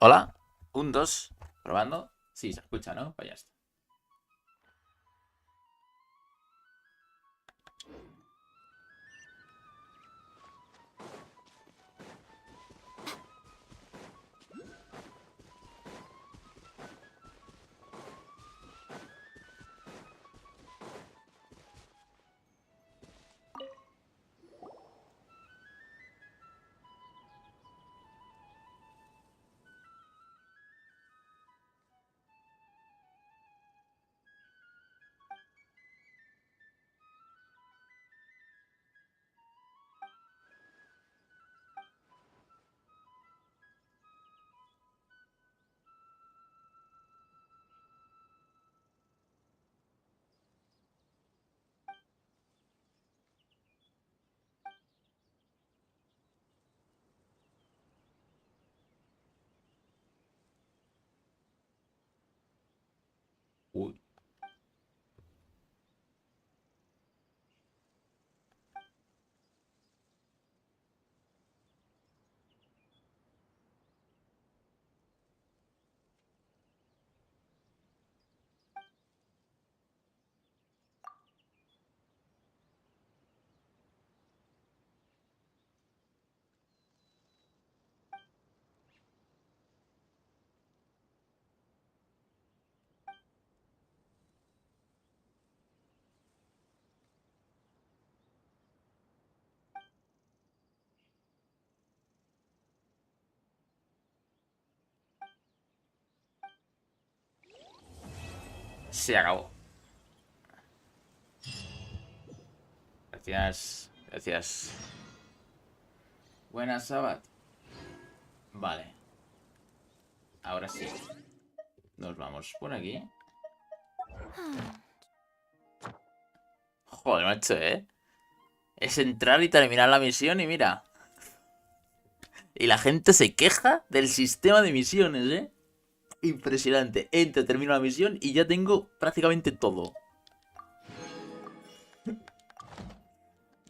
Hola, un, dos, probando. Sí, se escucha, ¿no? Pues ya está. Uy. Se acabó. Gracias, gracias. Buenas, Sabat. Vale. Ahora sí. Nos vamos por aquí. Joder, macho, ¿eh? Es entrar y terminar la misión y mira. Y la gente se queja del sistema de misiones, ¿eh? Impresionante. Entro, termino la misión y ya tengo prácticamente todo.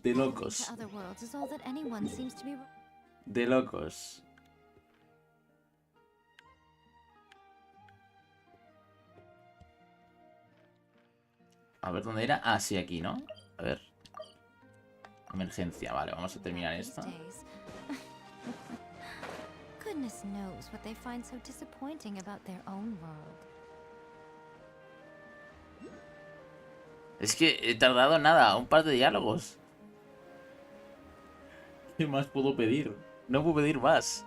De locos. De locos. A ver dónde era. Ah, sí, aquí, ¿no? A ver. Emergencia, vale, vamos a terminar esta. Goodness knows what they find so disappointing about their own world. Es que he tardado nada, un par de diálogos. ¿Qué más puedo pedir? No puedo pedir más.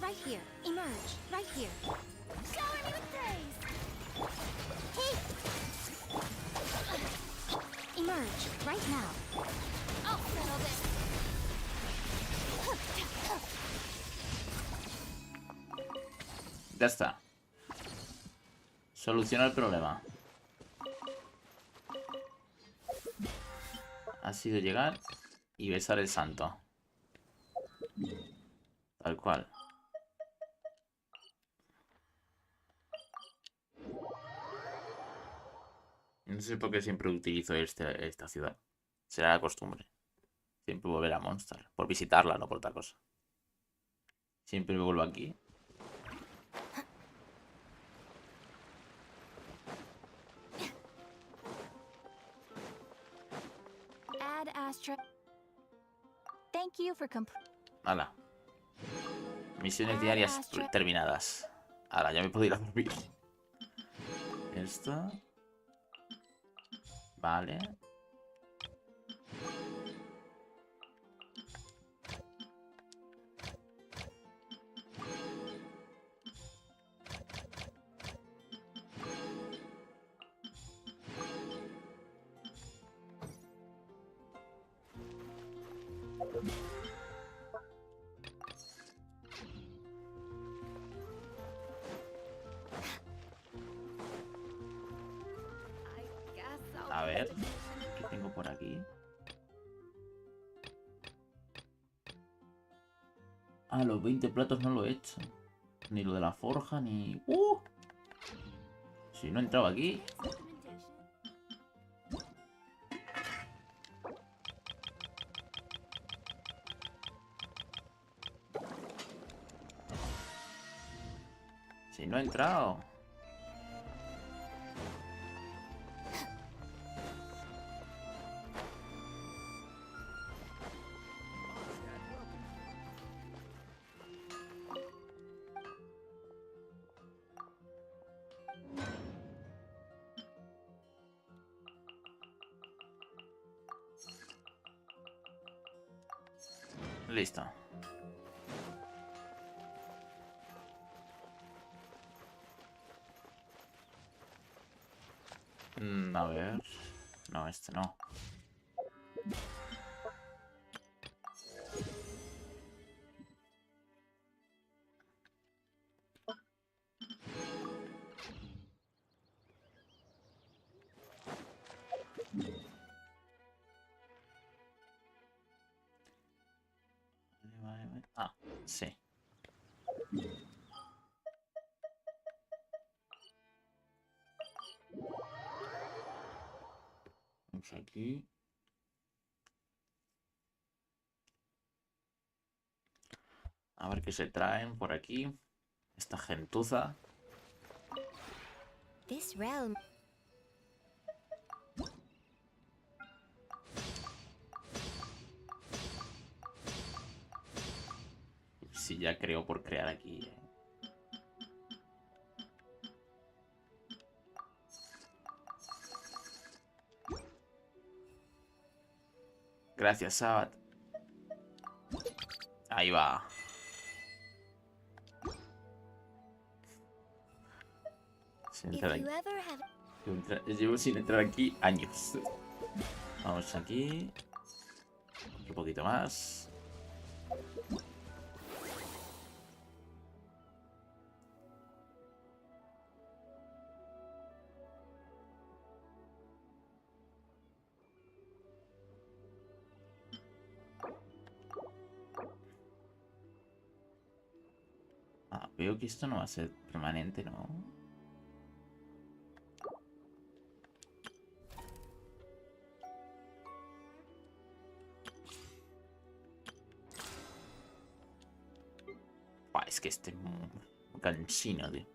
Right here. Emerge. Right here. Shower me with praise. Hey. Emerge. Right now. I'll settle this. Ya está. Soluciona el problema. Ha sido llegar y besar el santo. Tal cual. No sé por qué siempre utilizo esta ciudad. Será la costumbre. Siempre volver a Monster. Por visitarla, no por otra cosa. Siempre me vuelvo aquí. Add Astra. Thank you for Hala. Misiones diarias terminadas. Ahora ya me puedo ir a dormir. Esto. Vale. A ver, ¿qué tengo por aquí? Ah, los 20 platos no lo he hecho. Ni lo de la forja, ni... Si no he entrado aquí... Si no he entrado... Listo. A ver... No, este no. Ah, sí. Vamos aquí. A ver qué se traen por aquí. Esta gentuza. This realm. Sí, ya creo por crear aquí. Gracias, Sabat. Ahí va. Sin If entrar you aquí. ever have Llevo sin entrar aquí años. Vamos aquí. Un poquito más. Ah, veo que esto no va a ser permanente, ¿no? Buah, es que este es muy cansino, tío.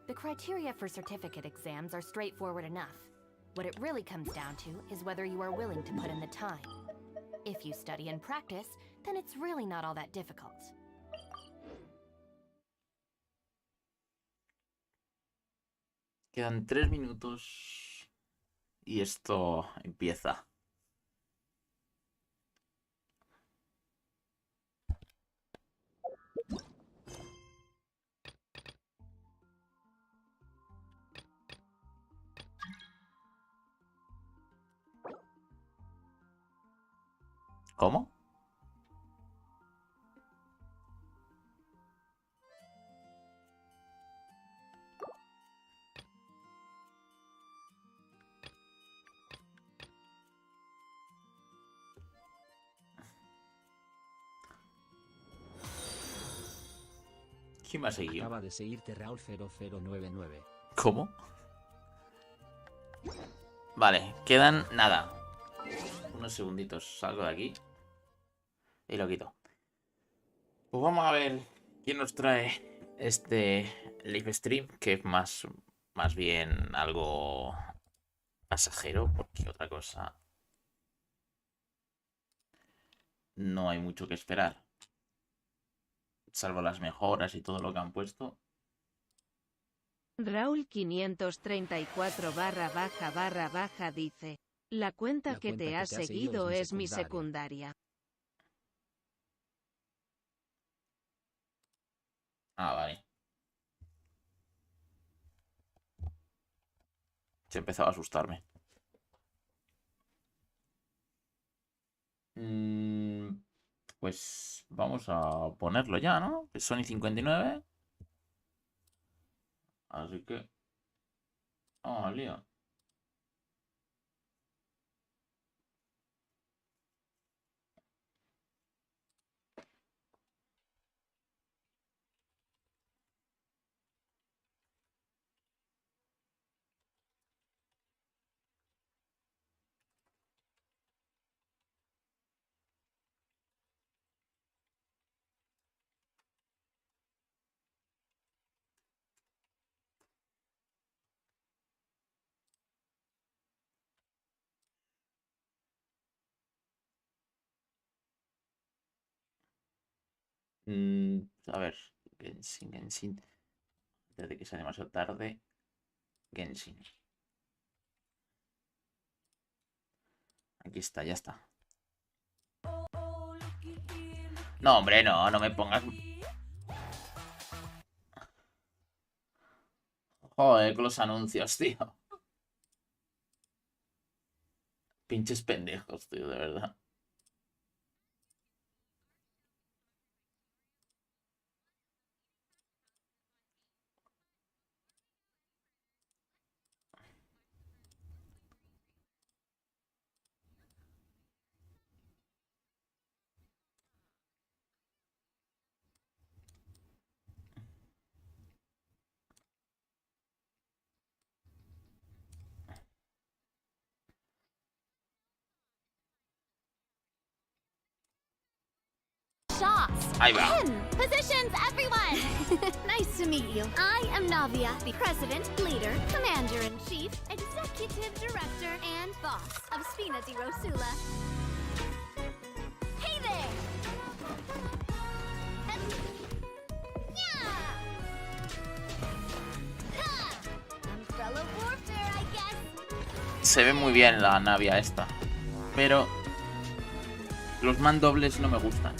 The criteria for certificate exams are straightforward enough. What it really comes down to is whether you are willing to put in the time. If you study and practice, then it's really not all that difficult. Quedan 3 minutos. Y esto empieza. ¿Cómo? ¿Quién me ha seguido? Acaba de seguirte Raúl 0099. ¿Cómo? Vale, quedan nada. Unos segunditos. Salgo de aquí. Y lo quito. Pues vamos a ver quién nos trae este live stream, que es más bien algo pasajero, porque otra cosa no hay mucho que esperar. Salvo las mejoras y todo lo que han puesto. Raúl 534 // dice: la cuenta que te ha seguido es mi secundaria. Ah, vale. Se empezaba a asustarme. Pues vamos a ponerlo ya, ¿no? Sony 59. Así que... Oh, lío. A ver, Genshin. Antes de que sea demasiado tarde. Genshin. Aquí está, ya está. No, hombre, no me pongas... Joder, con los anuncios, tío. Pinches pendejos, tío, de verdad. Shots. Ahí va. Positions, everyone. Nice to meet you. I am NAVIA, the President, Leader, Commander-in-Chief, Executive Director, and Boss of Spina di Rosula. Hey there! Yeah! Ha! Umbrella warfare, I guess. Se ve muy bien la Navia esta. Pero... los mandobles no me gustan.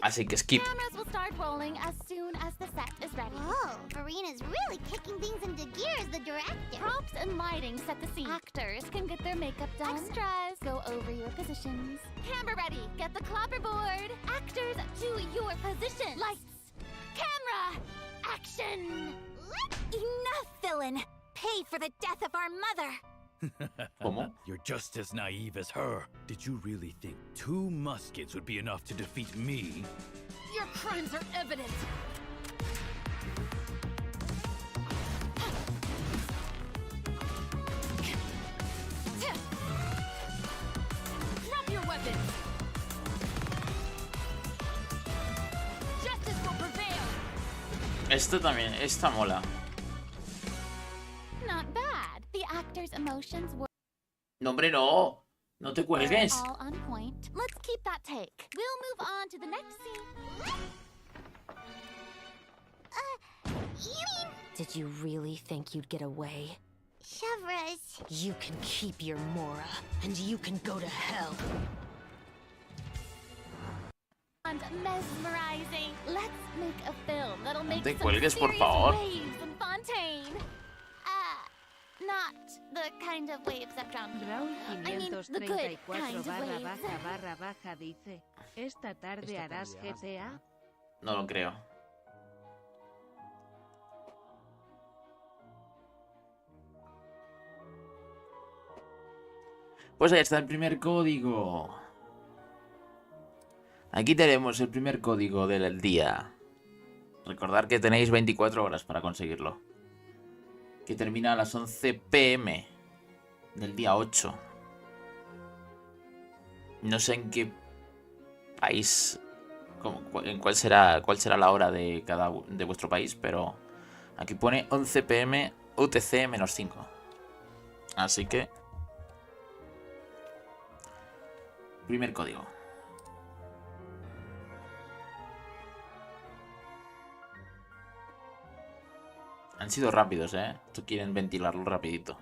Así que skip. Cameras will start rolling as soon as the set is ready. Oh, Marina's really kicking things into gear as the director. Props and lighting set the scene. Actors can get their makeup done. Extras go over your positions. Camera ready. Get the clapperboard. Actors to your position. Lights. Camera. Action. Enough, villain. Pay for the death of our mother. ¿Cómo? You're just as naive as her. Did you really think 2 muskets would be enough to defeat me? Your crimes are evident. Drop your weapons. Justice will prevail. Esto también, esta mola. Not bad. The actors' emotions were No, hombre, no. No te cuelgues. all on point. Let's keep that take. We'll move on to the next scene. You mean Did you really think you'd get away? Chevras? You can keep your Mora, and you can go to hell. And mesmerizing. Let's make a film that'll make te some cuelgues, por serious favor. waves in Fontaine. Not the kind of waves that drown people. Raúl I mean, the good 534 kind of waves. barra baja dice, ¿esta tarde harás GTA? No lo creo. Pues ahí está el primer código. Aquí tenemos el primer código del día. Recordad que tenéis 24 horas para conseguirlo. Que termina a las 11 p.m. del día 8. No sé en qué país, en cuál será la hora de de vuestro país, pero aquí pone 11 p.m. UTC-5. Así que primer código. Han sido rápidos, ¿eh? Esto quieren ventilarlo rapidito.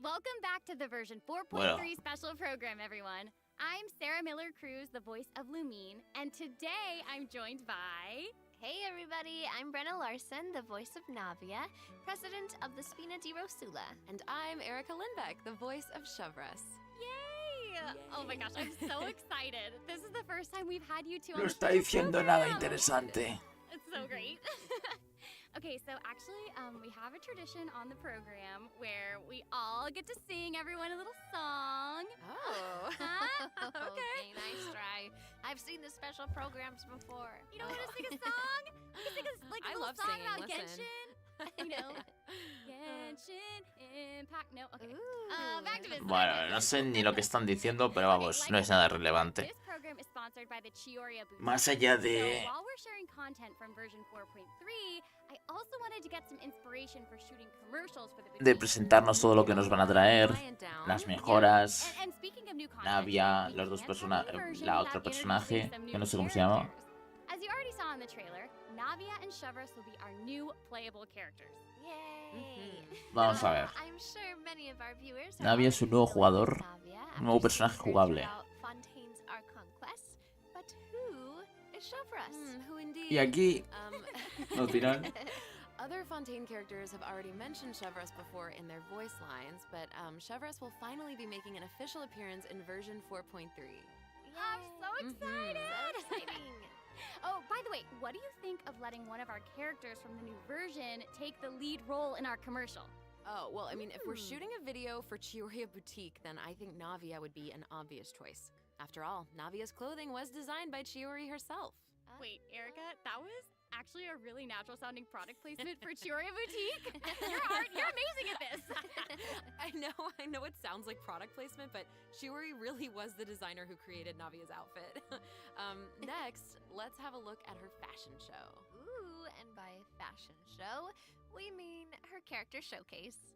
Welcome back to the version 4.3 Bueno. special program, everyone. I'm Sarah Miller Cruz, the voice of Lumine, and today I'm joined by... Hey everybody, I'm Brenna Larson, the voice of Navia, president of the Spina di Rosula. And I'm Erica Lindbeck, the voice of Chevras. Yay! Oh my gosh, I'm so excited. This is the first time we've had you two on No the está special diciendo program. nada interesante. It's so great. Okay, so actually, we have a tradition on the program where we all get to sing everyone a little song. Oh. Huh? Okay, nice try. I've seen the special programs before. You don't want to sing a song? We can sing a, like, a I little love song singing, about listen. Genshin. You know, Genshin impact? No? Okay. Back to business. Bueno, no sé ni lo que están diciendo, pero vamos, no es nada relevante. This program is sponsored by the Chioria Boutique. Más allá So de while we're sharing content from version 4.3, I also wanted to get some inspiration for shooting commercials for the boutique. presentarnos todo lo que nos van a traer, las mejoras, And speaking of new content, Navia, we los dos can't have personajes, any version la without otra personaje, introducing some que new no sé cómo se llama. characters. As you already saw in the trailer, Navia and Shovras will be our new playable characters. Yay! Vamos a ver. I'm sure many of our viewers are Navia es un nuevo already jugador, familiar with Navia un nuevo after personaje seeing jugable. about Fontaine's Art Conquest, but who is Shovras? Who indeed? Y aquí Um, nos dirán. Other Fontaine characters have already mentioned Chevres before in their voice lines, but Chevres will finally be making an official appearance in version 4.3. I'm so excited! So exciting! Oh, by the way, what do you think of letting one of our characters from the new version take the lead role in our commercial? Oh, well, I mean, if we're shooting a video for Chioria Boutique, then I think Navia would be an obvious choice. After all, Navia's clothing was designed by Chiori herself. Wait, Erica, that was actually a really natural sounding product placement for Chioria Boutique. You're amazing at this. I know it sounds like product placement, but Chiori really was the designer who created Navia's outfit. Next, let's have a look at her fashion show. Ooh, and by fashion show, we mean her character showcase.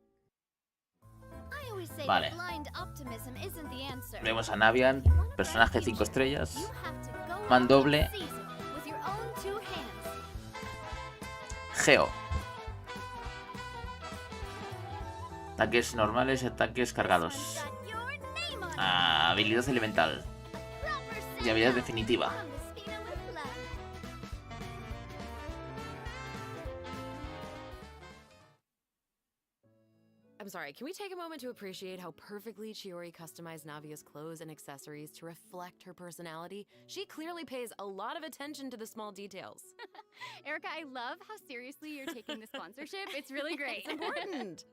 I always say Vale. that blind optimism isn't the answer. Vemos a Navian, personaje 5 estrellas, You have to go out mandoble, and seize it with your own two hands. Geo. Ataques normales y ataques cargados. Got your name on it. Habilidad elemental. Proper Y habilidad send-out definitiva. on the Spina with love. I'm sorry, can we take a moment to appreciate how perfectly Chiori customized Navia's clothes and accessories to reflect her personality? She clearly pays a lot of attention to the small details. Erica, I love how seriously you're taking the sponsorship. It's really great. It's important.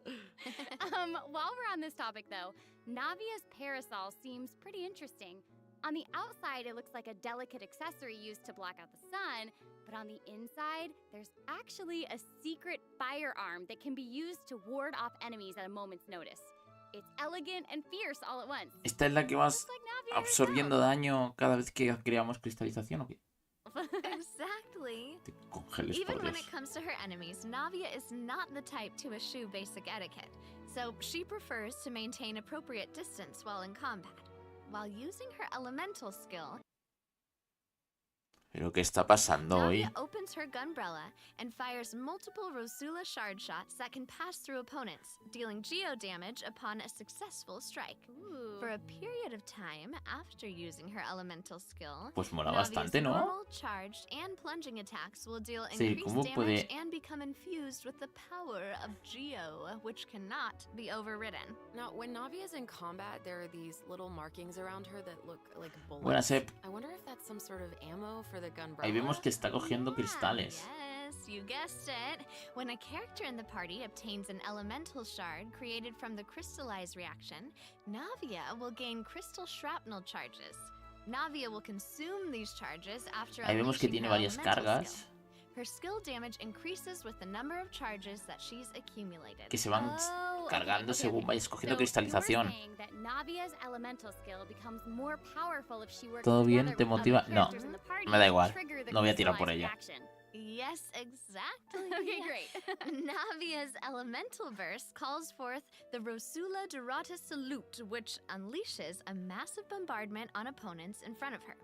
While we're on this topic, though, Navia's parasol seems pretty interesting. On the outside, it looks like a delicate accessory used to block out the sun, but on the inside, there's actually a secret firearm that can be used to ward off enemies at a moment's notice. It's elegant and fierce all at once. ¿Esta es la que vas Just like Navia absorbiendo daño cada vez que creamos cristalización o qué? herself. Exactly. Te congeles, Even por when Dios. it comes to her enemies, Navia is not the type to eschew basic etiquette, so she prefers to maintain appropriate distance while in combat. While using her elemental skill, ¿Pero qué está pasando hoy? Navia opens her gunbrella and fires multiple Rosula shard shots that can pass through opponents, dealing geo damage upon a successful strike. Ooh. For a period of time after using her elemental skill, Pues mola Navia's bastante, ¿no? normal, charged, and plunging attacks will deal Sí, increased ¿cómo damage puede- and become infused with the power of Geo, which cannot be overridden. Now, when Navia's in combat, there are these little markings around her that look like bullets. Buenas, Ep. I wonder if that's some sort of ammo for the gunbrella. Ahí vemos que está cogiendo cristales. Yes, you guessed it. When a character in the party obtains an elemental shard created from the crystallized reaction, Navia will gain crystal shrapnel charges. Navia will consume these charges after Ahí vemos que unleashing tiene her varias elemental cargas skill. Her skill damage increases with the number of charges that she's accumulated. que se van Oh, cargando okay, según okay. vayas cogiendo So cristalización. you're saying that Navia's elemental skill becomes more powerful if she works ¿Todo bien? together ¿Te with other motiva? No, characters in the party me da to igual. trigger the No voy a tirar por crystallized ella. reaction. Yes, exactly. Okay, great. Navia's elemental burst calls forth the Rosula Dorata Salute, which unleashes a massive bombardment on opponents in front of her,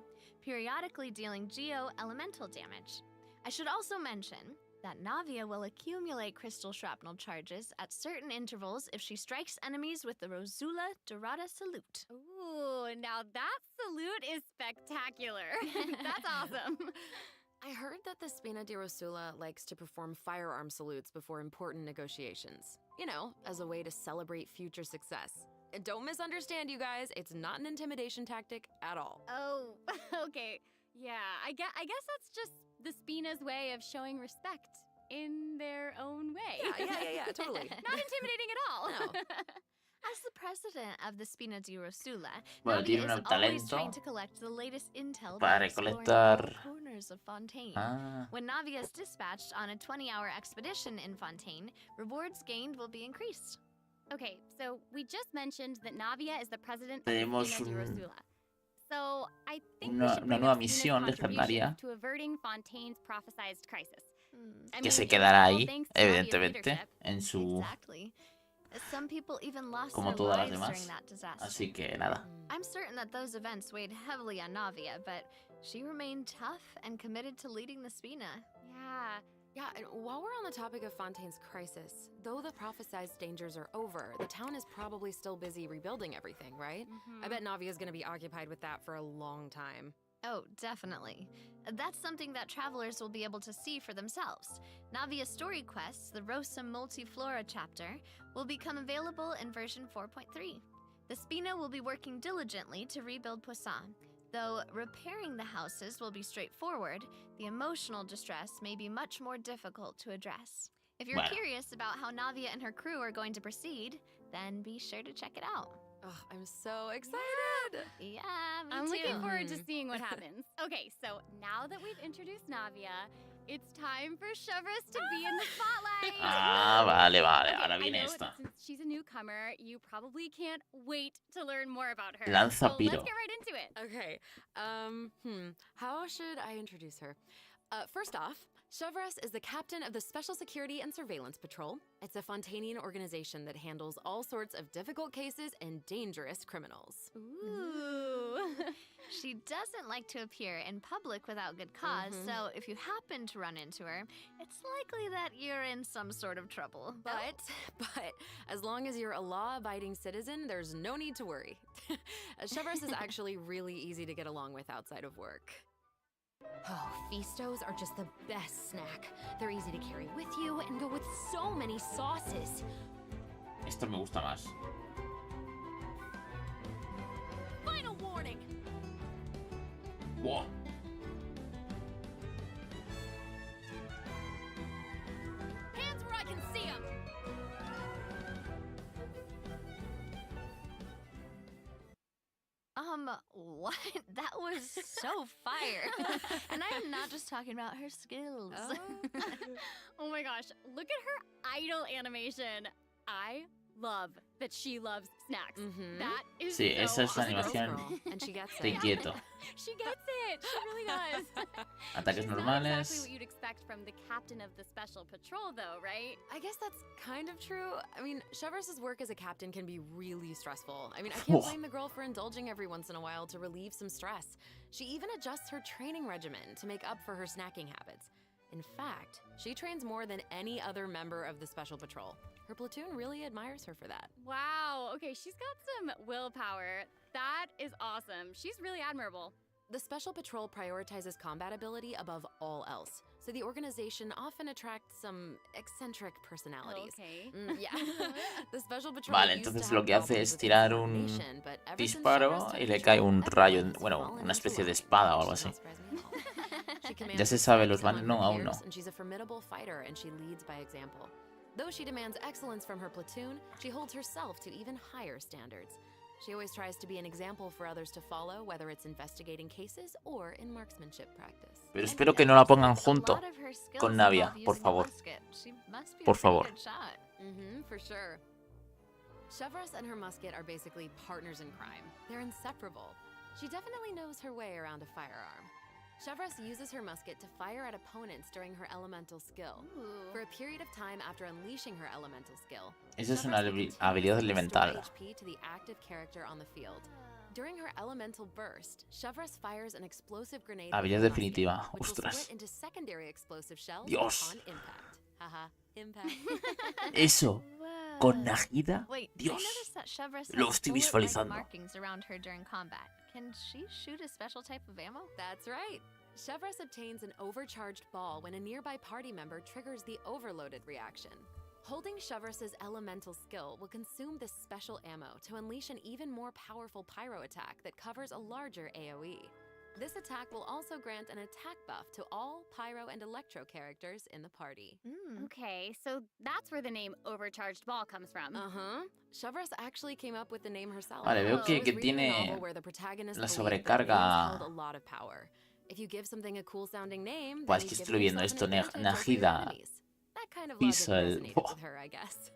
periodically dealing geo elemental damage. I should also mention that Navia will accumulate crystal shrapnel charges at certain intervals if she strikes enemies with the Rosula Dorata Salute. Ooh, now that salute is spectacular. That's awesome. I heard that the Spina di Rosula likes to perform firearm salutes before important negotiations. You know, as a way to celebrate future success. And don't misunderstand, you guys, it's not an intimidation tactic at all. Oh, okay. Yeah, I guess that's just the Spina's way of showing respect in their own way. Yeah, totally. Not intimidating at all. No. As the president of the Spina di Rosula, Bueno, Navia tiene is un always talento trying to collect the latest intel para by exploring recolectar- all corners of Fontaine. Ah, When Navia is dispatched on a 20-hour expedition in Fontaine, rewards gained will be increased. Okay, so we just mentioned that Navia is the president of Tenemos Spina di Rosula. So I think una we should bring nueva up Spina's misión contribution legendaria to averting Fontaine's prophesized crisis. I que mean, se it was quedará all ahí, thanks to Navia's evidentemente, leadership. en su... Exactly. Some people even lost como their todas las lives demás. during that disaster. Así que nada. I'm certain that those events weighed heavily on Navia, but she remained tough and committed to leading the Spina. Yeah. Yeah, and while we're on the topic of Fontaine's crisis, though the prophesized dangers are over, the town is probably still busy rebuilding everything, right? I bet Navia's gonna be occupied with that for a long time. Oh, definitely. That's something that travelers will be able to see for themselves. Navia's story quests, the Rosa Multiflora chapter, will become available in version 4.3. The Spina will be working diligently to rebuild Poisson. Though repairing the houses will be straightforward, the emotional distress may be much more difficult to address. If you're curious about how Navia and her crew are going to proceed, then be sure to check it out. Oh, I'm so excited! Yeah, me I'm too. looking forward to seeing what happens. Okay, so now that we've introduced Navia, it's time for Chevres to be in the spotlight. Ah, vale, vale. Okay, Ahora I viene know esta. that since she's a newcomer, you probably can't wait to learn more about her. Lanza so piro. let's get right into it. Okay, how should I introduce her? First off, Chevres is the captain of the Special Security and Surveillance Patrol. It's a Fontainian organization that handles all sorts of difficult cases and dangerous criminals. Ooh. She doesn't like to appear in public without good cause, so if you happen to run into her, it's likely that you're in some sort of trouble. But as long as you're a law-abiding citizen, there's no need to worry. Chevres is actually really easy to get along with outside of work. Oh, Feastos are just the best snack. They're easy to carry with you and go with so many sauces. Esto me gusta más. Final warning! Wow. Hands where I can see them! What? That was so fire. And I am not just talking about her skills. Oh my gosh, look at her idol animation. I love that she loves snacks. That is Sí, so esa es la awesome. animación. And she gets Te it. inquieto. She gets it. She really does. Ataques She's not normales. exactly what you'd expect from the captain of the special patrol, though, right? I guess that's kind of true. I mean, Chevres' work as a captain can be really stressful. I mean, I can't blame the girl for indulging every once in a while to relieve some stress. She even adjusts her training regimen to make up for her snacking habits. In fact, she trains more than any other member of the Special Patrol. Her platoon really admires her for that. Wow. Okay, she's got some willpower. That is awesome. She's really admirable. The Special Patrol prioritizes combat ability above all else, so the organization often attracts some eccentric personalities. Okay. Yeah. The Special Patrol Vale, used to entonces have lo que hace problems es with tirar un insubordination, but ever since disparo Chevres took y le cae control, un rayo, everyone's bueno, fallen una into especie de line. espada o algo Should así. not surprise me at all. She commands Ya se the sabe los troops van... among No, her aún no. peers, and she's a formidable fighter, and she leads by example. Though she demands excellence from her platoon, she holds herself to even higher standards. She always tries to be an example for others to follow, whether it's investigating cases or in marksmanship practice. Pero espero que no la pongan junto A lot of her skills con Navia, involve por using a favor. musket. She must be Por a pretty favor. good shot. For sure. Chevres and her musket are basically partners in crime. They're inseparable. She definitely knows her way around a firearm. Chevres uses her musket to fire at opponents during her elemental skill. For a period of time after unleashing her elemental skill, Esa es una Chevres will continue habilidad to elemental. restore HP to the active character on the field. During her elemental burst, Chevres fires an explosive grenade with Habilidad her musket, definitiva. which will Ostras. split into secondary explosive shells Dios. on impact. Haha, impact. Eso. Con Najida. Wait, I Dios. noticed that Chevres Lo has estoy bullet-like visualizando. markings around her during combat. Can she shoot a special type of ammo? That's right. Chevres obtains an overcharged ball when a nearby party member triggers the overloaded reaction. Holding Chevres' elemental skill will consume this special ammo to unleash an even more powerful pyro attack that covers a larger AoE. This attack will also grant an attack buff to all pyro and electro characters in the party. Okay, so that's where the name Overcharged Ball comes from. Uh-huh. Chevres actually came up with the name herself. Vale, veo She que was reading a tiene novel where the protagonist la believed that sobrecarga- names held a lot of power. If you give something a cool sounding name, Buah, then es que you estoy viendo give yourself esto, an advantage over your Najida, enemies. That kind of logic Pixel. resonated with her, I guess.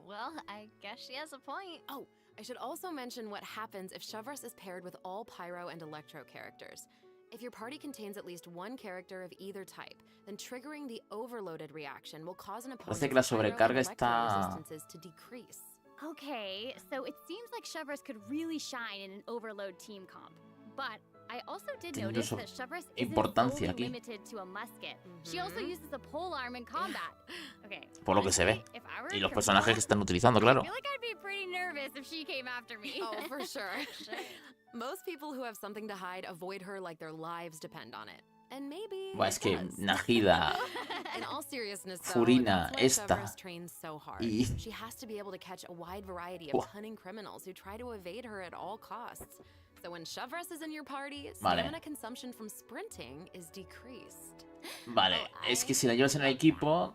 Well, I guess she has a point. Oh, I should also mention what happens if HOYOVERSE is paired with all Pyro and Electro characters. If your party contains at least one character of either type, then triggering the overloaded reaction will cause an opponent's Parece que la Pyro and sobrecarga Electro está... resistances to decrease. Okay, so it seems like HOYOVERSE could really shine in an overload team comp. But I also did Tiene notice su that HOYOVERSE isn't importancia solely aquí. limited to a musket. She also uses a polearm in combat. Okay. Por lo que se ve. honestly, if I were Y a los criminal, personajes que están utilizando, I claro. feel like I'd be pretty nervous if she came after me. Oh, for sure. Most people who have something to hide avoid her like their lives depend on it. And maybe Buah, es que it does. Najida, In all seriousness, though, Furina, that's why esta, HOYOVERSE trains so hard. y... She has to be able to catch a wide variety Buah. of cunning criminals who try to evade her at all costs. So when HOYOVERSE is in your party, Vale. stamina consumption from sprinting is decreased. Vale, es que si la llevas en el equipo,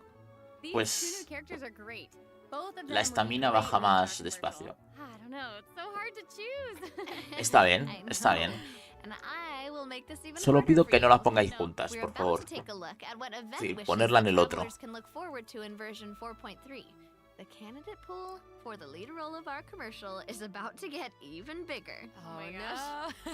These pues two new characters are great. Both of them la would be estamina great baja in the más Star despacio. commercial. I don't know, it's so hard to choose. Está bien, I está know. bien. And I will make this even Solo harder pido for que no you. las pongáis No, juntas, we're por about favor. to take a look at what event Sí, wishes ponerla en el that otro. travelers can look forward to in version 4.3. The candidate pool for the lead role of our commercial is about to get even bigger. Oh, my no.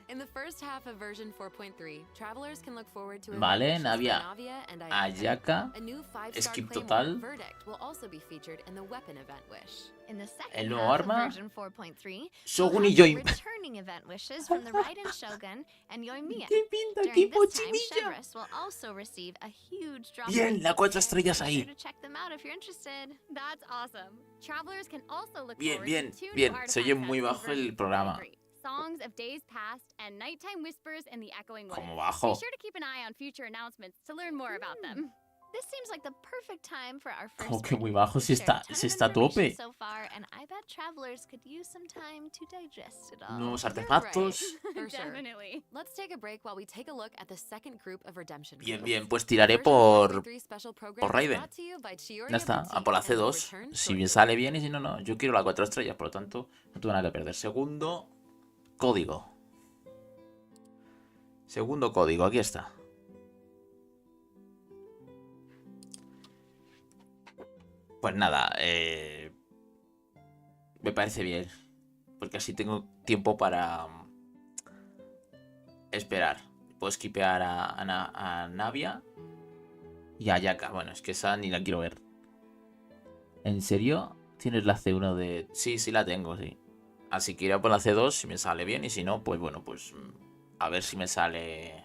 In the first half of version 4.3, travelers can look forward to Vale, event wishes NAVIA, for NAVIA and Ayaka. Ayaka, A new 5-star skip claymore, total. Verdict, will also be featured in the weapon event wish. In the second El nuevo half of arma, version 4.3, Shogun we'll y have Yoim. returning event wishes from the Raiden Shogun and Yoimiya. ¡Qué pinta, During qué this time, cochinilla! HOYOVERSE will also receive a huge drop. Bien, la 4 estrellas Be ahí. sure to check them out if you're interested. That's awesome. Travelers can also look Bien, forward bien, to two bien. new Se oye artifact muy sets in bajo el version programa. 4.3. Songs of Days Past and Nighttime Whispers in the Echoing Woods. Como Be bajo. sure to keep an eye on future announcements to learn more about them. This seems like the perfect time for our first Oh, qué muy break. bajo, si We've shared está, ton si of está a information tope. So far, and I bet travelers could use some time to digest it all. Nuevos You're artefactos. right, for sure. Definitely. Let's take a break while we take a look at the second group of redemption Bien, codes. bien, pues tiraré Version por 4.3 special program por Raiden. is brought to you by Chiyoria Ya está, a Boutique por la and will C2. return Si me shortly. sale bien y si no, no. Yo quiero la 4 estrellas, por lo tanto, no tengo nada que perder. Segundo código. Segundo código, aquí está. Pues nada, me parece bien. Porque así tengo tiempo para esperar. Puedo skipear a Navia y a Ayaka. Bueno, es que esa ni la quiero ver. ¿En serio? ¿Tienes la C1 de...? Sí, sí la tengo, sí. Así que iré por la C2 si me sale bien. Y si no, pues bueno, pues... A ver si me sale...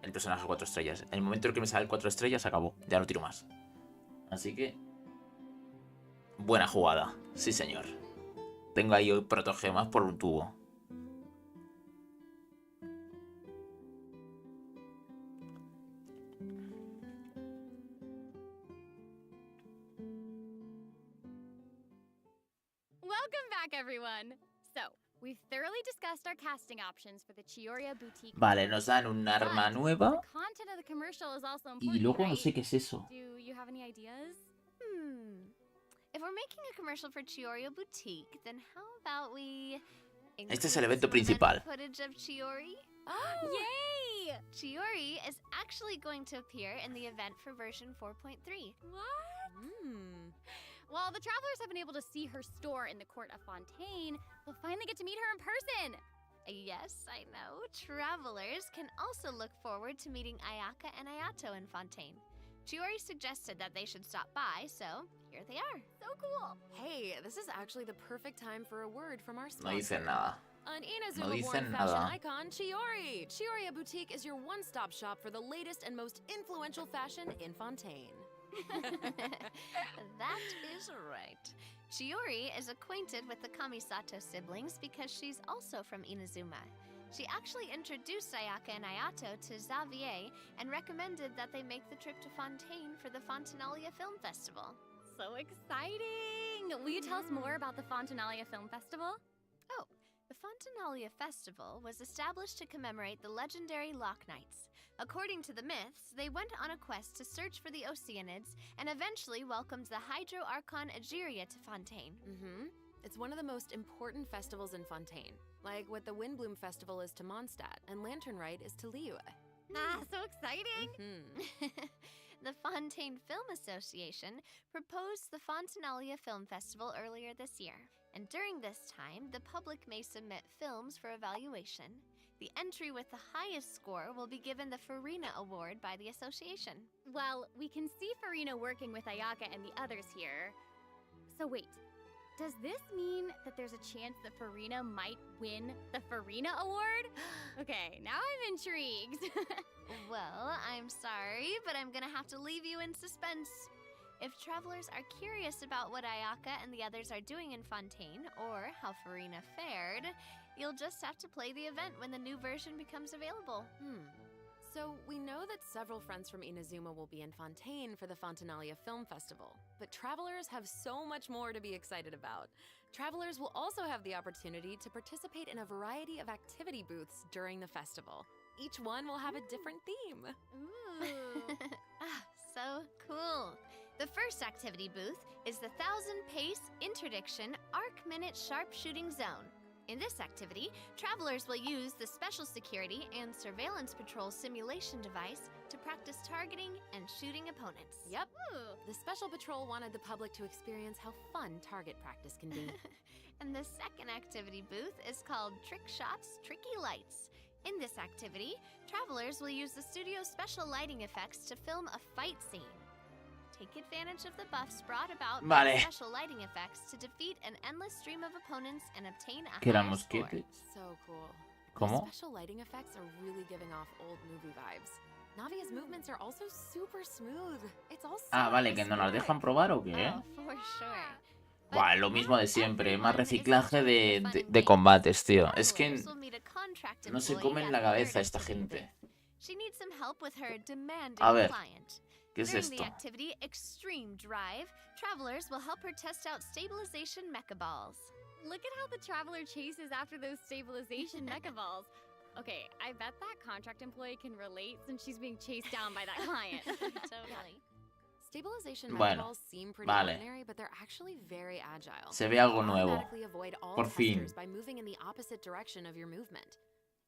El personaje 4 estrellas. En el momento en que me sale el 4 estrellas, acabó. Ya no tiro más. Así que... Buena jugada. Sí, señor. Tengo ahí protogemas por un tubo. Welcome back, everyone. So, we've thoroughly discussed our casting options for the Chiyoria Boutique. Vale, nos dan un arma nueva. The content of the commercial is also Y important, luego no right? sé qué es eso. Do you have any ideas? If we're making a commercial for Chiyoria Boutique, then how about we... Este es el include evento some event principal. Footage of Chiori? Yay! Chiori is actually going to appear in the event for version 4.3. What? Hmm. While the travelers have been able to see her store in the court of Fontaine, they'll finally get to meet her in person. Yes, I know. Travelers can also look forward to meeting Ayaka and Ayato in Fontaine. Chiori suggested that they should stop by, so here they are. So cool. Hey, this is actually the perfect time for a word from our No sponsor. dicen nada. An No Inazuma-born dicen fashion nada. icon, Chiori! Chioria Boutique is your one-stop shop for the latest and most influential fashion in Fontaine. That is right. Chiori is acquainted with the Kamisato siblings because she's also from Inazuma. She actually introduced Ayaka and Ayato to Xavier and recommended that they make the trip to Fontaine for the Fontanalia Film Festival. So exciting! Will you tell us more about the Fontanalia Film Festival? Oh, the Fontanalia Festival was established to commemorate the legendary Lock Knights. According to the myths, they went on a quest to search for the Oceanids and eventually welcomed the Hydro Archon Egeria to Fontaine. Mm-hmm. It's one of the most important festivals in Fontaine, like what the Windbloom Festival is to Mondstadt and Lantern Rite is to Liyue. Ah, so exciting! Hmm. The Fontaine Film Association proposed the Fontinalia Film Festival earlier this year, and during this time, the public may submit films for evaluation. The entry with the highest score will be given the Farina Award by the association. Well, we can see Farina working with Ayaka and the others here. So wait, does this mean that there's a chance that Farina might win the Farina Award? Okay, now I'm intrigued. Well, I'm sorry, but I'm gonna have to leave you in suspense. If travelers are curious about what Ayaka and the others are doing in Fontaine, or how Farina fared, you'll just have to play the event when the new version becomes available. So we know that several friends from Inazuma will be in Fontaine for the Fontinalia Film Festival, but travelers have so much more to be excited about. Travelers will also have the opportunity to participate in a variety of activity booths during the festival. Each one will have a different theme. Ooh. So cool. The first activity booth is the 1000-pace interdiction arc-minute sharpshooting zone. In this activity, travelers will use the Special Security and Surveillance Patrol simulation device to practice targeting and shooting opponents. Yep. The Special Patrol wanted the public to experience how fun target practice can be. And the second activity booth is called Trick Shots, Tricky Lights. In this activity, travelers will use the studio's special lighting effects to film a fight scene. Take advantage of the buffs brought about by special lighting effects to defeat an endless stream of opponents and obtain a higher score. So cool. ¿Cómo? The special lighting effects are really giving off old movie vibes. Navia's movements are also super smooth. It's all so vale, que no las dejan probar o qué. Oh, for sure. Buah, lo mismo de siempre, más reciclaje de combates, tío. Es que no se comen la cabeza esta gente. A ver, ¿qué es esto? During the activity Extreme Drive, travelers will help her test out stabilization mecha balls. Look at how the traveler chases after those stabilization mecha balls. Okay, I bet that contract employee can relate since she's being chased down by that client. Totally. Stabilization mecha balls seem pretty ordinary, but they're actually very agile. Se ve algo nuevo. Automatically avoid all Por fin. testers by moving in the opposite direction of your movement.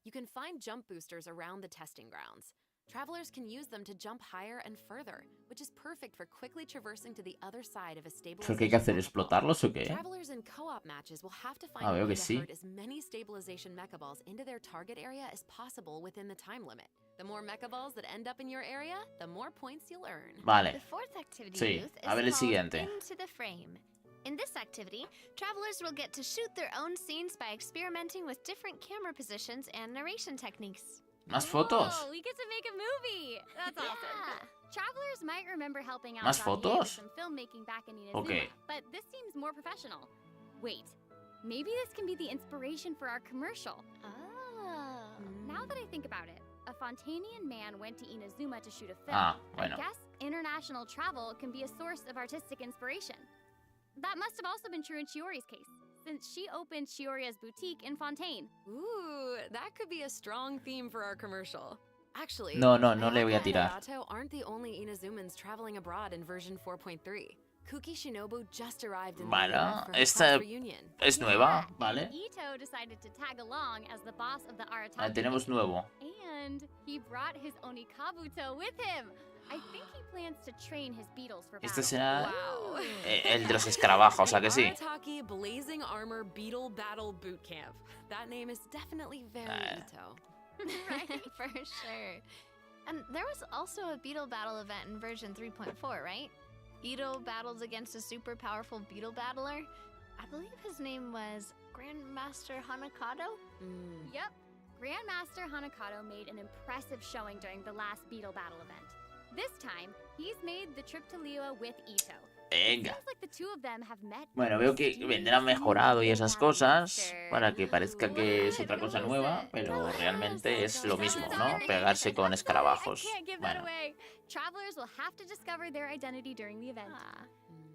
You can find jump boosters around the testing grounds. Travelers can use them to jump higher and further, which is perfect for quickly traversing to the other side of a stabilization. ¿Qué hay que hacer? ¿Explotarlos o qué? Travelers in co-op matches will have to find veo a way que to sí. herd as many stabilization mecha balls into their target area as possible within the time limit. The more mecha balls that end up in your area, the more points you'll earn. Vale. The fourth activity Sí, booth a ver el is called siguiente. Into the Frame. In this activity, travelers will get to shoot their own scenes by experimenting with different camera positions and narration techniques. ¿Más fotos? Oh, we get to make a movie! That's awesome. Travelers might remember helping out ¿Más Xavier with fotos? some filmmaking back in Inazuma, Okay. but this seems more professional. Wait, maybe this can be the inspiration for our commercial. Oh. Now that I think about it, a Fontainian man went to Inazuma to shoot a film. Bueno. I guess international travel can be a source of artistic inspiration. That must have also been true in Chiori's case, since she opened Chioria's boutique in Fontaine. Ooh, that could be a strong theme for our commercial. Actually, No le voy a Ayaka tirar. and Hayato aren't the only Inazumans traveling abroad in version 4.3. Kuki Shinobu just arrived in the Bueno, US for her esta class reunion. es nueva, ¿vale? Ito decided to tag along as the boss of the Arataki. Ahí tenemos nuevo. And he brought his Onikabuto with him. I think he plans to train his beetles for battle. Este será Wow. el de los escarabajos, o sea que sí. Arataki Blazing Armor Beetle Battle Boot Camp. That name is definitely very Ito. Right, for sure. And there was also a beetle battle event in version 3.4, right? Ito battled against a super powerful beetle battler. I believe his name was Grandmaster Hanakado? Yep. Grandmaster Hanakado made an impressive showing during the last beetle battle event. This time, he's made the trip to Liyue with Ito. Venga. Seems like the two of them have met. Bueno, veo que vendrá mejorado y esas cosas para que parezca que es otra cosa nueva, pero realmente es lo mismo, ¿no? Pegarse con escarabajos. Bueno. Travelers will have to discover their identity during the event.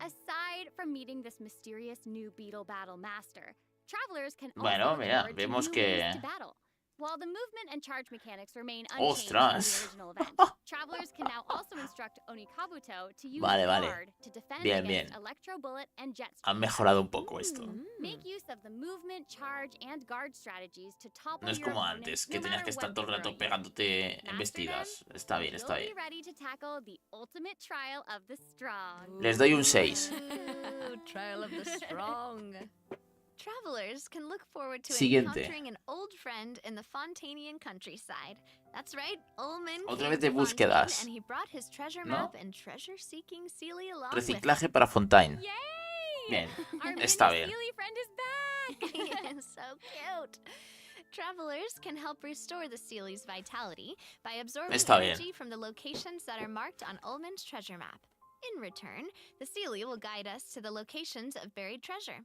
Aside from meeting this mysterious new beetle battle master, travelers can also Bueno, mira, forge vemos new que ways to battle. While the movement and charge mechanics remain unchanged from Ostras. the original event, travelers can now also instruct Onikabuto to use Vale, vale. guard to defend Bien, against bien. electro bullet and jet Han stream. mejorado un poco esto. Make use of the movement, charge, and guard strategies to topple No es your como opponent, antes, no que tenías matter que estar what todo el they're rato throwing. pegándote en Master vestidas. them, Está bien, está you'll bien. be ready to tackle the ultimate trial of the strong. Les doy un 6. Ooh, trial of the strong. Travelers can look forward to Siguiente. encountering an old friend in the Fontainian countryside. That's right, Ullman Otra came vez de to Fontaine búsquedas. and he brought his treasure ¿No? map and treasure-seeking Sealy along with him. Reciclaje para Fontaine. Yay! Bien, Our está mini bien. Sealy friend is back! So cute. Travelers can help restore the Sealy's vitality by absorbing Está bien. energy from the locations that are marked on Ullman's treasure map. In return, the Sealy will guide us to the locations of buried treasure.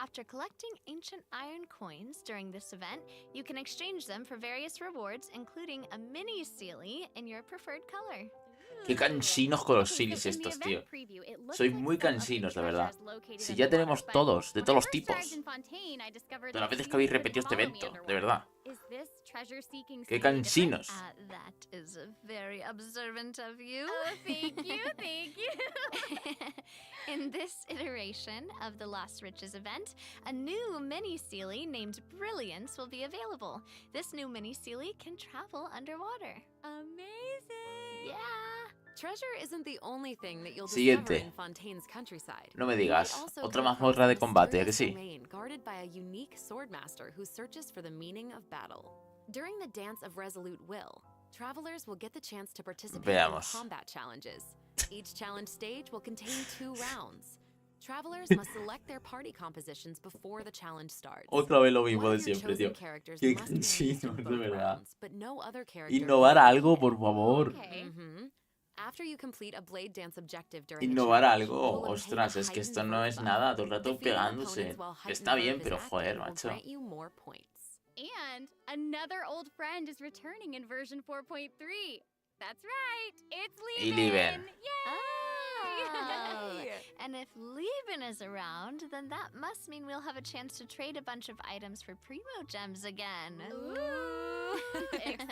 After collecting ancient iron coins during this event, you can exchange them for various rewards, including a mini Sealy in your preferred color. Qué cansinos con los Okay, Sealys so in the estos, event tío. preview, it looks Soy like muy some of the cansinos, la verdad. treasures located Si in ya the tenemos water, but todos, de when todos I los first tipos. arrived in Fontaine, I discovered De las that veces que Sealy habéis could repetido este follow me evento, de underwater. verdad. Is this treasure-seeking Qué Sealy different? cansinos. That is very observant of you. Oh, thank you, thank you. In this iteration of the Lost Riches event, a new mini Sealy named Brilliance will be available. This new mini Sealy can travel underwater. Amazing. Yeah. Treasure isn't the only thing that you'll Siguiente. discover in Fontaine's countryside. No me You digas. might also Otra come across mazmorra de a combate, ¿a que mysterious sí? domain guarded by a unique swordmaster who searches for the meaning of battle. During the Dance of Resolute Will, travelers will get the chance to participate Veamos. in combat challenges. Each challenge stage will contain 2 rounds. Travelers must select their party compositions before the challenge starts. Otra vez lo One mismo of de your siempre, chosen tío. characters Qué must be released in cansinos, de both verdad. rounds, but no other character Innovar can algo, compete. por favor. Okay. After you complete a blade dance objective during the Innovar challenge, algo. you will obtain Ostras, a es que heightened esto no verb es buff. nada. Todo el rato Defeating pegándose. opponents while Que heightened está bien, verb is pero active joder, will macho. grant you more points. And another old friend is returning in version 4.3. That's right. It's Y Lieben. Lieben. Oh. Yay! And if Lieben is around, then that must mean we'll have a chance to trade a bunch of items for Primo Gems again. Ooh, exciting!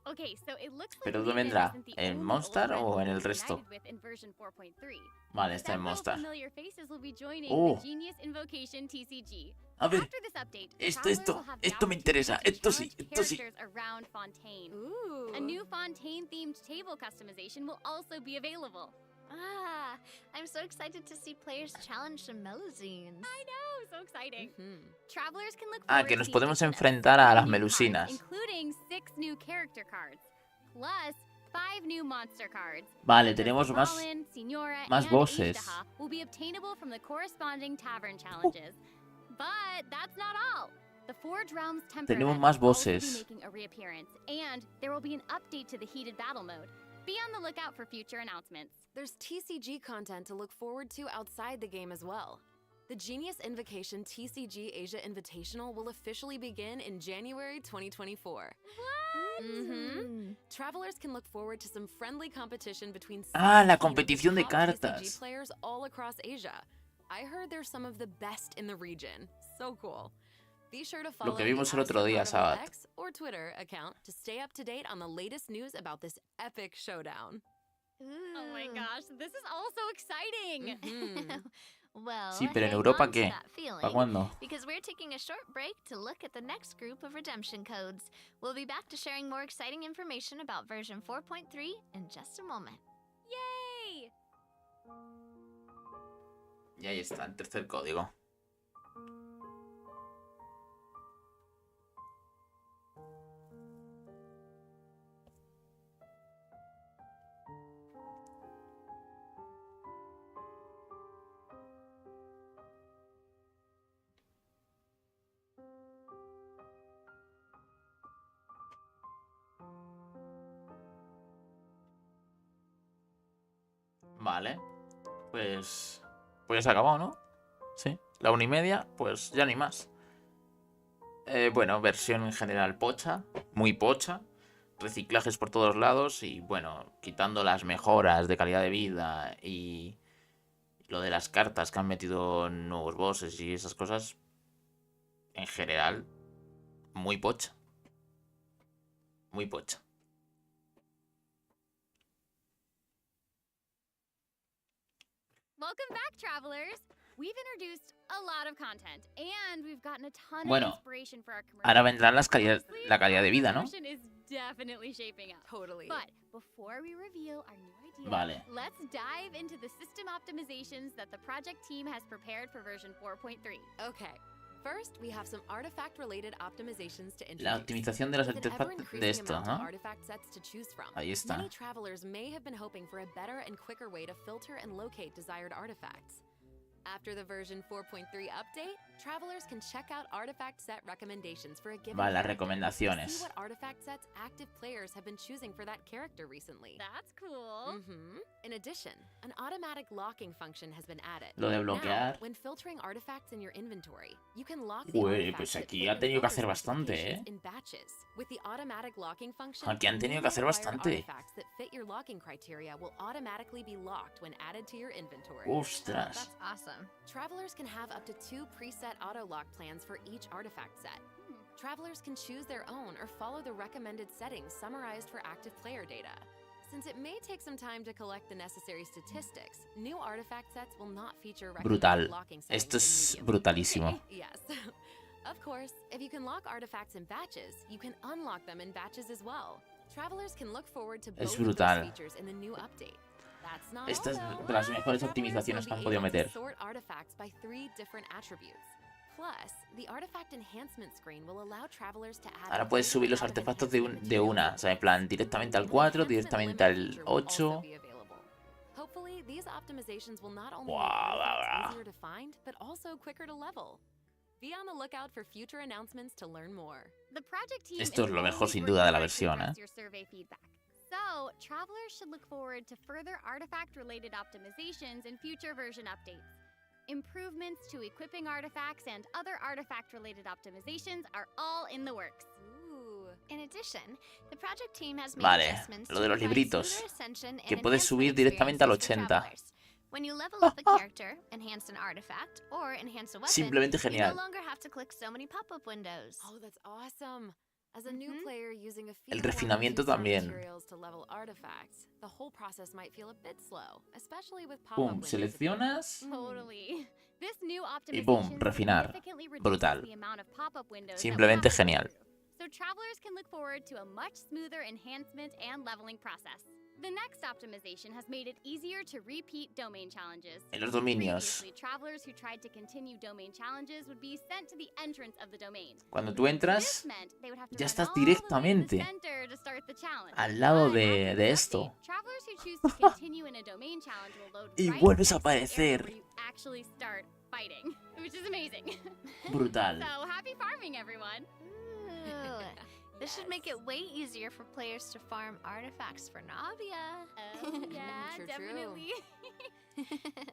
Okay, so it looks like ¿Pero dónde Lieben vendrá? isn't the ¿En only Monstar old friend o en el we'll be resto? united with in version 4.3. Vale, está en Several Monstar. familiar faces will be joining Oh. the Genius Invocation TCG. A ver. After this update, Esto travelers will have the me interesa. opportunity to Esto sí, challenge esto sí. characters around Fontaine. Ooh. A new Fontaine-themed table customization will also be available. Ah, I'm so excited to see players challenge some Melazines. I know, so exciting. Mhm. Travelers can look Ah, forward que to nos the podemos addition of enfrentar a 7 las new cards, melusinas. including 6 new character cards, plus 5 new monster cards. Vale, such as tenemos más Rollin, Signora, más and bosses. Ishtaha will be obtainable from the corresponding tavern challenges. But that's not all. The Forge Realms Temper Tenemos event más will also be bosses. making a reappearance, and there will be an update to the heated battle mode. Be on the lookout for future announcements. There's TCG content to look forward to outside the game as well. The Genius Invocation TCG Asia Invitational will officially begin in January 2024. What? Travelers can look forward to some friendly competition between Ah, la 16 of the competición de top TCG cartas. players all across Asia. I heard they're some of the best in the region. So cool. Be sure to follow que vimos the el otro día, @Carnival Sabat. X or Twitter account to stay up to date on the latest news about this epic showdown. Oh my gosh, this is all so exciting! Mhm. Well, Sí, pero en hang Europa, on to ¿qué? that feeling, ¿Para cuándo? because we're taking a short break to look at the next group of redemption codes. We'll be back to sharing more exciting information about version 4.3 in just a moment. Yay! Y ahí está, el tercer código. Vale. Pues ya se ha acabado, ¿no? Sí. La 1:30, pues ya ni más. Bueno, versión en general pocha. Muy pocha. Reciclajes por todos lados. Y bueno, quitando las mejoras de calidad de vida y lo de las cartas que han metido nuevos bosses y esas cosas. En general, Muy pocha. Muy pocha. Welcome back, travelers. We've introduced a lot of content, and we've gotten a ton of Bueno, inspiration for our commercial. ahora vendrán la Honestly, calidad de vida, ¿no? our version is definitely shaping up. Totally. But before we reveal our new idea, Vale. let's dive into the system optimizations that the project team has prepared for version 4.3. Okay. First, we have some artifact-related optimizations to introduce. La optimización de los With an artefactos ever-increasing de esto, amount of ¿no? artifact sets to choose from, Ahí está. many travelers may have been hoping for a better and quicker way to filter and locate desired artifacts. After the version 4.3 update, travelers can check out artifact set recommendations for a given Vale, las character to recomendaciones. see what artifact sets active players have been choosing for that character recently. That's cool. In addition, an automatic locking function has been added. Lo de Now, bloquear. when filtering artifacts in your inventory, you can lock the Uy, artifacts pues that aquí fit ha your tenido que filter hacer bastante, specifications in batches. With the automatic locking function, Aquí han tenido que hacer newly acquired bastante. artifacts that fit your locking criteria will automatically be locked when added to your inventory. Ostras. That's awesome. Travelers can have up to 2 preset auto-lock plans for each artifact set. Travelers can choose their own or follow the recommended settings summarized for active player data. Since it may take some time to collect the necessary statistics, new artifact sets will not feature recommended Brutal. locking settings Esto es immediately. brutalísimo. Yes. Of course, if you can lock artifacts in batches, you can unlock them in batches as well. Travelers can look forward to both of brutal. those features in the new update. That's not Esta es all, though. de las mejores Travelers optimizaciones que will han be podido able to meter. sort artifacts by 3 different attributes. Plus, the artifact enhancement screen will allow travelers to add. Ahora puedes subir los artefactos de una. O sea, en plan, directamente al 4, directamente al 8. Hopefully, these optimizations will not only Wow, make artifacts wow. easier to find, but also quicker to level. Be on the lookout for future announcements to learn more. The project team Esto is es lo mejor always sin working duda de la hard to versión, address ¿eh? your survey feedback. So, travelers should look forward to further artifact-related optimizations in future version updates. Improvements to equipping artifacts and other artifact-related optimizations are all in the works. In addition, the project team has made Vale, adjustments lo de to los provide libritos, smoother ascension and que puedes subir enhancement directamente al experiences for 80. travelers. When you level up a character, enhance an artifact, or enhance a weapon, Simplemente you genial. no longer have to click so many pop-up windows. Oh, that's awesome. As a new player using a few El one or refinamiento two-star también. materials to level artifacts, the whole process might feel a bit slow, especially with pop-up Pum, windows seleccionas. Totally. This new Y pum, optimization refinar. significantly reduces Brutal. the amount of pop-up windows that we Simplemente have to go genial. through. So travelers can look forward to a much smoother enhancement and leveling process. The next optimization has made it easier to repeat domain challenges. En los dominios. Previously, travelers who tried to continue domain challenges would be sent to the entrance of the domain. Cuando tú entras, This meant they would have to ya run estás all the way to the directamente center to start the challenge. al lado But de after this esto. update, travelers who choose to continue in a domain challenge will load Y right vuelves a next to the area aparecer. where you actually start fighting, which is amazing. Brutal. So happy farming, everyone! Ooh, this should make it way easier for players to farm artifacts for NAVIA. Oh yeah, True, true. definitely.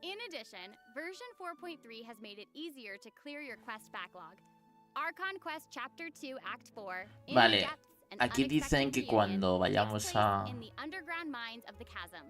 In addition, version 4.3 has made it easier to clear your quest backlog. Archon Quest Chapter 2 Act 4. In Vale, the Depths, an aquí dicen Unexpected que Reunion, cuando takes vayamos place a... in the underground mines of the chasm.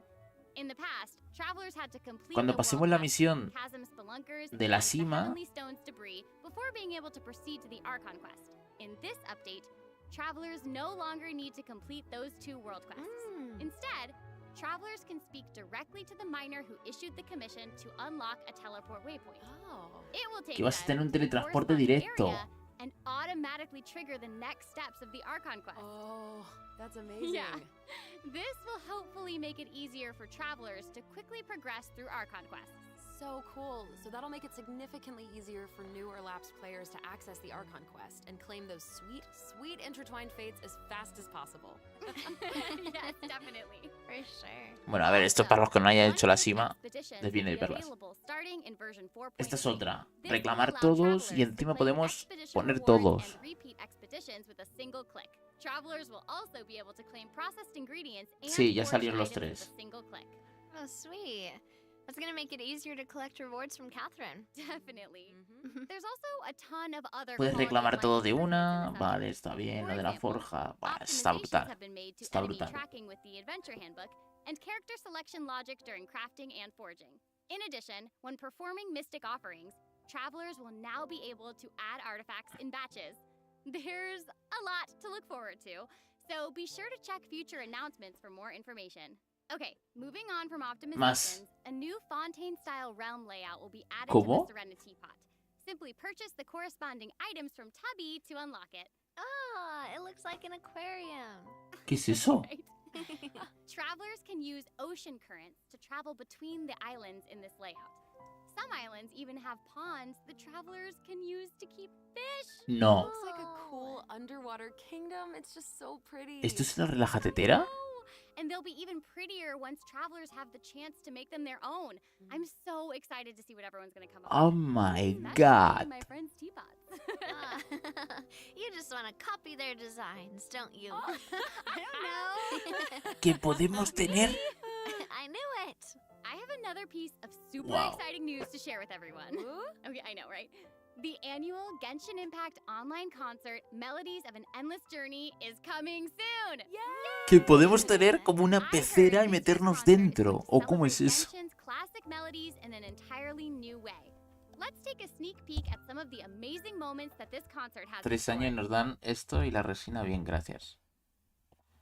In the past, travelers had to complete Cuando the pasemos world la quest, misión Chasm Spelunkers, de la and the cima, Heavenly Stones debris before being able to proceed to the Archon Quest. In this update, travelers no longer need to complete those 2 world quests. Instead, travelers can speak directly to the miner who issued the commission to unlock a teleport waypoint. Oh. It will take que vas a them tener un to the teletransporte corresponding directo. area and automatically trigger the next steps of the Archon Quest. Oh, that's amazing. Yeah. This will hopefully make it easier for travelers to quickly progress through Archon quests. So cool. So that'll make it significantly easier for new or lapsed players to access the Archon quest and claim those sweet, sweet intertwined fates as fast as possible. Yes, definitely. For sure. Bueno, a ver, esto para los que no hayan hecho la cima, Expeditions les viene de will be perlas. available starting in version 4.3. Esta es otra. This Reclamar will allow todos y travelers encima to claim podemos expedition poner rewards todos. and repeat expeditions with a single click. Travelers will also be able to claim processed ingredients and Sí, ya forged salieron los items with tres. a single click. Oh, sweet. That's gonna make it easier to collect rewards from Catherine. Definitely. There's also a ton of other Puedes quality reclamar of todo life de improvements in una. this Vale, update. está bien. For Lo de la example, forja. Bah, está optimizations brutal. have been made to Está enemy brutal. tracking with the adventure handbook and character selection logic during crafting and forging. In addition, when performing mystic offerings, travelers will now be able to add artifacts in batches. There's a lot to look forward to, so be sure to check future announcements for more information. Okay, moving on from optimizations, a new Fontaine-style realm layout will be added to the Serenity Pot. Simply purchase the corresponding items from Tubby to unlock it. Ah, it looks like an aquarium. ¿Qué es eso? Travelers can use ocean currents to travel between the islands in this layout. Some islands even have ponds the travelers can use to keep fish. No. Looks like a cool underwater kingdom. It's just so pretty. ¿Esto es una relajatetera? And they'll be even prettier once travelers have the chance to make them their own. I'm so excited to see what everyone's gonna come up with. Oh my god. My friend's teapots. You just want to copy their designs, don't you? I don't know. ¿Qué podemos tener? I knew it. I have another piece of super exciting news to share with everyone. Okay, I know, right? The annual Genshin Impact online concert, Melodies of an Endless Journey, is coming soon. Que podemos tener como una pecera y meternos dentro. ¿O cómo es eso? Genshin's classic melodies in an entirely new way. Let's take a sneak peek at some of the amazing moments that this concert has. 3 años nos dan esto y la resina, bien, gracias.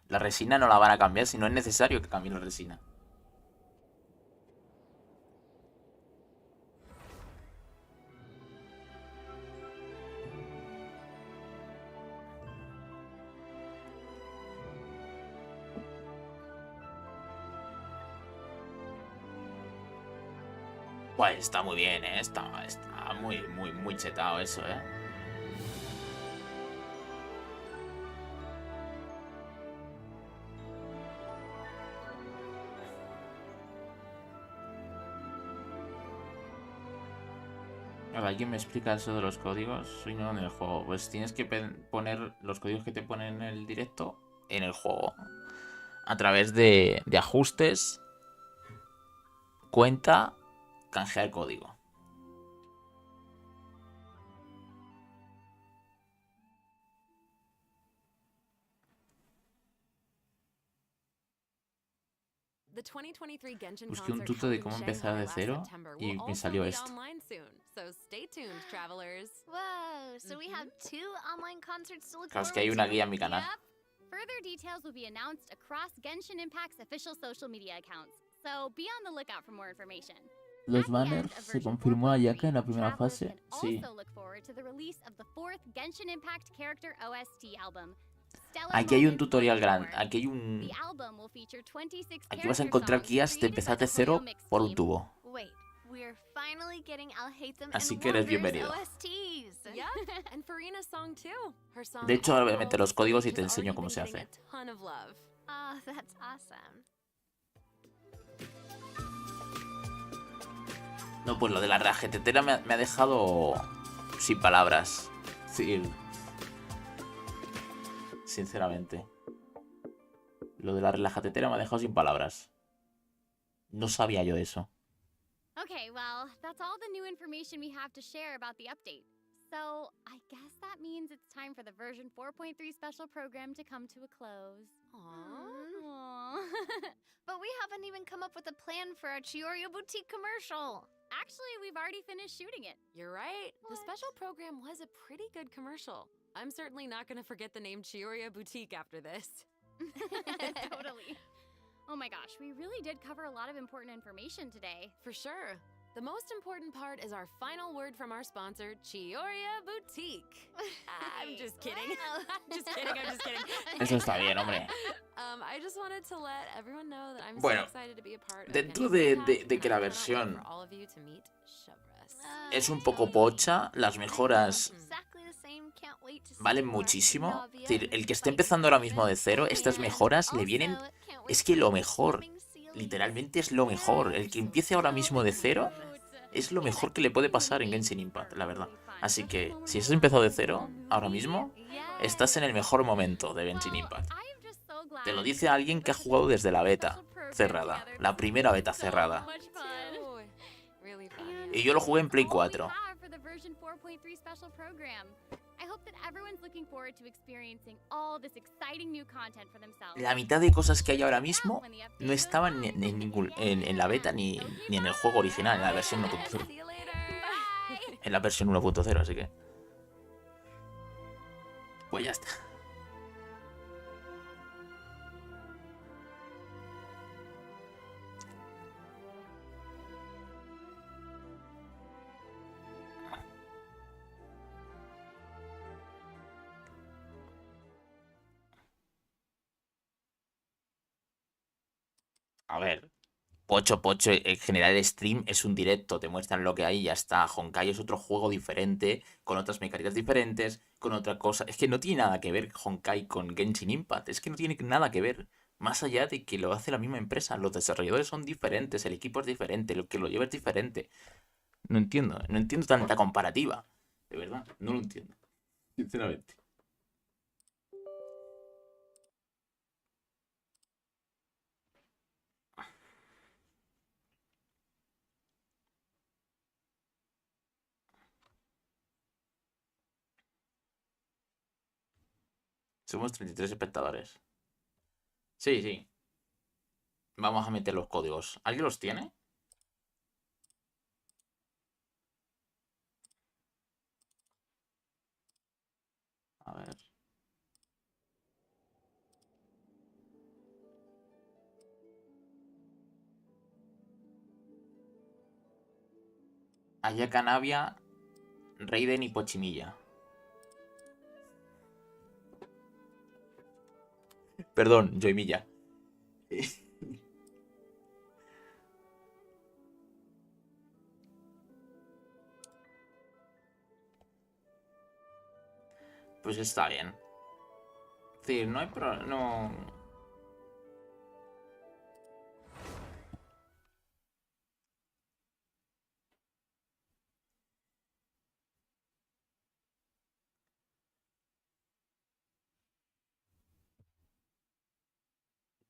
La resina no la van a cambiar si no es necesario que cambie la resina. Pues está muy bien, ¿eh? Está muy chetado eso, ¿eh? ¿Alguien me explica eso de los códigos? Soy nuevo en el juego. Pues tienes que poner los códigos que te ponen en el directo en el juego. A través de ajustes, cuenta, canjear código. The 2023 Genshin Busqué un concert tuto de held cómo in empezar Shanghai de last cero September y will me also salió be esto. online soon, so stay tuned, travelers. Whoa, so we have 2 online concerts to look Claro, es forward que hay una to? guía en mi canal. Yep. Further details will be announced across Genshin Impact's official social media accounts, so be on the lookout for more information. Los banners se confirmó a Yaka en la primera fase. Sí. Also look forward to the release of the 4th Genshin Impact character OST album. Aquí hay un tutorial grande. Aquí hay un... Aquí vas a encontrar guías de empezar de cero por un tubo. Así que eres bienvenido. De hecho, ahora voy a meter los códigos y te enseño cómo se hace. No, pues lo de la rajetetera me ha dejado sin palabras. Sí. Sinceramente. Lo de la relajatetera me ha dejado sin palabras. No sabía yo eso. Okay, well, that's all the new information we have to share about the update. So, I guess that means it's time for the version 4.3 special program to come to a close. Aww. But we haven't even come up with a plan for a Chiyoria Boutique commercial. Actually, we've already finished shooting it. You're right. The special program was a pretty good commercial. I'm certainly not going to forget the name Chiyoria Boutique after this. Totally. Oh my gosh, we really did cover a lot of important information today. For sure. The most important part is our final word from our sponsor, Chiyoria Boutique. I'm just kidding. I'm just kidding. Eso está bien, hombre. I just wanted to let everyone know that I'm Bueno, so excited to be a part of dentro Genshin de que la Impact, and I versión can't wait for all of you to meet Shubras. es un poco pocha, las mejoras Exactly the same. Can't wait to see valen more muchísimo. Navia Es decir, el que esté fight empezando ahora mismo de cero, Livestream. estas mejoras le vienen... Also, can't wait Es to que see lo more mejor, swimming seals. literalmente es lo mejor. El que empiece ahora mismo de cero es lo mejor que le puede pasar en Genshin Impact, la verdad. Así que, si has empezado de cero, ahora mismo, estás en el mejor momento de Genshin Impact. Te lo dice alguien que ha jugado desde la beta cerrada, la primera beta cerrada. Really fun. Y yo lo jugué en Play 4. La mitad de cosas que hay ahora mismo no estaban en la beta ni en el juego original, en la versión 1.0. En la versión 1.0, así que... Pues ya está. A ver, Pocho, en general el stream es un directo, te muestran lo que hay y ya está. Honkai es otro juego diferente, con otras mecánicas diferentes, con otra cosa. Es que no tiene nada que ver Honkai con Genshin Impact, es que no tiene nada que ver. Más allá de que lo hace la misma empresa, los desarrolladores son diferentes, el equipo es diferente, lo que lo lleva es diferente. No entiendo, no entiendo tanta comparativa. De verdad, no lo entiendo. Sinceramente. Somos 33 espectadores. Sí, sí. Vamos a meter los códigos. ¿Alguien los tiene? A ver. Ayaka Navia, Raiden y Pochimilla. Perdón, Joymilla. Pues está bien. Es decir, no hay problema. No.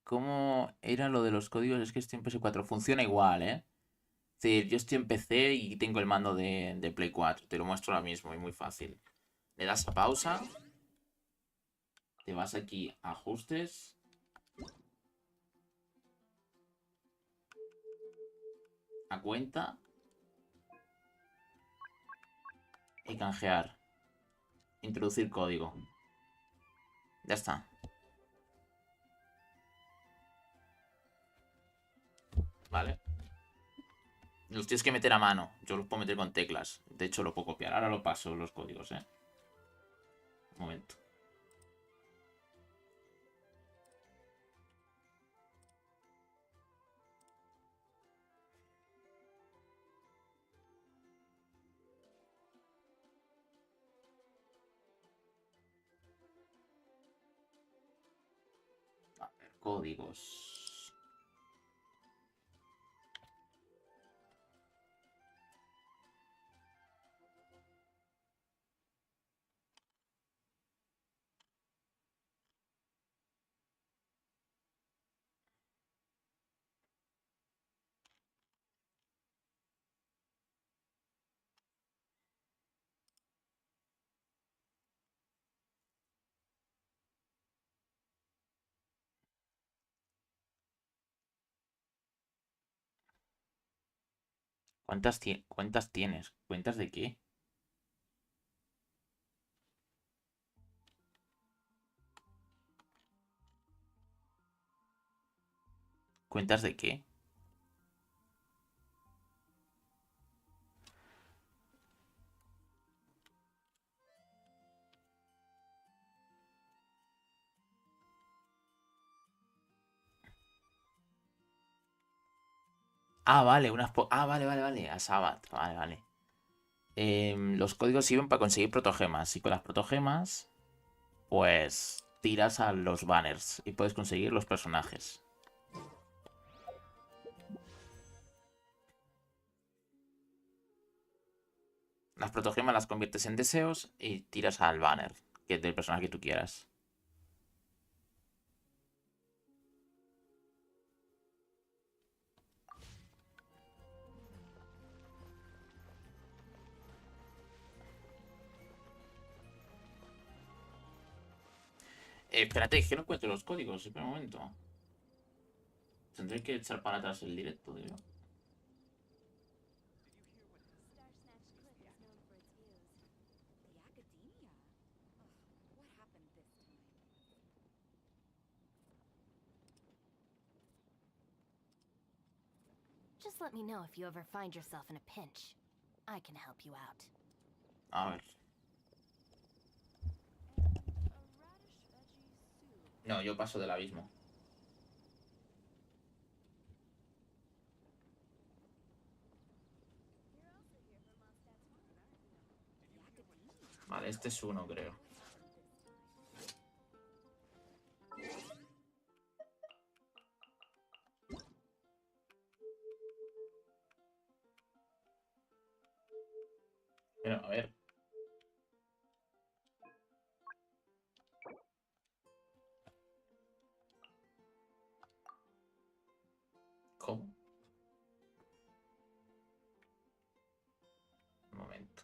¿Cómo era lo de los códigos? Es que estoy en PS4. Funciona igual, ¿eh? Es decir, yo estoy en PC y tengo el mando de Play 4. Te lo muestro ahora mismo, es muy fácil. Le das a pausa. Te vas aquí a ajustes. A cuenta. Y canjear. Introducir código. Ya está. Vale. Los tienes que meter a mano. Yo los puedo meter con teclas. De hecho, lo puedo copiar. Ahora lo paso los códigos, ¿eh? Un momento. A ver, códigos. ¿Cuántas tienes? ¿Cuentas de qué? ¿Cuentas de qué? Ah, vale, vale. A Sabbath. Vale. Los códigos sirven para conseguir protogemas. Y con las protogemas, pues tiras a los banners y puedes conseguir los personajes. Las protogemas las conviertes en deseos y tiras al banner, que es del personaje que tú quieras. Espérate, es que no encuentro los códigos. Espera un momento. Tendré que echar para atrás el directo, digo. Just let me know if you ever find yourself in a pinch. I can help you out. A ver. No, yo paso del abismo. Vale, este es uno, creo. Pero, a ver. ¿Cómo? Un momento.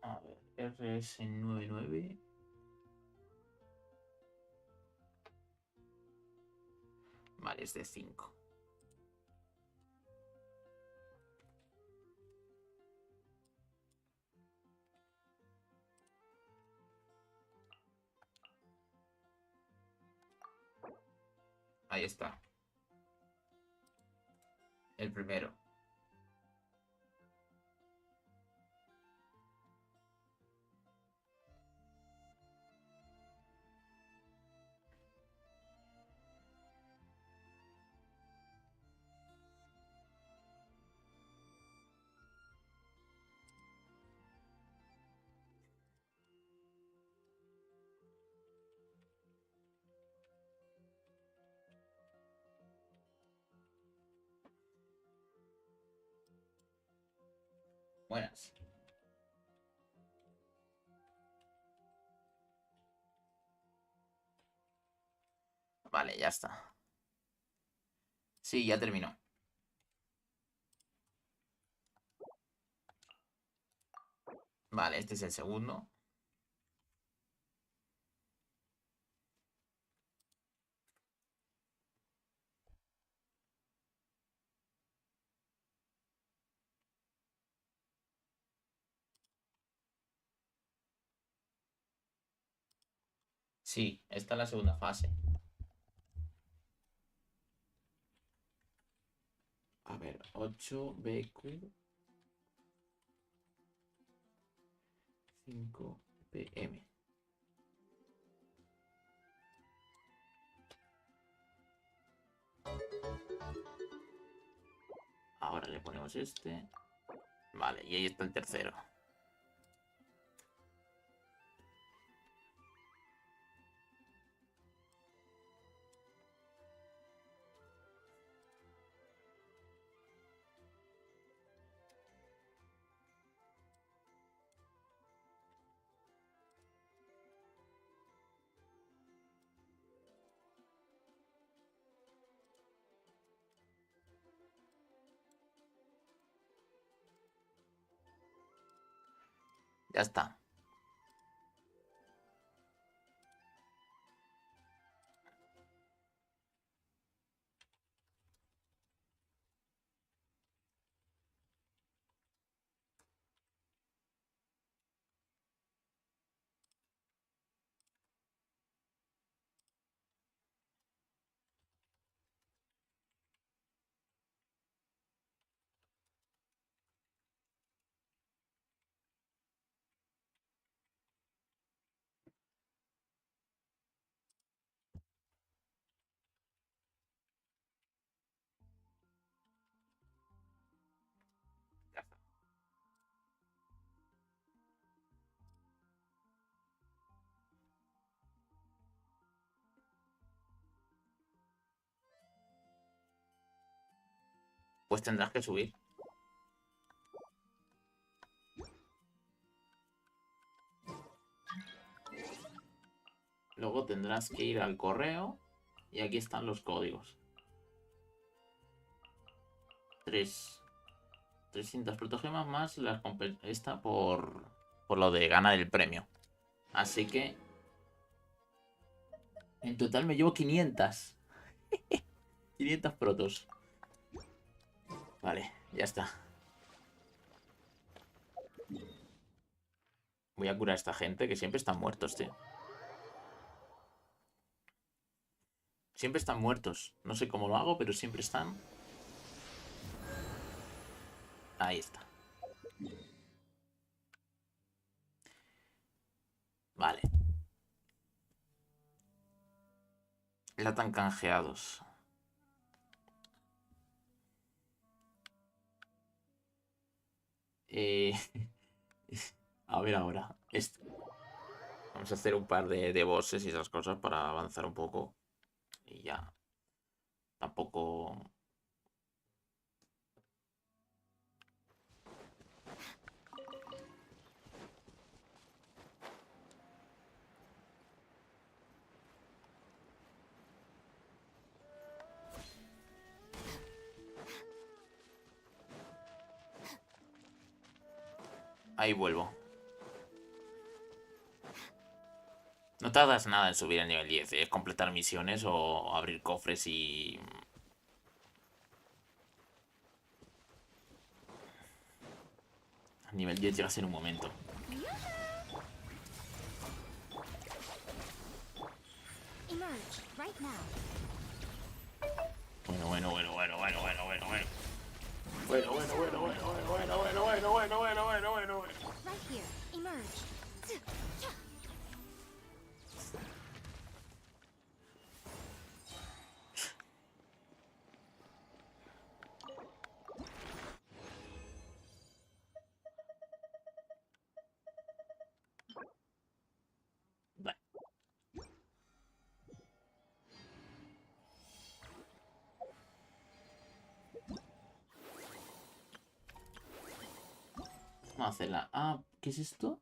A ver, RS99. Vale, es de 5. Ahí está. El primero. Buenas. Vale, ya está. Sí, ya terminó. Vale, este es el segundo. Sí, esta es la segunda fase. A ver, 8BQ 5PM. Ahora le ponemos este. Vale, y ahí está el tercero. Ya está. Ya está. Pues tendrás que subir. Luego tendrás que ir al correo. Y aquí están los códigos. 300 protogemas más esta por lo de ganar el premio. Así que en total me llevo 500. 500 protos. Vale, ya está. Voy a curar a esta gente que siempre están muertos, tío. Siempre están muertos. No sé cómo lo hago, pero siempre están. Ahí está. Vale. Latan canjeados. A ver ahora. Vamos a hacer un par de bosses y esas cosas para avanzar un poco. Y ya. Tampoco... Ahí vuelvo. No tardas nada en subir al nivel 10. Es completar misiones o abrir cofres y... Al nivel 10 llegas en un momento. Emerge right now. Bueno. Right here. Emerge. Vale. Vamos a hacerla. Ah, ¿qué es esto?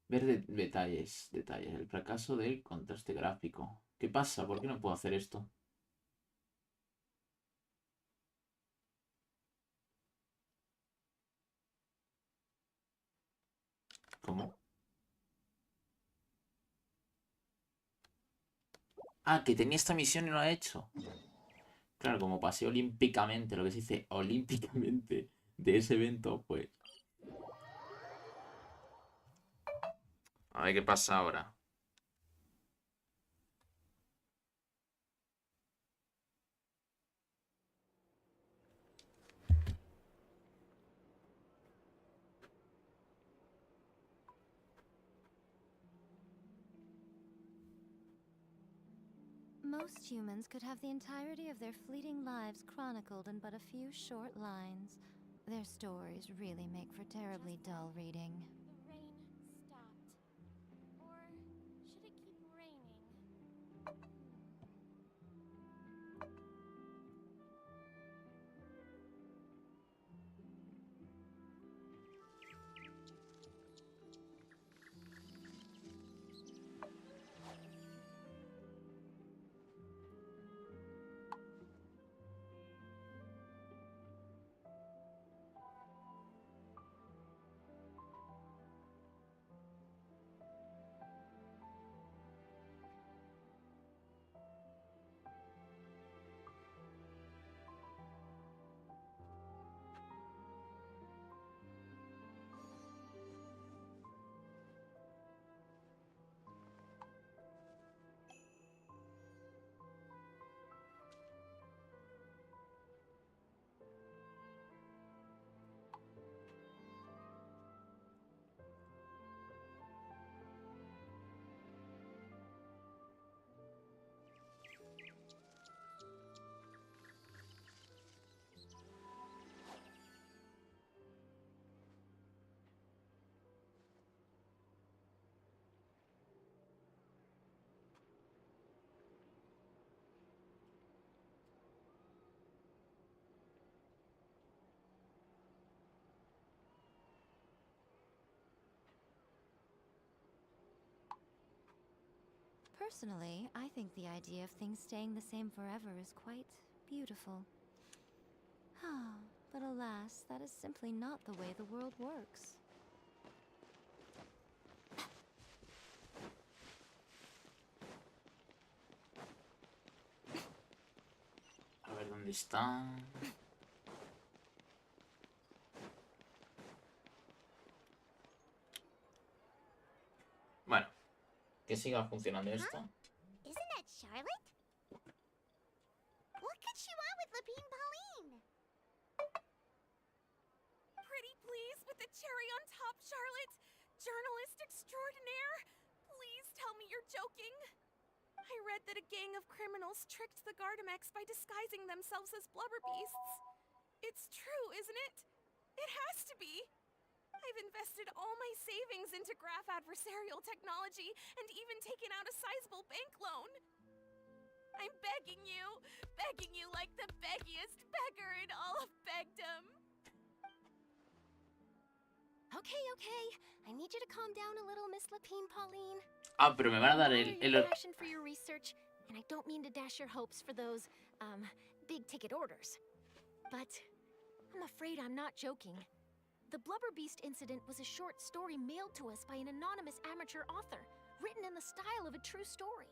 Ver detalles. El fracaso del contraste gráfico. ¿Qué pasa? ¿Por qué no puedo hacer esto? ¿Cómo? Ah, que tenía esta misión y no la he hecho. Claro, como pasé olímpicamente, lo que se dice olímpicamente de ese evento, pues... A ver qué pasa ahora. Most humans could have the entirety of their fleeting lives chronicled in but a few short lines. Their stories really make for terribly dull reading. The rain stopped. Or should it keep raining? Personally, I think the idea of things staying the same forever is quite beautiful. But alas, that is simply not the way the world works. A ver dónde está. Que siga funcionando esto. Isn't that Charlotte? What could she want with Lapine Pauline? Pretty please with the cherry on top, Charlotte. Journalist extraordinaire. Please tell me you're joking. I read that a gang of criminals tricked the Gardamex by disguising themselves as blubber beasts. It's true, isn't it? It has to be. I've invested all my savings into graph adversarial technology and even taken out a sizable bank loan. I'm begging you like the beggiest beggar in all of begdom. Okay. I need you to calm down a little, Miss Lapine Pauline. Ah, pero me van a dar I admire el... your passion for your research, and I don't mean to dash your hopes for those, big ticket orders. But I'm afraid I'm not joking. The Blubber Beast incident was a short story mailed to us by an anonymous amateur author, written in the style of a true story.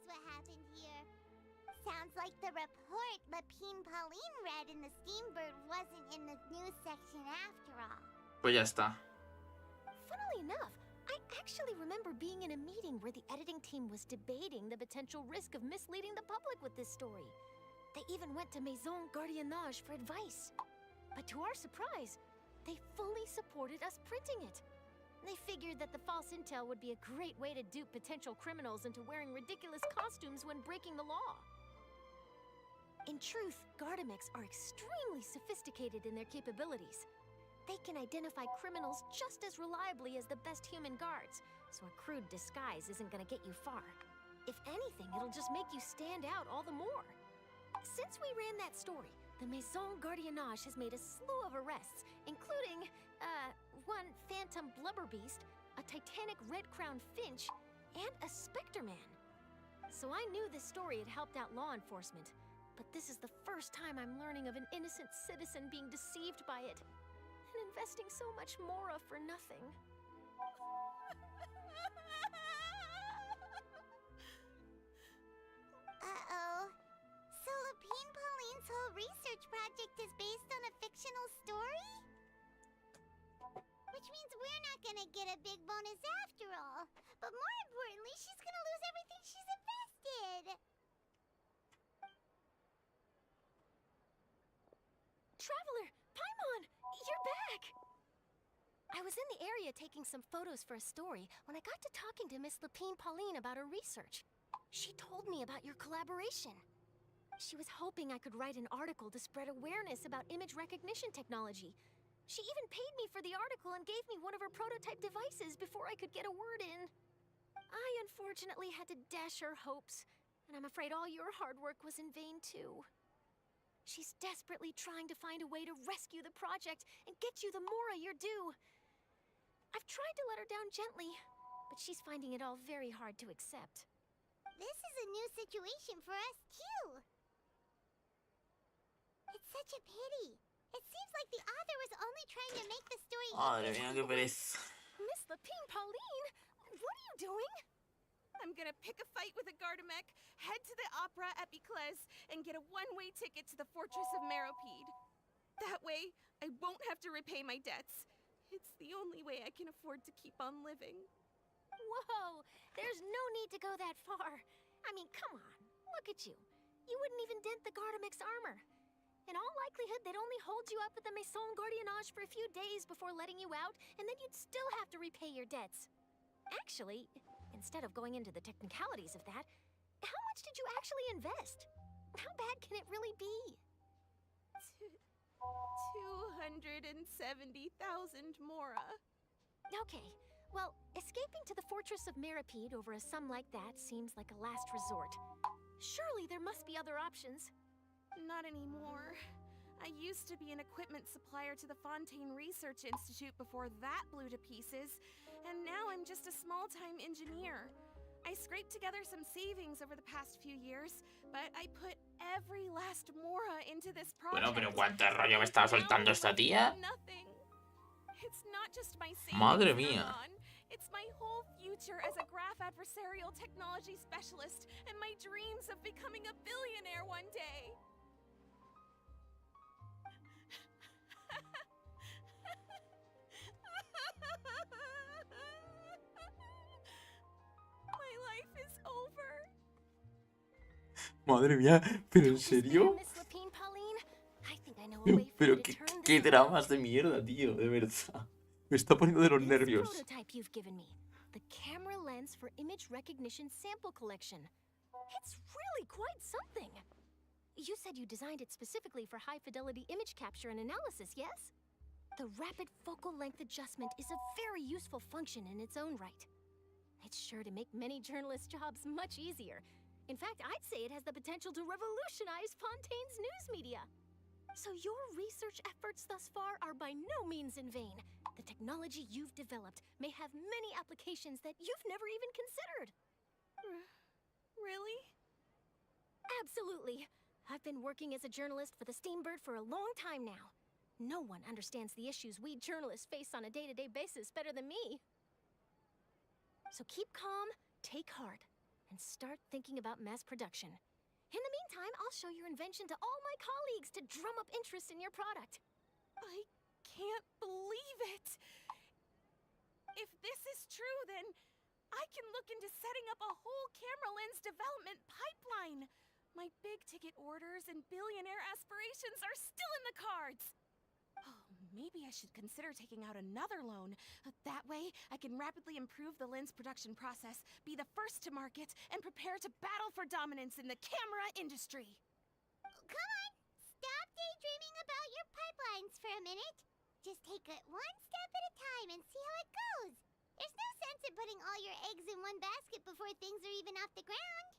What happened here. Sounds like the report Lapine Pauline read in the Steambird wasn't in the news section after all. Pues ya está. Funnily enough, I actually remember being in a meeting where the editing team was debating the potential risk of misleading the public with this story. They even went to Maison Gardiennage for advice. But to our surprise, they fully supported us printing it. They figured that the false intel would be a great way to dupe potential criminals into wearing ridiculous costumes when breaking the law. In truth, Gardamex are extremely sophisticated in their capabilities. They can identify criminals just as reliably as the best human guards, so a crude disguise isn't gonna get you far. If anything, it'll just make you stand out all the more. Since we ran that story, the Maison Gardiennage has made a slew of arrests, including, one phantom blubber beast, a titanic red-crowned finch, and a specter man. So I knew this story had helped out law enforcement, but this is the first time I'm learning of an innocent citizen being deceived by it, and investing so much mora for nothing. Uh-oh. So Lapine Pauline's whole research project is based on a fictional story? Which means we're not gonna get a big bonus after all. But more importantly, she's gonna lose everything she's invested. Traveler! Paimon! You're back! I was in the area taking some photos for a story when I got to talking to Miss Lapine Pauline about her research. She told me about your collaboration. She was hoping I could write an article to spread awareness about image recognition technology. She even paid me for the article and gave me one of her prototype devices before I could get a word in. I unfortunately had to dash her hopes, and I'm afraid all your hard work was in vain too. She's desperately trying to find a way to rescue the project and get you the mora you're due. I've tried to let her down gently, but she's finding it all very hard to accept. This is a new situation for us too. It's such a pity. It seems like the author was only trying to make the story Madre mía, qué pereza. Miss Lapine Pauline, what are you doing? I'm gonna pick a fight with a Gardamek, head to the Opera at Biclès, and get a one-way ticket to the Fortress of Meropide. That way, I won't have to repay my debts. It's the only way I can afford to keep on living. Whoa, there's no need to go that far. I mean, come on, look at you. You wouldn't even dent the Gardamek's armor. In all likelihood, they'd only hold you up at the Maison Gardiennage for a few days before letting you out, and then you'd still have to repay your debts. Actually, instead of going into the technicalities of that, how much did you actually invest? How bad can it really be? 270,000 mora. Okay, well, escaping to the Fortress of Meropide over a sum like that seems like a last resort. Surely there must be other options. Not anymore. I used to be an equipment supplier to the Fontaine Research Institute before that blew to pieces, and now I'm just a small-time engineer. I scraped together some savings over the past few years, but I put every last mora into this project. Bueno, pero ¿cuánto rollo me estaba soltando esta tía? Nothing. It's not just my Madre savings mía. gone. It's my whole future as a graph adversarial technology specialist and my dreams of becoming a billionaire one day. My life is over. Madre mía, ¿pero en serio? Pero qué dramas de mierda, tío, de verdad. Me está poniendo de los nervios. Prototype you've given me, the camera lens for image recognition sample collection. It's really quite something. You said you designed it specifically for high-fidelity image capture and analysis, yes? The rapid focal length adjustment is a very useful function in its own right. It's sure to make many journalists' jobs much easier. In fact, I'd say it has the potential to revolutionize Fontaine's news media. So your research efforts thus far are by no means in vain. The technology you've developed may have many applications that you've never even considered. Really? Absolutely. I've been working as a journalist for the Steambird for a long time now. No one understands the issues we journalists face on a day-to-day basis better than me. So keep calm, take heart, and start thinking about mass production. In the meantime, I'll show your invention to all my colleagues to drum up interest in your product. I can't believe it. If this is true, then I can look into setting up a whole camera lens development pipeline. My big-ticket orders and billionaire aspirations are still in the cards. Oh, maybe I should consider taking out another loan. That way, I can rapidly improve the lens production process, be the first to market, and prepare to battle for dominance in the camera industry. Come on, stop daydreaming about your pipelines for a minute. Just take it one step at a time and see how it goes. There's no sense in putting all your eggs in one basket before things are even off the ground.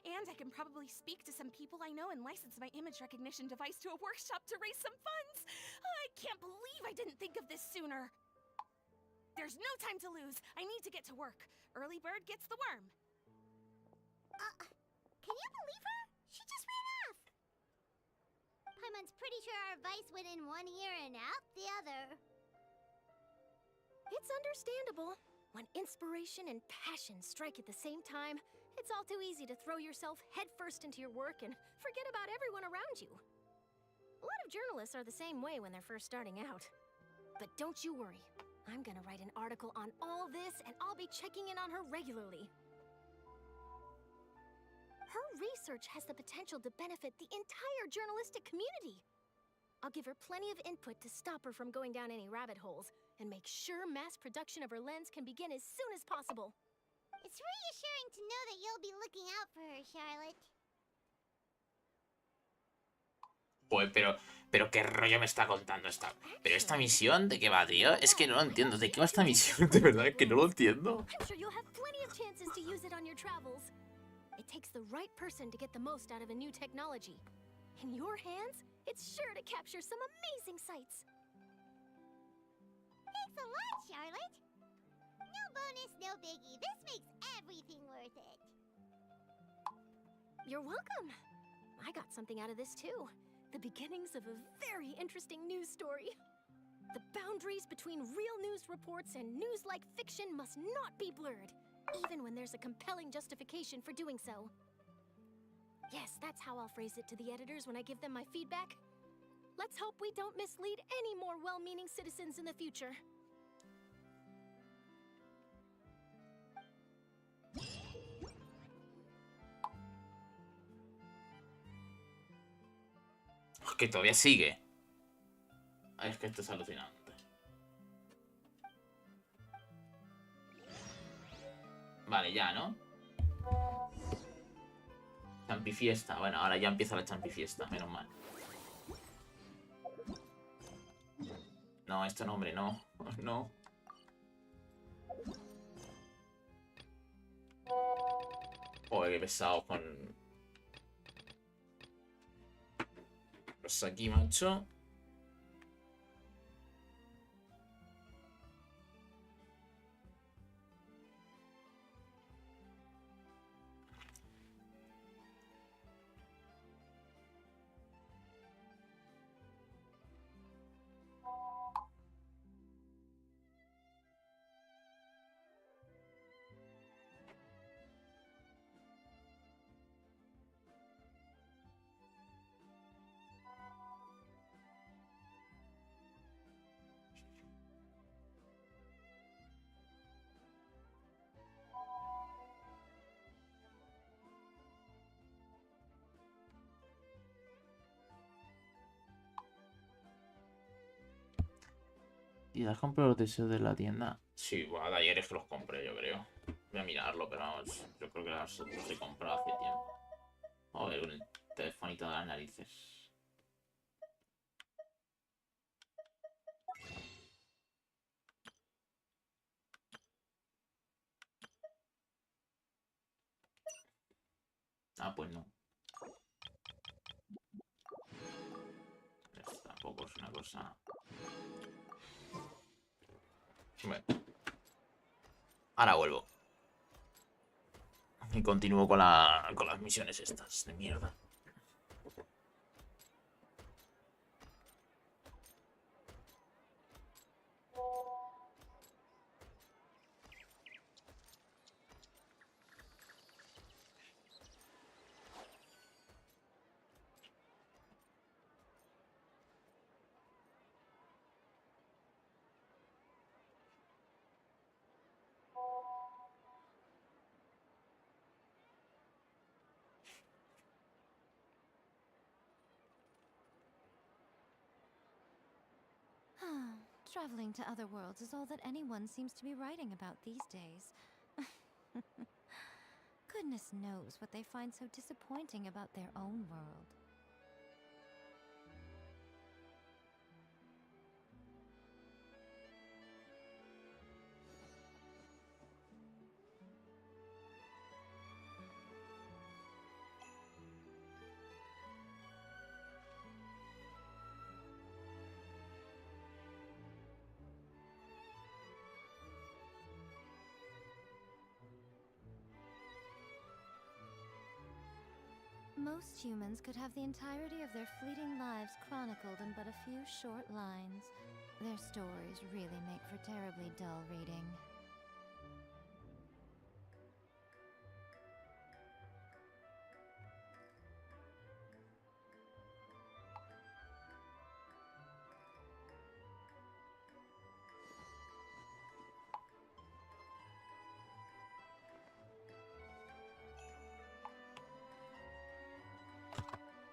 And I can probably speak to some people I know and license my image recognition device to a workshop to raise some funds. I can't believe I didn't think of this sooner. There's no time to lose. I need to get to work. Early bird gets the worm. Can you believe her? She just ran off. Paimon's pretty sure our advice went in one ear and out the other. It's understandable. When inspiration and passion strike at the same time, it's all too easy to throw yourself headfirst into your work and forget about everyone around you. A lot of journalists are the same way when they're first starting out. But don't you worry. I'm gonna write an article on all this, and I'll be checking in on her regularly. Her research has the potential to benefit the entire journalistic community. I'll give her plenty of input to stop her from going down any rabbit holes, and make sure mass production of her lens can begin as soon as possible. It's reassuring to know that you'll be looking out for her, Charlotte. Pues, pero qué rollo me está contando esta. Pero esta misión, ¿de qué va, tío? Es que no lo entiendo. ¿De qué va esta misión? De verdad, que no lo entiendo. I'm sure you'll have plenty of chances to use it on your travels. It takes the right person to get the most out of a new technology. In your hands, it's sure to capture some amazing sights. Thanks a lot, Charlotte. No bonus, no biggie. This makes everything worth it. You're welcome. I got something out of this too. The beginnings of a very interesting news story. The boundaries between real news reports and news-like fiction must not be blurred, even when there's a compelling justification for doing so. Yes, that's how I'll phrase it to the editors when I give them my feedback. Let's hope we don't mislead any more well-meaning citizens in the future. Que todavía sigue. Ay, es que esto es alucinante. Vale, ya, ¿no? Champifiesta. Bueno, ahora ya empieza la champifiesta, menos mal. No, esto no, hombre, no. No. Joder, qué pesado con... Pues aquí, macho. ¿Y has comprado los deseos de la tienda? Sí, bueno, de ayer es que los compré, yo creo. Voy a mirarlo, pero vamos, yo creo que los he comprado hace tiempo. Joder, con el telefonito de las narices. Ah, pues no. Esto tampoco es una cosa... Bueno. Ahora vuelvo. Y continúo con las misiones estas de mierda. Traveling to other worlds is all that anyone seems to be writing about these days. Goodness knows what they find so disappointing about their own world. Most humans could have the entirety of their fleeting lives chronicled in but a few short lines. Their stories really make for terribly dull reading.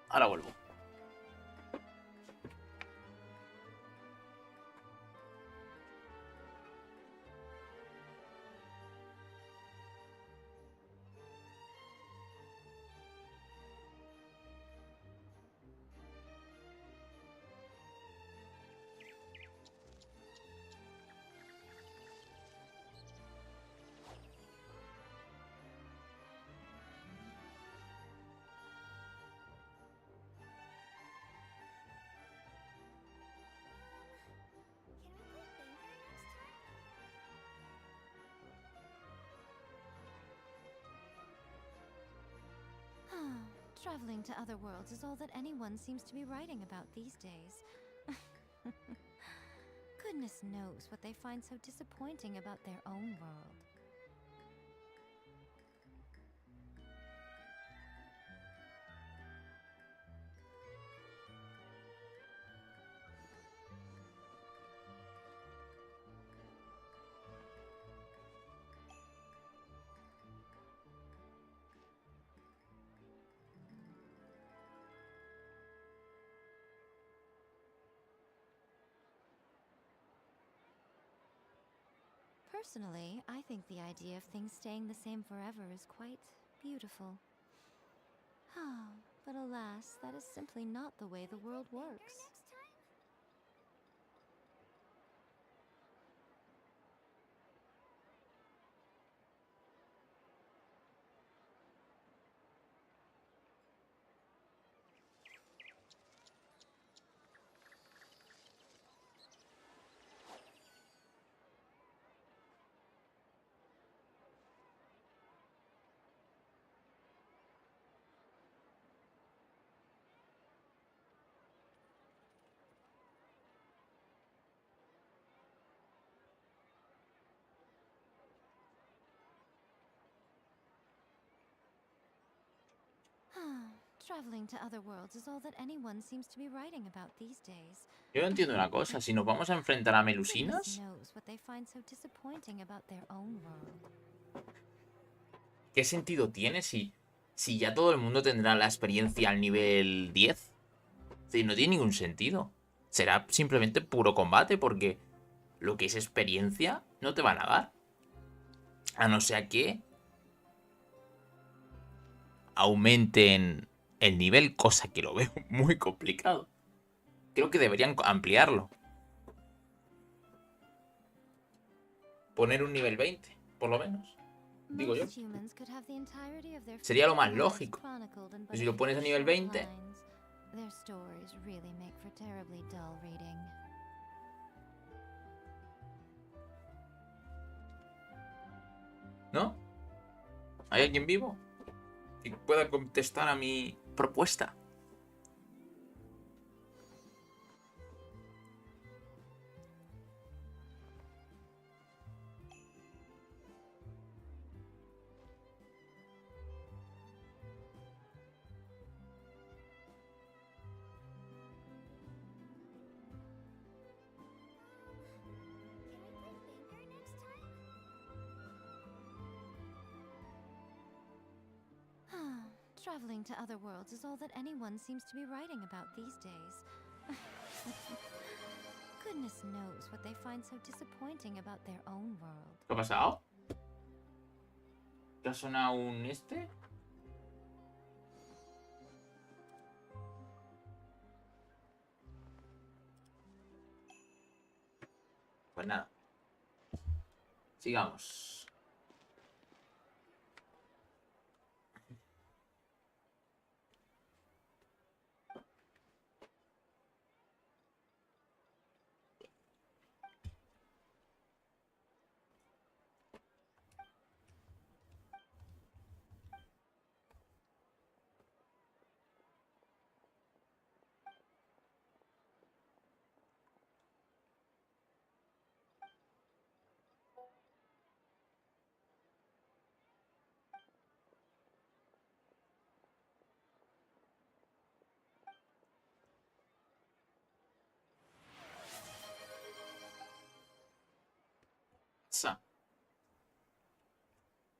Ahora vuelvo. Traveling to other worlds is all that anyone seems to be writing about these days. Goodness knows what they find so disappointing about their own world. Personally, I think the idea of things staying the same forever is quite beautiful. But alas, that is simply not the way the world works. Traveling to other worlds is all that anyone seems to be writing about these days. Yo no entiendo una cosa. Si nos vamos a enfrentar a melusinas, Knows what they find so disappointing about their own world. ¿qué sentido tiene si ya todo el mundo tendrá la experiencia al nivel 10? Es decir, no tiene ningún sentido. Será simplemente puro combate porque lo que es experiencia no te van a dar. A no ser que aumenten el nivel, cosa que lo veo muy complicado. Creo que deberían ampliarlo. Poner un nivel 20, por lo menos. Digo yo. Sería lo más lógico. Pero si lo pones a nivel 20... ¿No? ¿Hay alguien vivo que pueda contestar a mi propuesta? Traveling to other worlds is all that anyone seems to be writing about these days. Goodness knows what they find so disappointing about their own world. ¿Qué ha pasado? ¿Te ha sonado un este? Pues nada. Sigamos.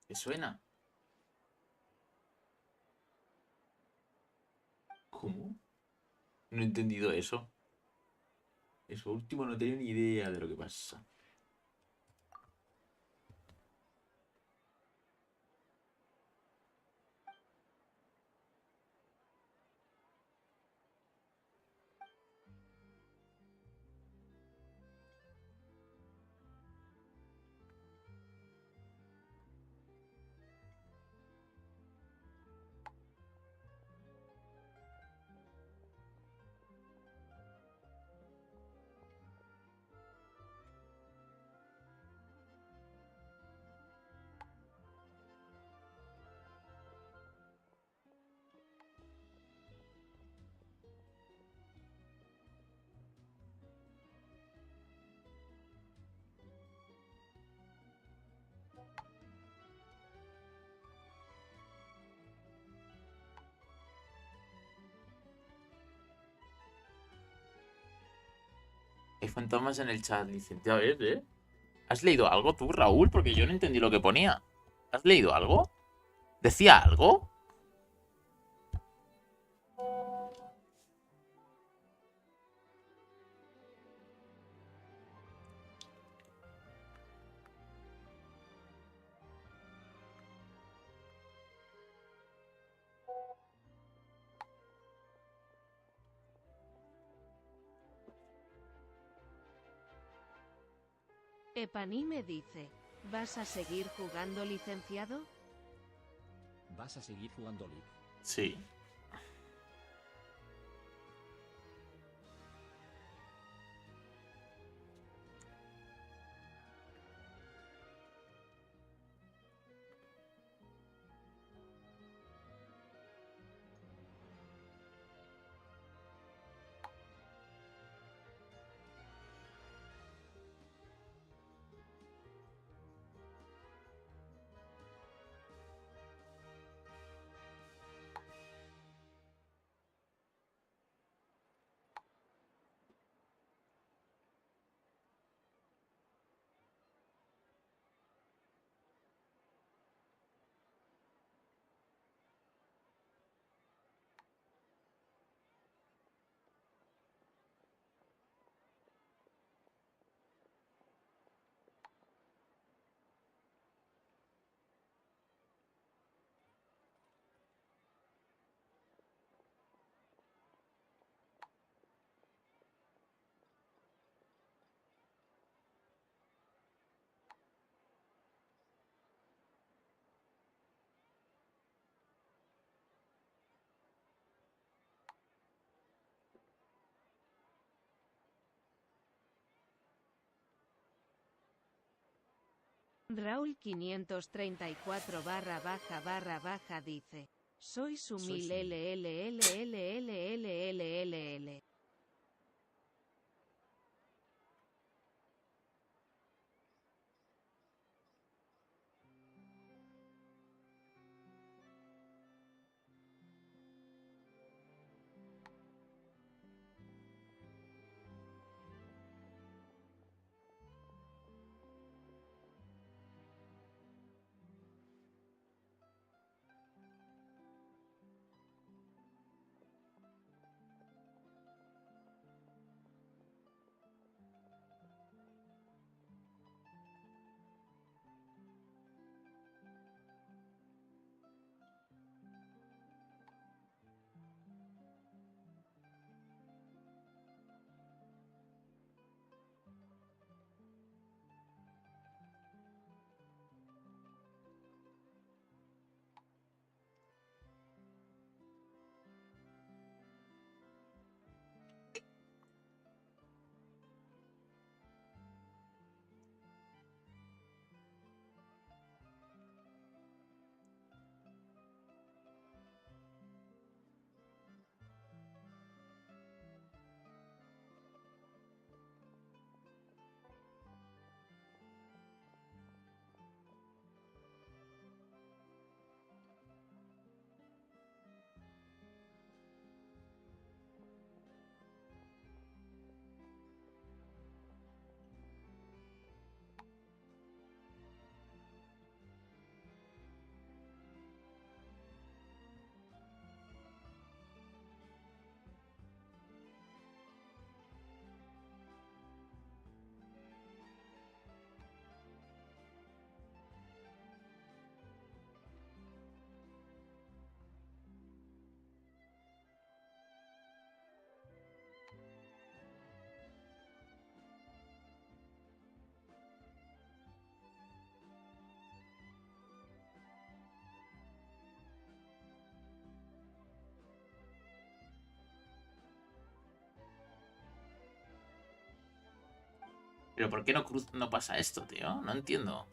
¿Qué suena? ¿Cómo? No he entendido eso. Eso último no tenía ni idea de lo que pasa. Hay fantasmas en el chat, dicen. A ver, ¿eh? ¿Has leído algo tú, Raúl? Porque yo no entendí lo que ponía. ¿Has leído algo? ¿Decía algo? Epanime dice, ¿vas a seguir jugando licenciado? ¿Vas a seguir jugando League? Sí. Raúl 534 // dice, sois humil LLLLLLLLL. Pero ¿por qué no pasa esto, tío? No entiendo.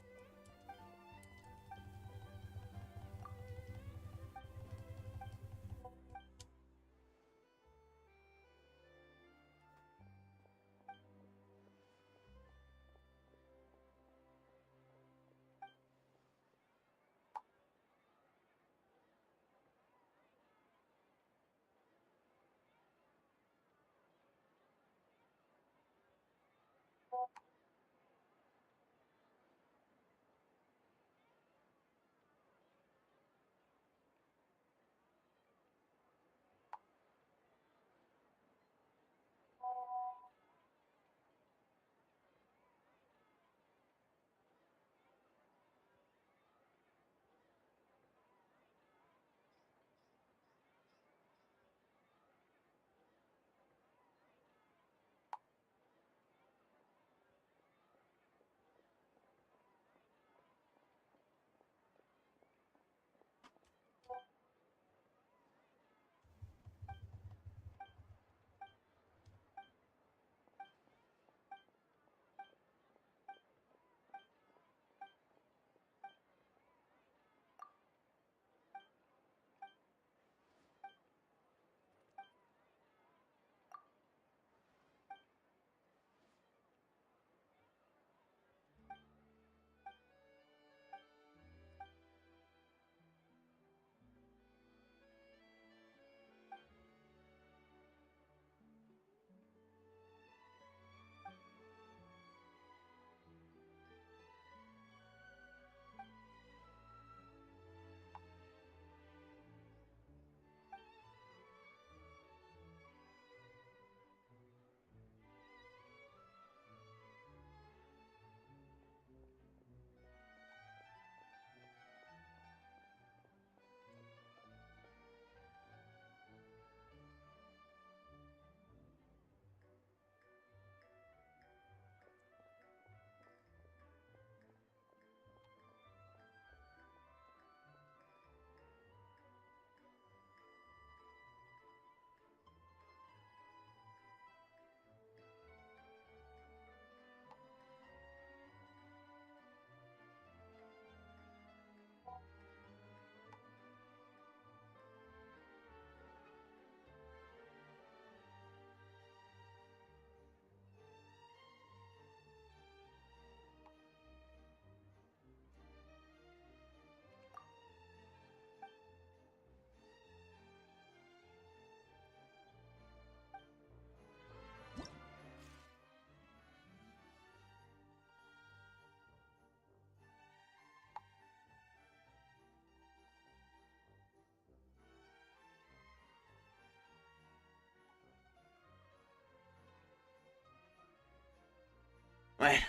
Bueno.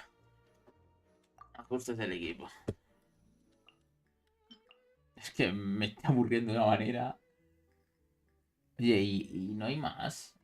Ajustes del equipo. Es que me está aburriendo de una manera. Oye, ¿y no hay más?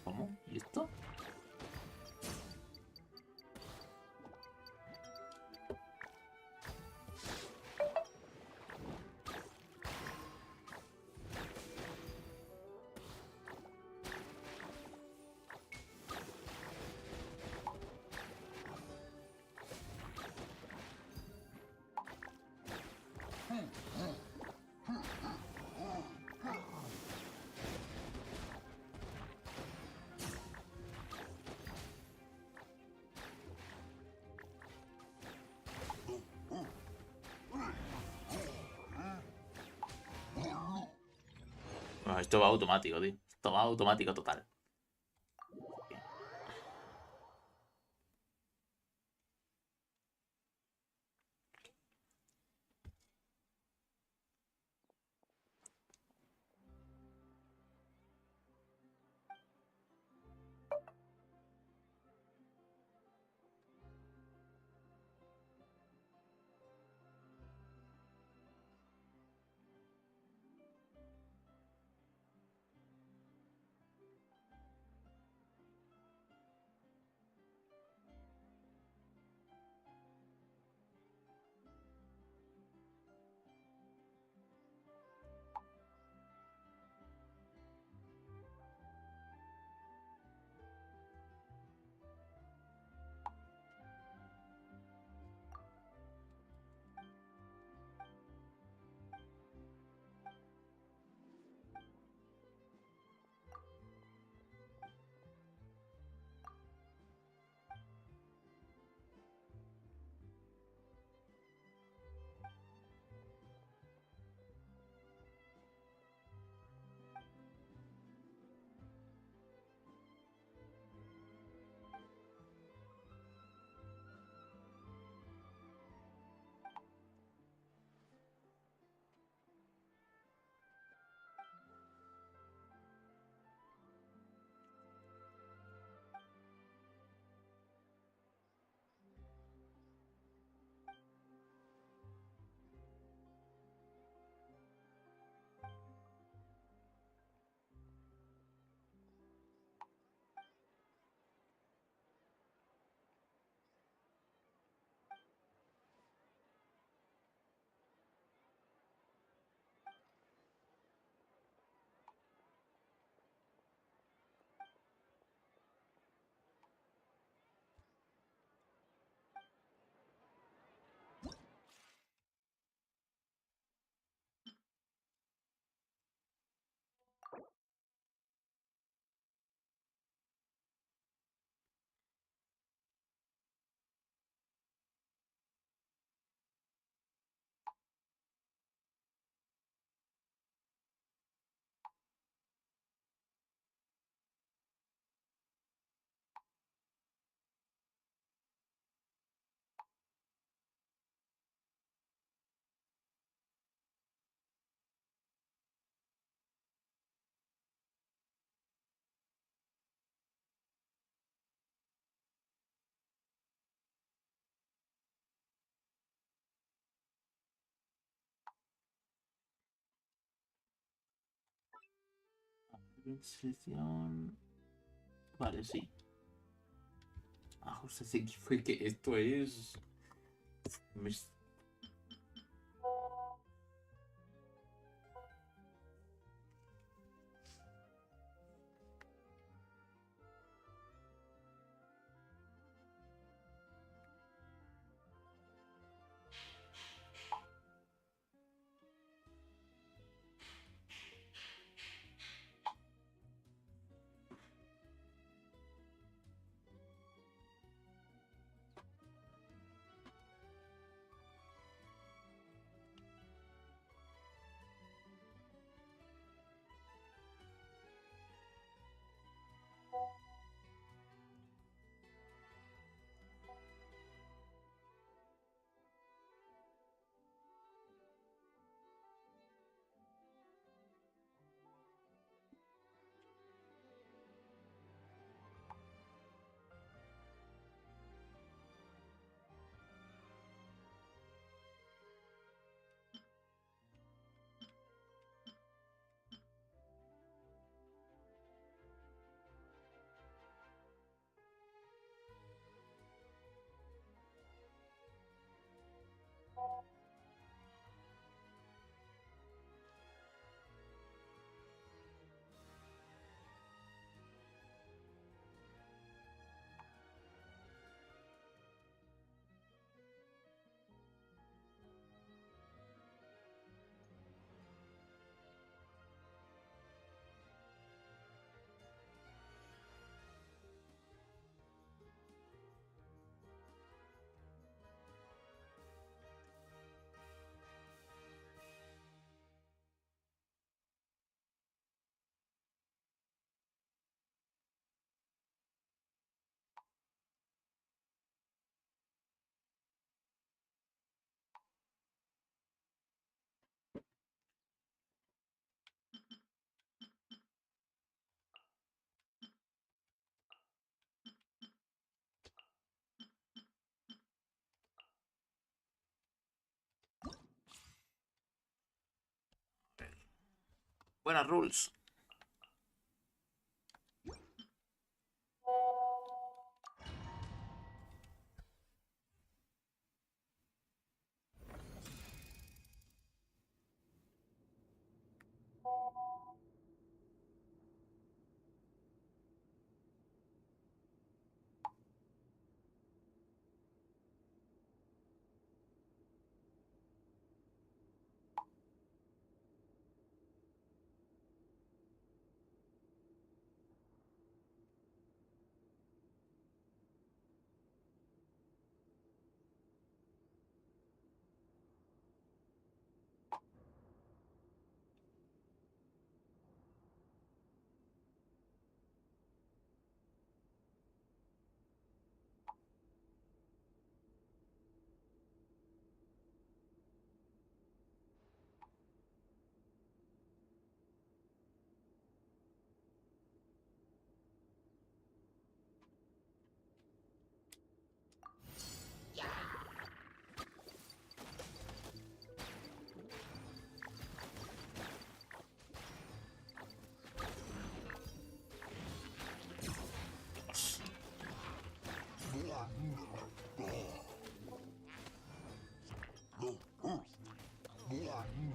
¿Cómo? ¿Y esto? Bueno, esto va automático, tío. Esto va automático total. Selección. Vale, sí. Ajustes equipo, que esto es. Buenas rules.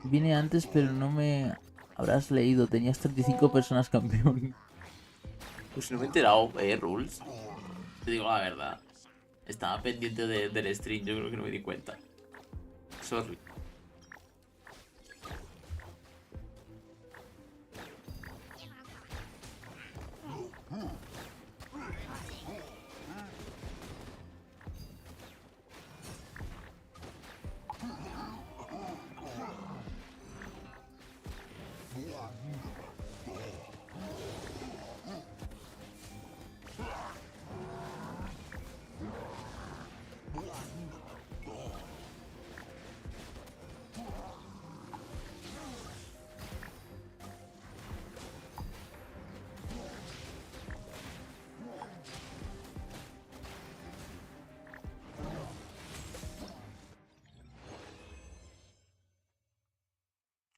Vine antes, pero no me habrás leído. Tenías 35 personas campeón. Pues no me he enterado, Rules. Te digo la verdad. Estaba pendiente del stream, yo creo que no me di cuenta. Sorry.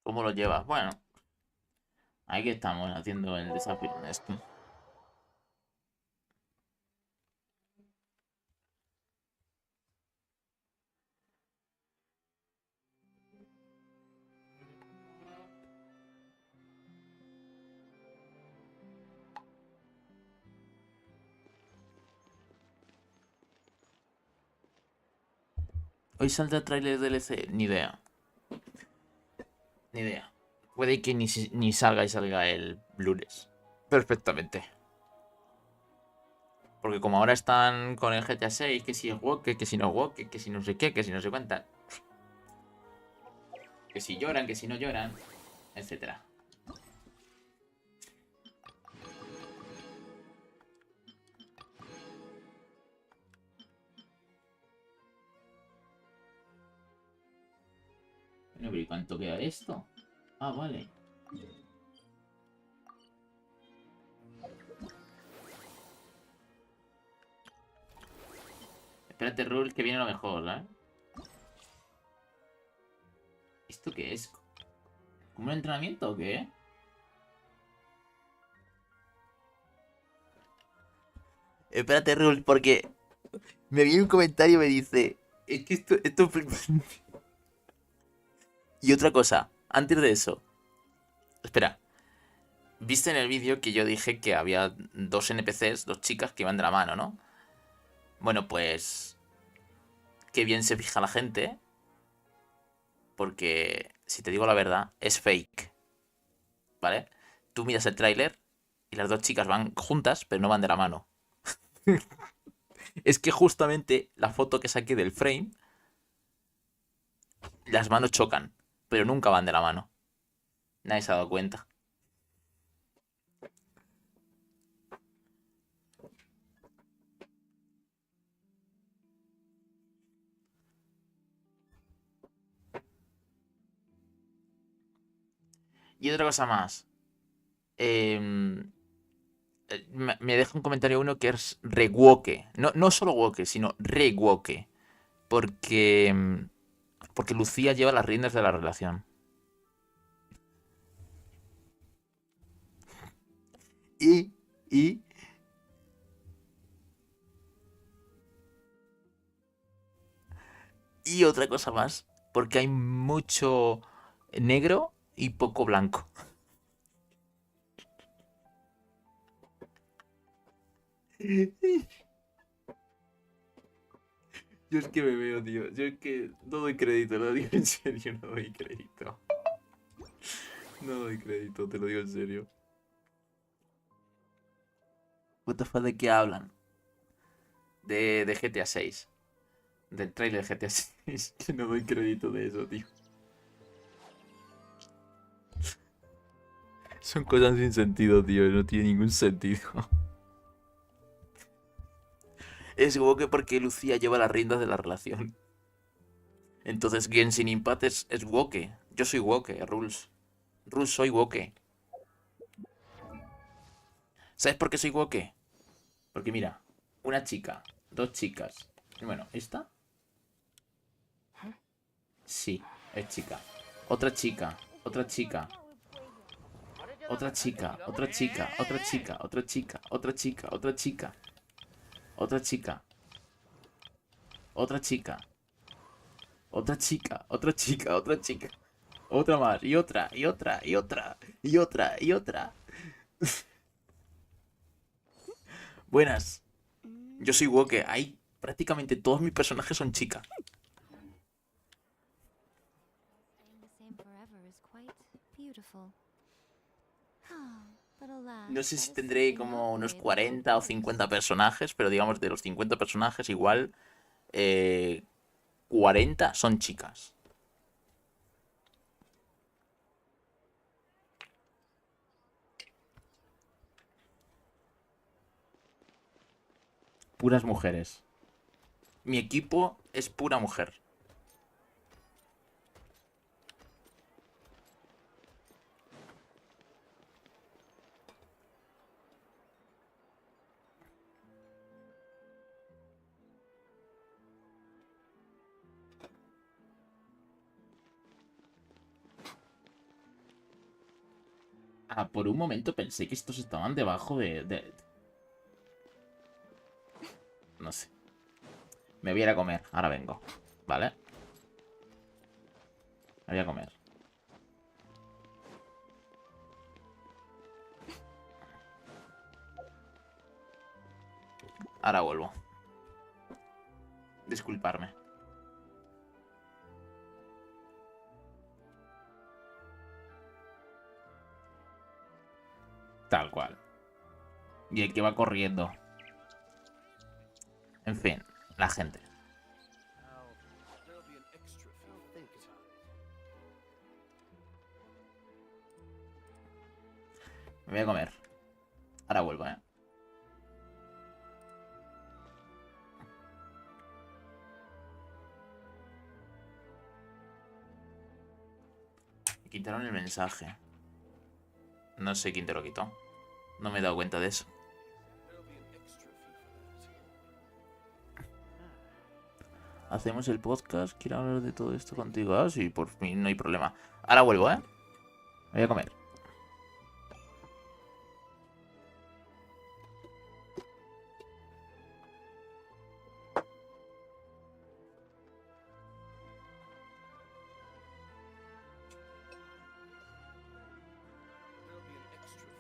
¿Cómo lo llevas? Bueno, aquí estamos haciendo el desafío en esto. Hoy saldrá trailer DLC, ni idea. Ni idea. Puede que ni salga y salga el lunes. Perfectamente. Porque como ahora están con el GTA 6, que si es woke, que si no es woke, que si no sé qué, que si no sé cuánta. Que si lloran, que si no lloran, etcétera. Bueno, pero ¿y cuánto queda esto? Ah, vale. Espérate, Rule, que viene lo mejor, ¿eh? ¿Esto qué es? ¿Como un entrenamiento o qué? Espérate, Rule, porque me viene un comentario y me dice... Es que esto... Y otra cosa, antes de eso... Espera. Viste en el vídeo que yo dije que había dos NPCs, dos chicas que iban de la mano, ¿no? Bueno, pues... Qué bien se fija la gente, ¿eh? Porque, si te digo la verdad, es fake. ¿Vale? Tú miras el tráiler y las dos chicas van juntas, pero no van de la mano. Es que justamente la foto que saqué del frame, las manos chocan, pero nunca van de la mano. Nadie se ha dado cuenta. Y otra cosa más. Me deja un comentario uno que es rewoke. No solo woke, sino rewoke. Porque Lucía lleva las riendas de la relación. Y, y... Y otra cosa más, porque hay mucho negro y poco blanco. Yo es que me veo, tío. Yo es que no doy crédito, lo digo en serio, no doy crédito. No doy crédito, te lo digo en serio. What the fuck, ¿de qué hablan? De GTA 6. Del trailer de GTA 6. Que no doy crédito de eso, tío. Son cosas sin sentido, tío. No tiene ningún sentido. Es woke porque Lucía lleva las riendas de la relación. Entonces Genshin Impact es woke. Yo soy woke, Rules. Rules, soy woke. ¿Sabes por qué soy woke? Porque mira, una chica, dos chicas. Bueno, ¿esta? Sí, es chica. Otra chica, otra chica. Otra chica, otra chica, otra chica, otra chica, otra chica, otra chica. Otra chica. Otra chica. Otra chica, otra chica, otra chica. Otra más, y otra, y otra, y otra, y otra, y otra. Buenas. Yo soy woke. Ahí prácticamente todos mis personajes son chicas. No sé si tendré como unos 40 o 50 personajes, pero digamos de los 50 personajes igual 40 son chicas. Puras mujeres. Mi equipo es pura mujer. Ah, por un momento pensé que estos estaban debajo de... No sé. Me voy a ir a comer. Ahora vengo. ¿Vale? Me voy a comer. Ahora vuelvo. Disculparme. Tal cual. Y el que va corriendo. En fin, la gente. Me voy a comer. Ahora vuelvo, ¿eh? Me quitaron el mensaje. No sé quién te lo quitó. No me he dado cuenta de eso. Hacemos el podcast. Quiero hablar de todo esto contigo. Ah, sí, por fin, no hay problema. Ahora vuelvo, ¿eh? Me voy a comer.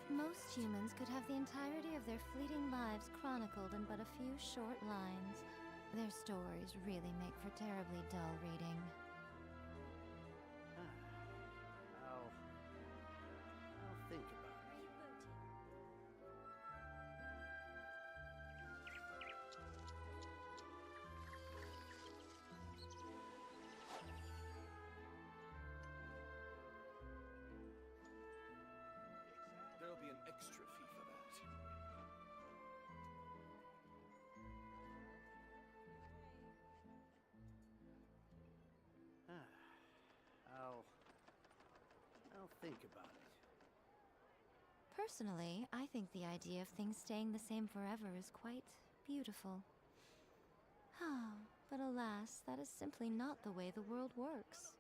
Most humans could have the entirety of their fleeting lives chronicled in but a few short lines. Their stories really make for terribly dull reading. I'll think about it. There'll be an extra fee for that. I'll think about it. Personally, I think the idea of things staying the same forever is quite beautiful. But alas, that is simply not the way the world works.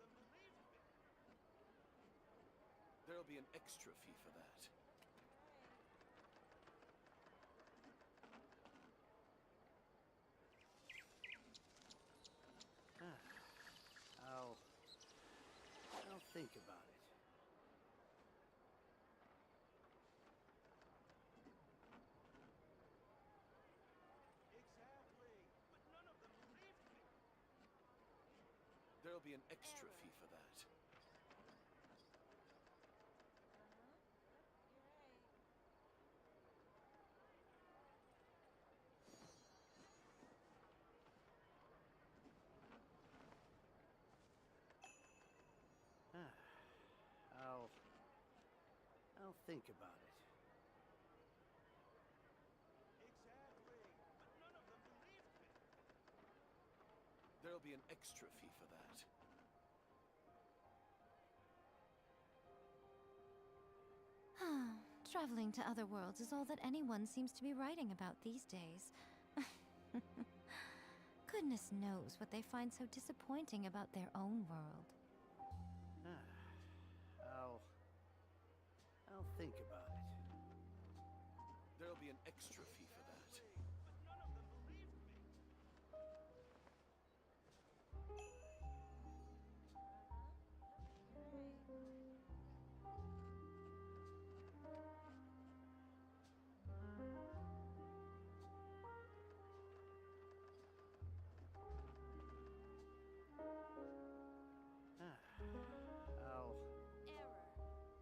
There'll be an extra fee for that. think about it. Exactly. But none of them believed me. There'll be an extra fee for that. I'll think about it. Exactly. But none of them believed me. There'll be an extra fee for that. Traveling to other worlds is all that anyone seems to be writing about these days. Goodness knows what they find so disappointing about their own world. I'll think about it. There'll be an extra fee for that.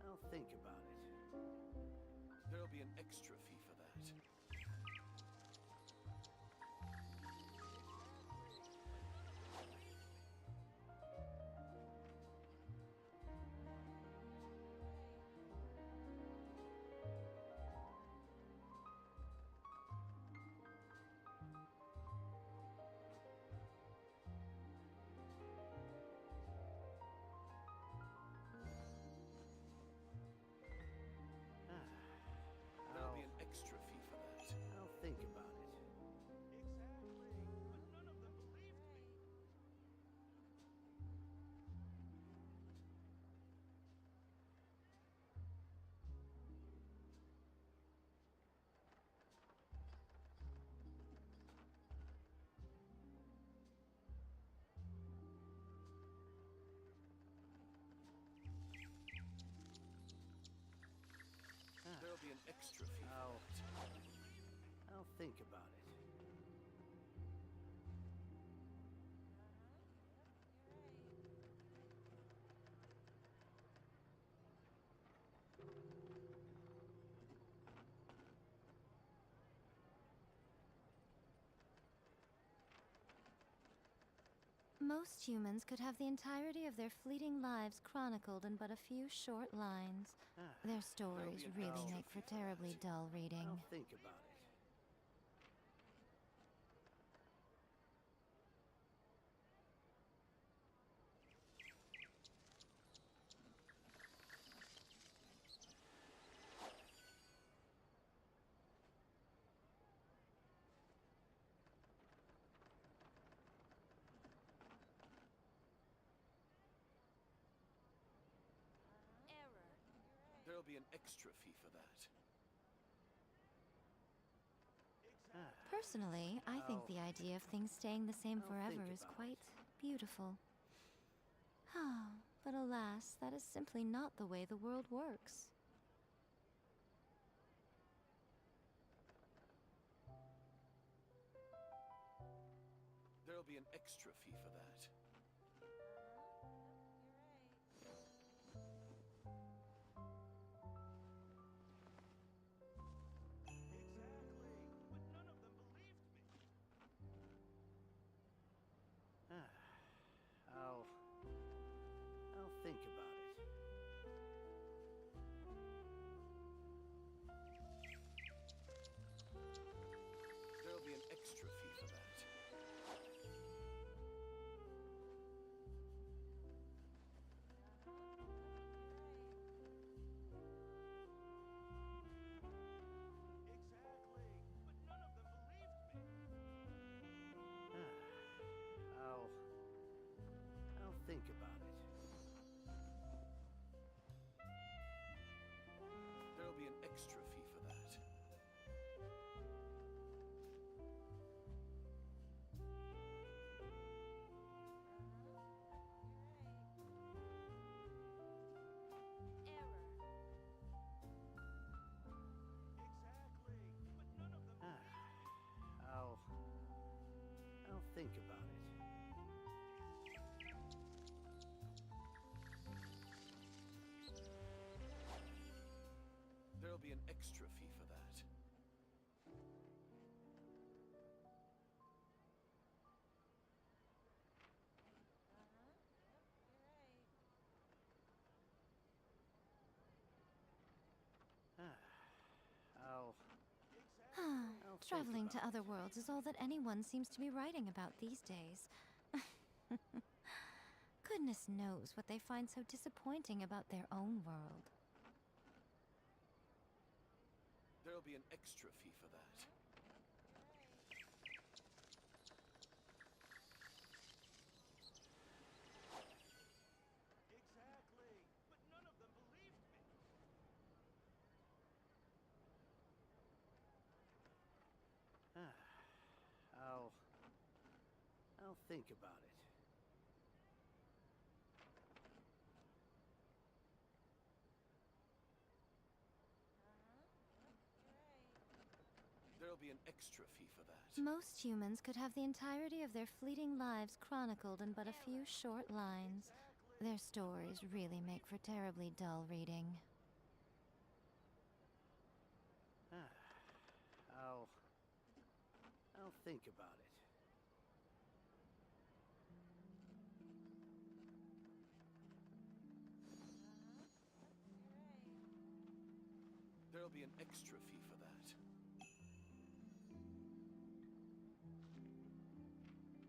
I'll think about it. There'll be an extra fee for that. There'll be an extra fee for that. I'll think about it. There'll be an extra fee for that. I'll think about it. Most humans could have the entirety of their fleeting lives chronicled in but a few short lines. Their stories really make for terribly dull reading. I'll think about it. There'll be an extra fee for that. Personally, I think the idea of things staying the same forever is quite beautiful. But alas, that is simply not the way the world works. There'll be an extra fee for that. I'll think about it. There'll be an extra fee for that. I'll think about it. There'll be an extra fee for that. think about it. There'll be an extra fee for that. Traveling to other worlds is all that anyone seems to be writing about these days. Goodness knows what they find so disappointing about their own world. There'll be an extra fee for that. Exactly, but none of them believed me. I'll think about it. There'll be an extra fee for that. Most humans could have the entirety of their fleeting lives chronicled in but a few short lines. Their stories really make for terribly dull reading. I'll think about it. There'll be an extra fee for that.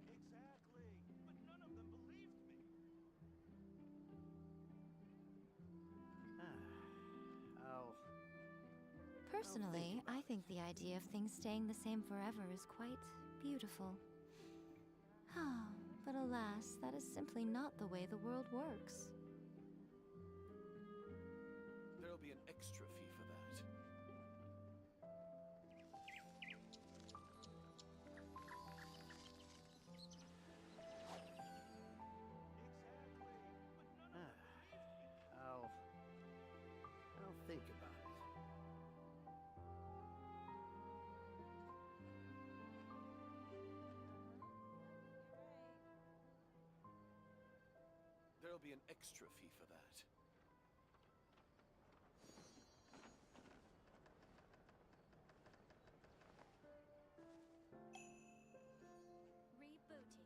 Exactly, but none of them believed me. Personally, I think the idea of things staying the same forever is quite beautiful. But alas, that is simply not the way the world works. There'll be an extra fee for that. I'll think about it. There'll be an extra fee for that. Rebooting.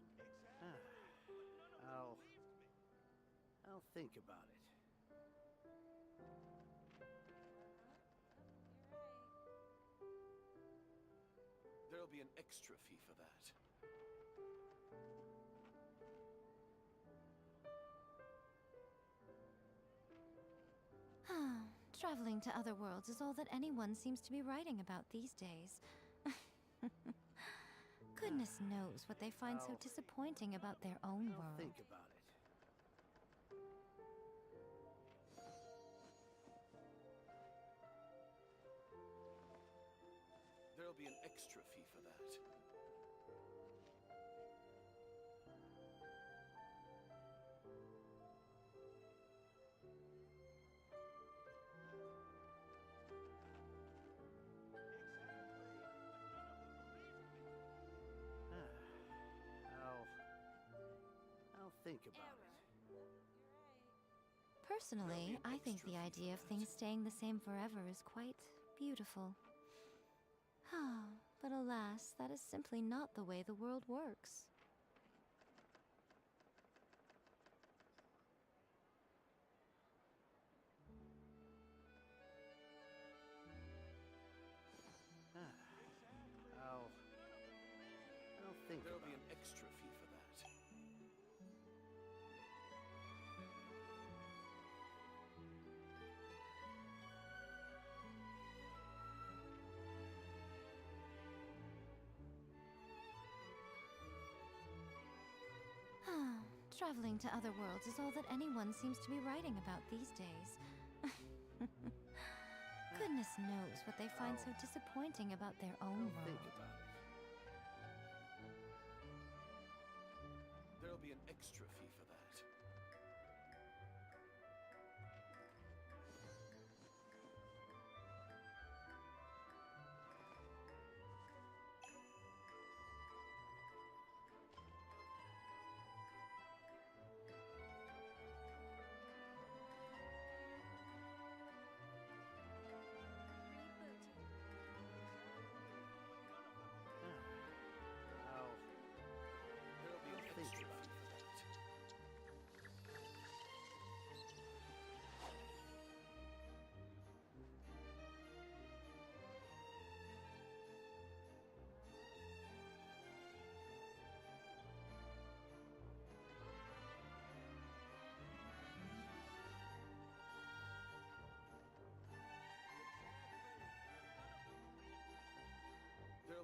I'll think about it. There'll be an extra fee for that. Traveling to other worlds is all that anyone seems to be writing about these days. Goodness knows what they find so disappointing about their own I'll world. think about it. There'll be an extra fee for that. I'll think about it. Personally, I think the idea of things staying the same forever is quite beautiful. But alas, that is simply not the way the world works. I'll think There'll about be it. an extra fee for that. Traveling to other worlds is all that anyone seems to be writing about these days. Goodness knows what they find so disappointing about their own I'll think world. about it. There'll be an extra fee for that.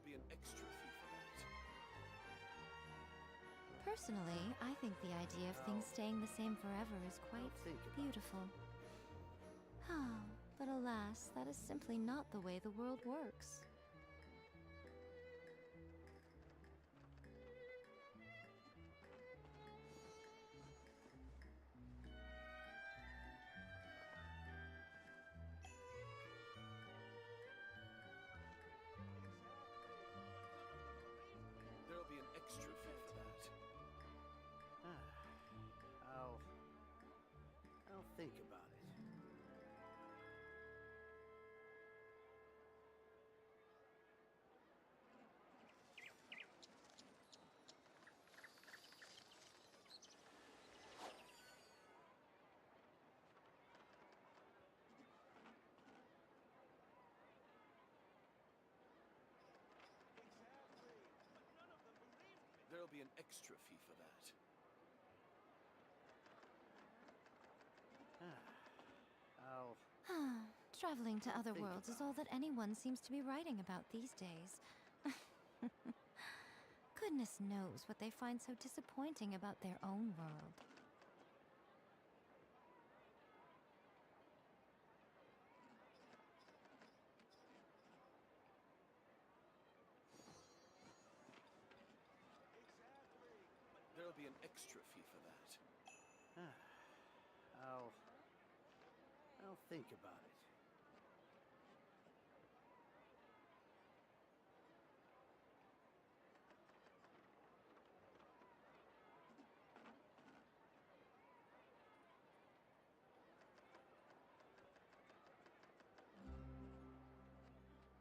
be an extra fee for that. Personally, I think the idea of things staying the same forever is quite beautiful. But alas, that is simply not the way the world works. There'll be an extra fee for that. I'll think about it. There'll be an extra fee for that. Traveling to other worlds is all that anyone seems to be writing about these days. Goodness knows what they find so disappointing about their own world. There'll be an extra fee for that. I'll think about it.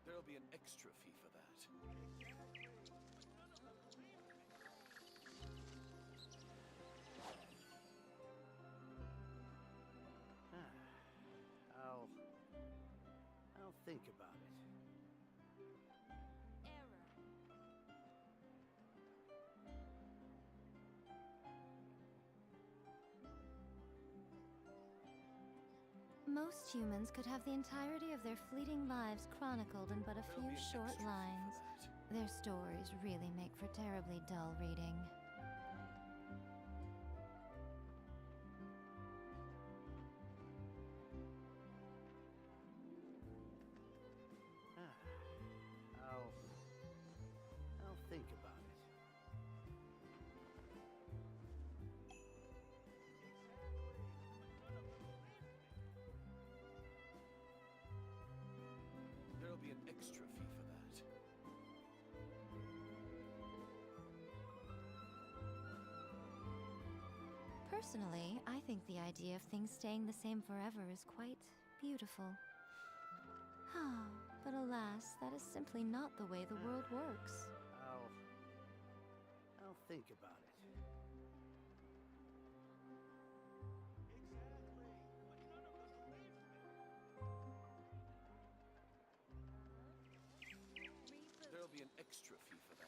There'll be an extra fee for that. I'll think about it. Most humans could have the entirety of their fleeting lives chronicled in but a few short lines. Their stories really make for terribly dull reading. I'll think about it. There'll be an extra fee for that. Personally, I think the idea of things staying the same forever is quite beautiful. But alas, that is simply not the way the world works. I'll think about it. There'll be an extra fee for that.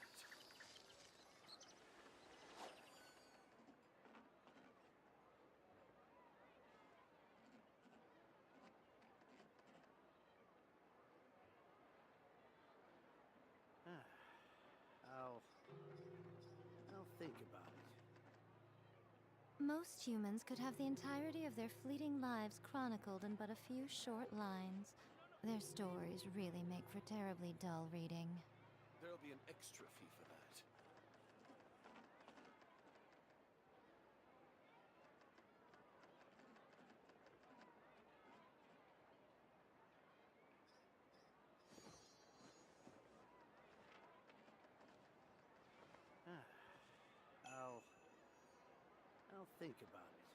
I'll think about it. Most humans could have the entirety of their fleeting lives chronicled in but a few short lines. Their stories really make for terribly dull reading. There'll be an extra fee for that. I'll think about it.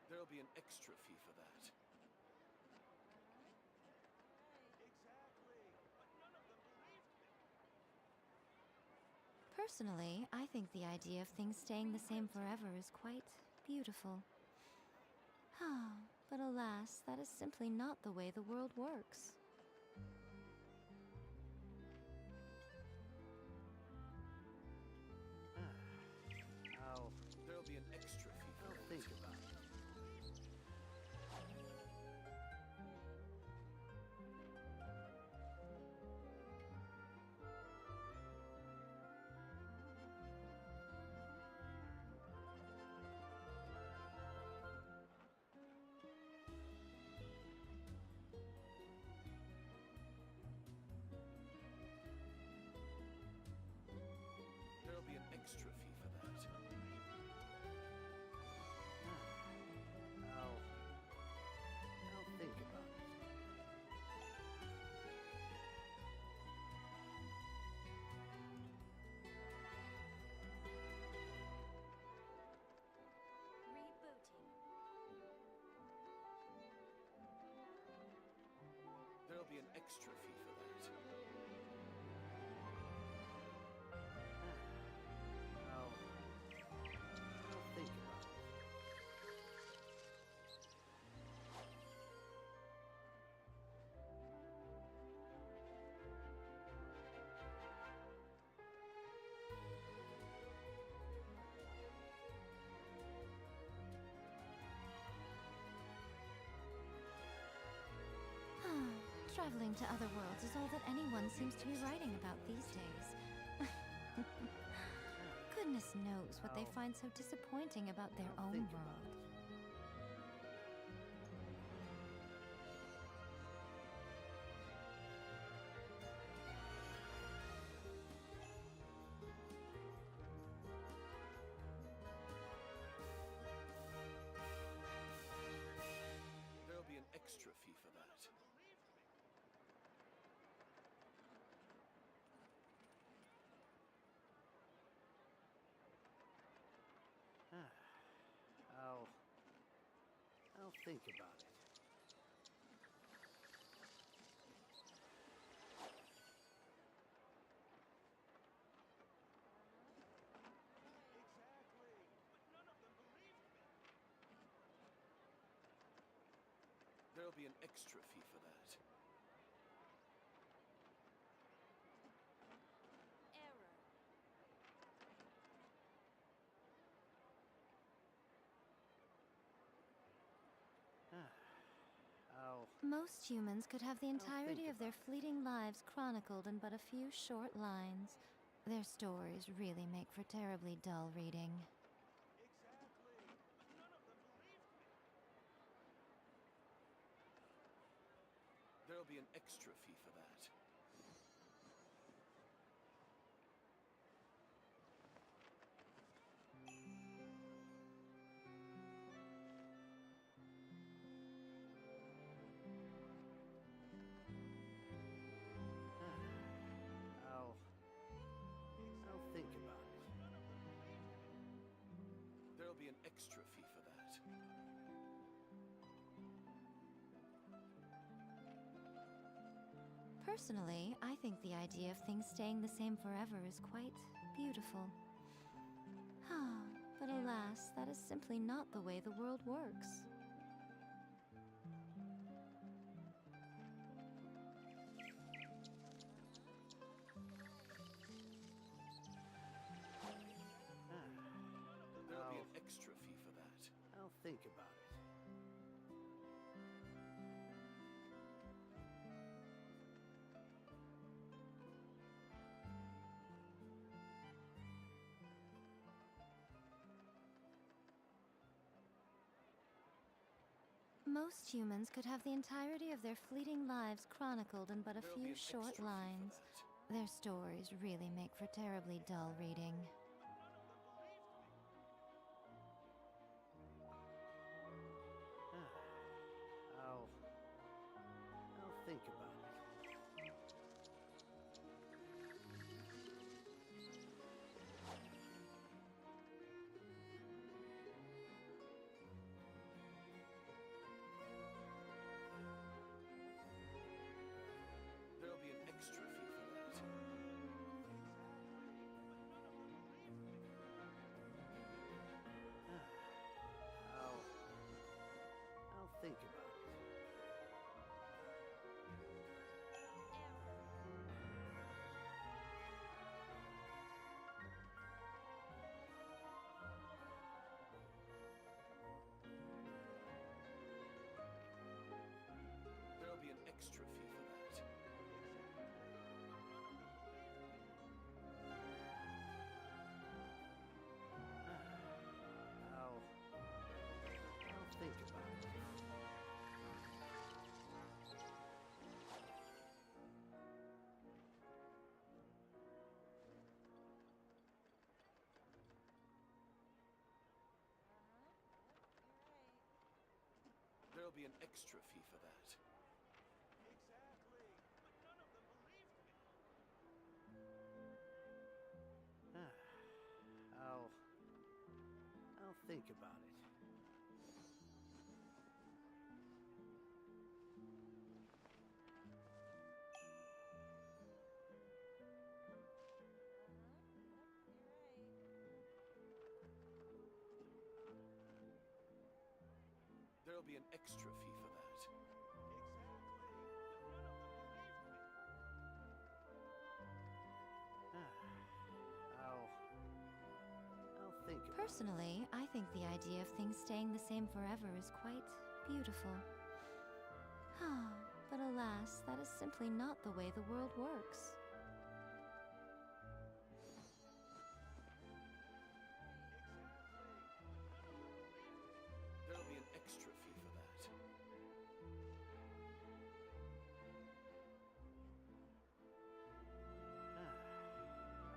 There'll be an extra fee for that. Personally, I think the idea of things staying the same forever is quite beautiful. But alas, that is simply not the way the world works. There'll be an extra fee for that. I'll think about it. extra fee for that. I'll think about it. Traveling to other worlds is all that anyone seems to be writing about these days. Goodness knows what they find so disappointing about their own world. There'll be an extra fee for that. I'll think about it. Exactly. But none of them believed me. There'll be an extra fee for that. Error. Most humans could have the entirety of their fleeting lives chronicled in but a few short lines. Their stories really make for terribly dull reading. Exactly. But none of them believed me. There'll be an extra fee for that. I'll think about it. There'll be an extra fee for that. Personally, I think the idea of things staying the same forever is quite beautiful. But alas, that is simply not the way the world works. There'll be an extra fee for that. I'll think about it. Most humans could have the entirety of their fleeting lives chronicled in but a few short lines. Their stories really make for terribly dull reading. I'll think about it. There'll be an extra fee for that. I'll think about it. There'll be an extra fee for that. I'll think about it. There'll be an extra fee for that. Exactly. But none of them believed me. I'll think about it. There'll be an extra fee for that. I'll think about it. Personally, I think the idea of things staying the same forever is quite beautiful. But alas, that is simply not the way the world works. There'll be an extra fee for that.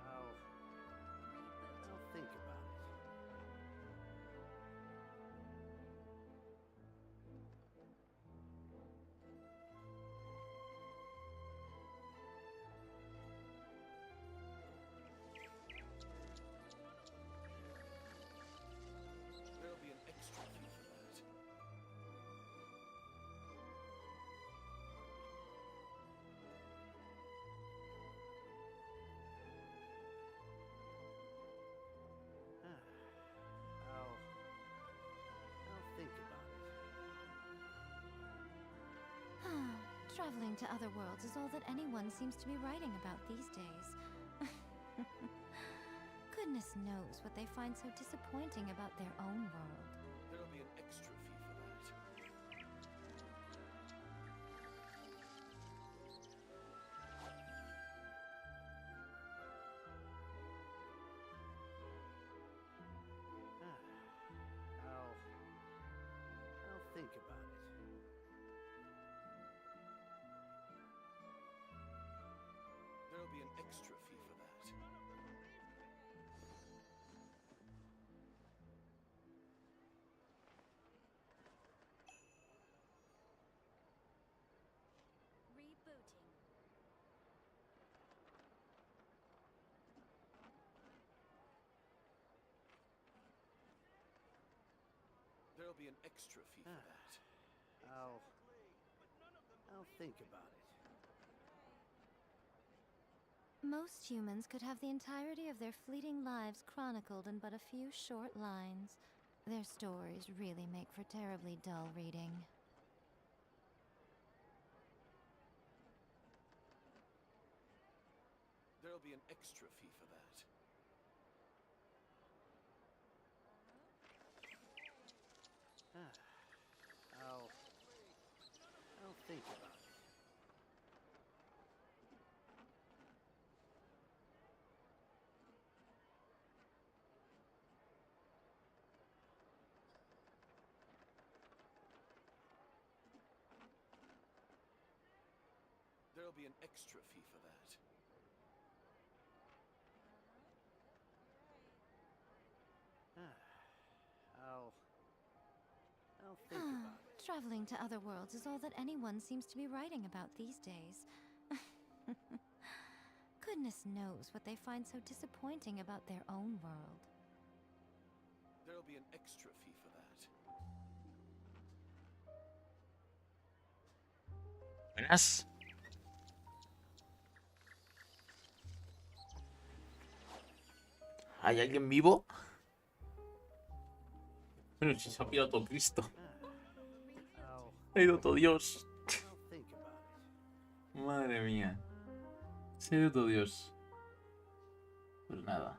I'll think about it. There'll be an extra fee for that. I'll think about it. Traveling to other worlds is all that anyone seems to be writing about these days. Goodness knows what they find so disappointing about their own world. There'll be an extra fee for that. I'll think about it. There'll be an extra fee for that. Rebooting. There'll be an extra fee for that. I'll think about it. Most humans could have the entirety of their fleeting lives chronicled in but a few short lines. Their stories really make for terribly dull reading. There'll be an extra fee for that. I'll think about it. There'll be an extra fee for that. I'll think about it. Traveling to other worlds is all that anyone seems to be writing about these days. Goodness knows what they find so disappointing about their own world. There'll be an extra fee for that. Buenas. ¿Hay alguien vivo? Bueno, si se ha pirado todo Cristo. Ha ido todo Dios. Madre mía. Se ha ido todo Dios. Pues nada.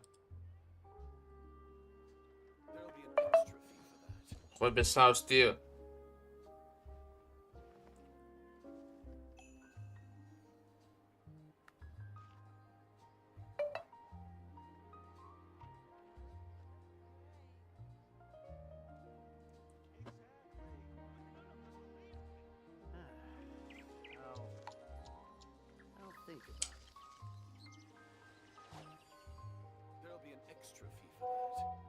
Joder, pesados, tío. I'll think about it. There'll be an extra fee for that.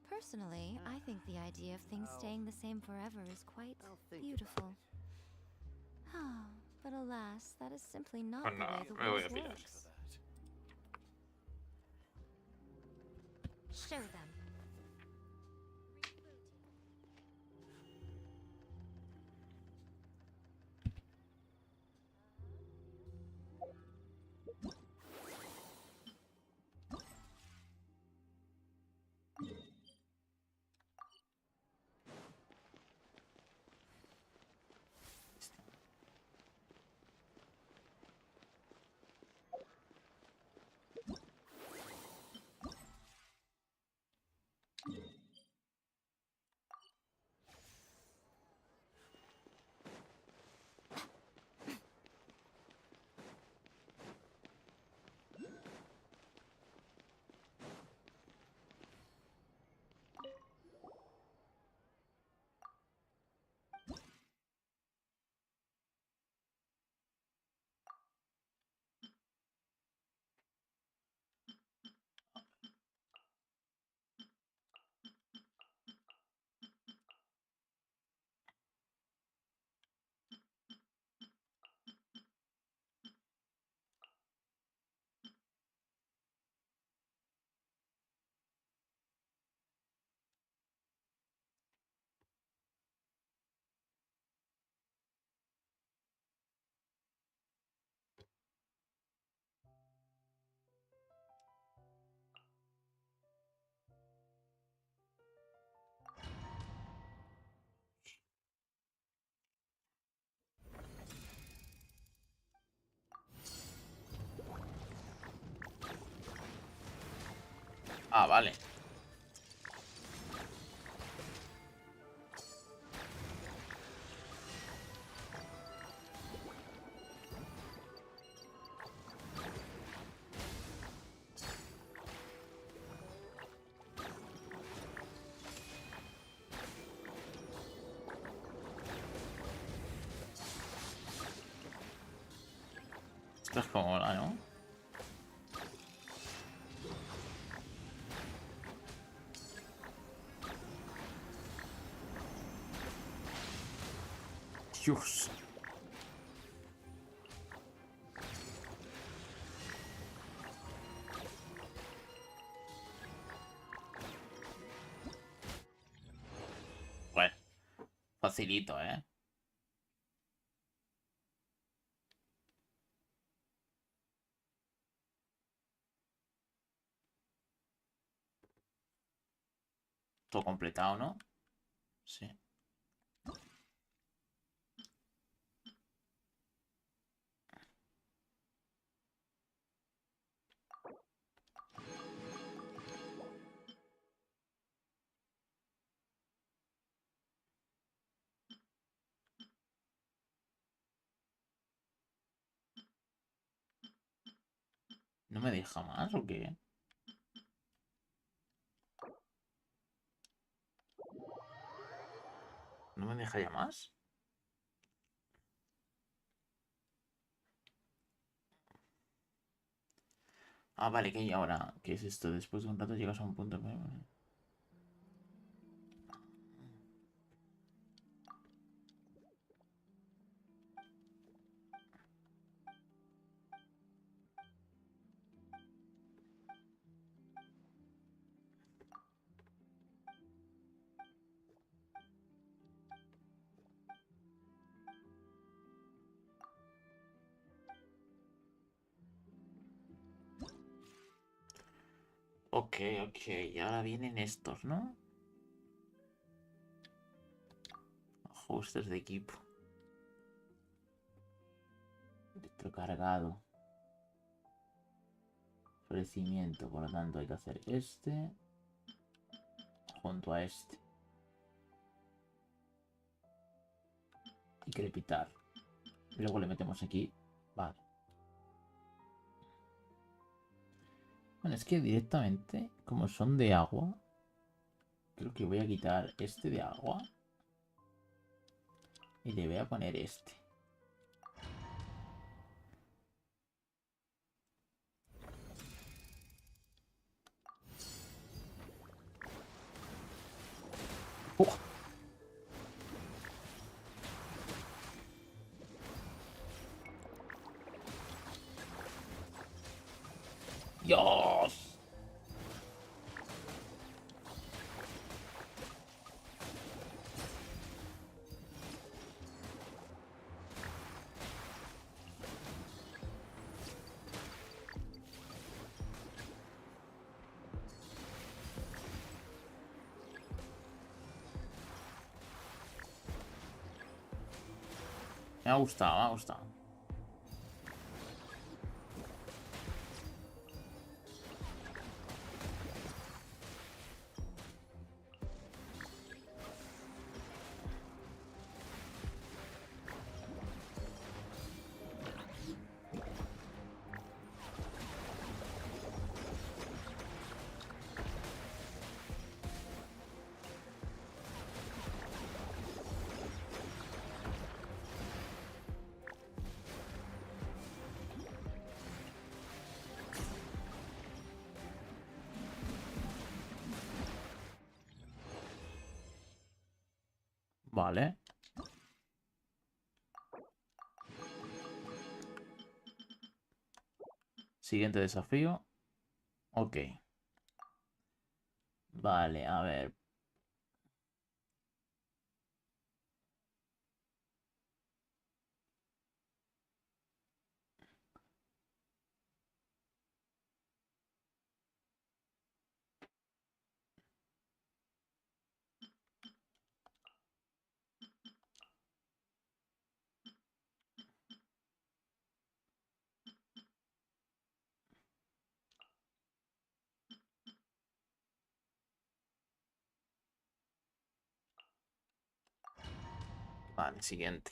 Personally, I think the idea of things staying the same forever is quite beautiful. But alas, that is simply not the way the world works. Show them. Ah, vale. Esto es como la, ¿no? Dios. Bueno, facilito, ¿eh? Todo completado, ¿no? Sí. ¿No me deja más o qué? ¿No me deja ya más? Ah, vale, que ahora, ¿qué es esto? Después de un rato llegas a un punto. Ok, ok, y ahora vienen estos, ¿no? Ajustes de equipo. Electrocargado. Florecimiento, por lo tanto hay que hacer este junto a este. Y crepitar. Y luego le metemos aquí. Vale. Bueno, es que directamente, como son de agua, creo que voy a quitar este de agua. Y le voy a poner este. ¡Dios! Me ha gustado, me ha gustado. Vale. Siguiente desafío. Ok. Vale, a ver. Vale, siguiente.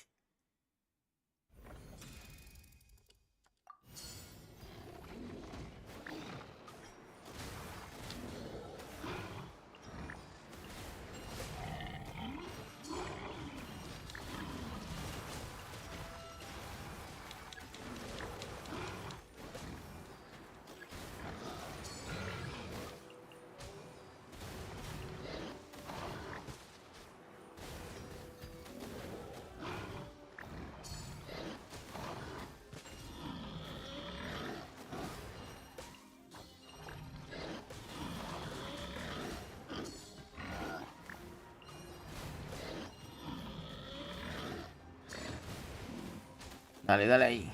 Dale, dale ahí.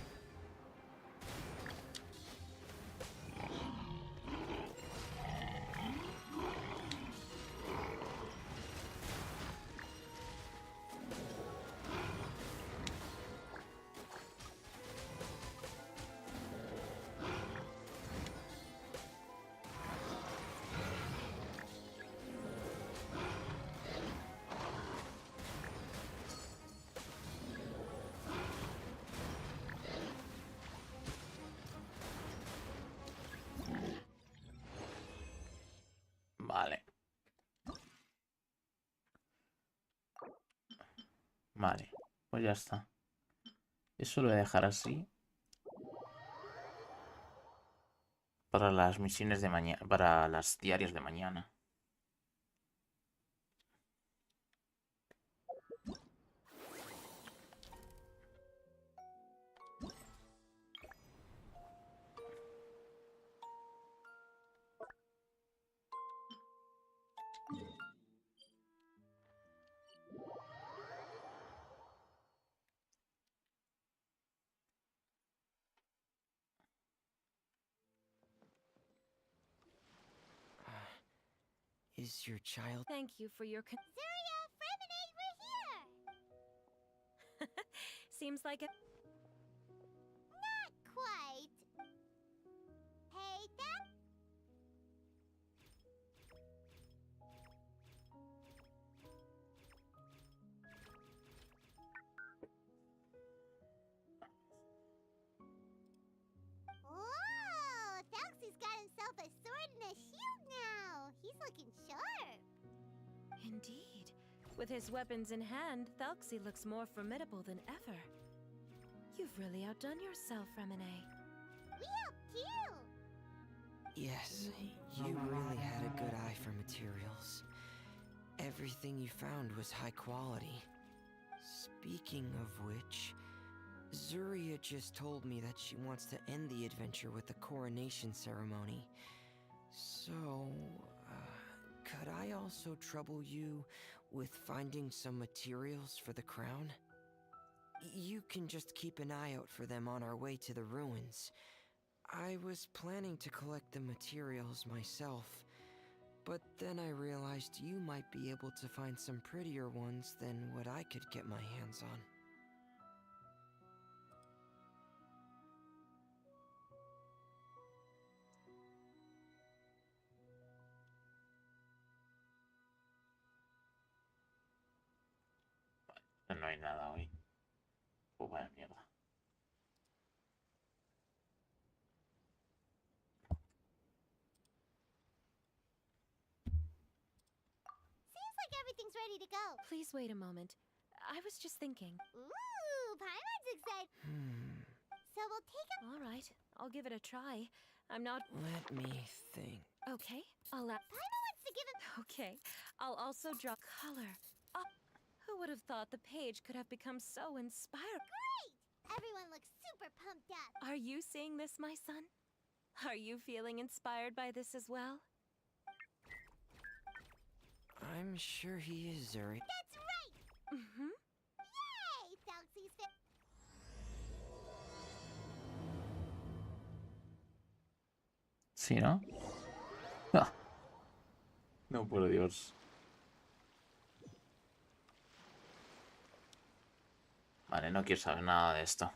Vale. Vale, pues ya está. Eso lo voy a dejar así. Para las misiones de mañana, para las diarias de mañana. Is your child... Thank you for your Zuria, Fremine, we're here! Seems like it. Not quite. Hey, that... Whoa! Thalxie's got himself a sword and a shield now. He's looking sharp. Indeed. With his weapons in hand, Thalxie looks more formidable than ever. You've really outdone yourself, Fremine. We helped you. Yes, you really had a good eye for materials. Everything you found was high quality. Speaking of which, Zuria just told me that she wants to end the adventure with the coronation ceremony. So, could I also trouble you with finding some materials for the crown? You can just keep an eye out for them on our way to the ruins. I was planning to collect the materials myself, but then I realized you might be able to find some prettier ones than what I could get my hands on. No hay nada hoy. Pues vaya mierda. Seems like everything's ready to go. Please wait a moment. I was just thinking. Ooh, Paimon's excited. So we'll take a... All right, I'll give it a try. I'm not... Let me think. Okay, I'll... Paimon wants to give him... Okay, I'll also draw color. Who would have thought the page could have become so inspiring? Great! Everyone looks super pumped up. Are you seeing this, my son? Are you feeling inspired by this as well? I'm sure he is, Zuri. That's right! Mm-hmm. Yay! Thalxie's fit. ¿Sí, no? Ah. No, por Dios. Vale, no quiero saber nada de esto.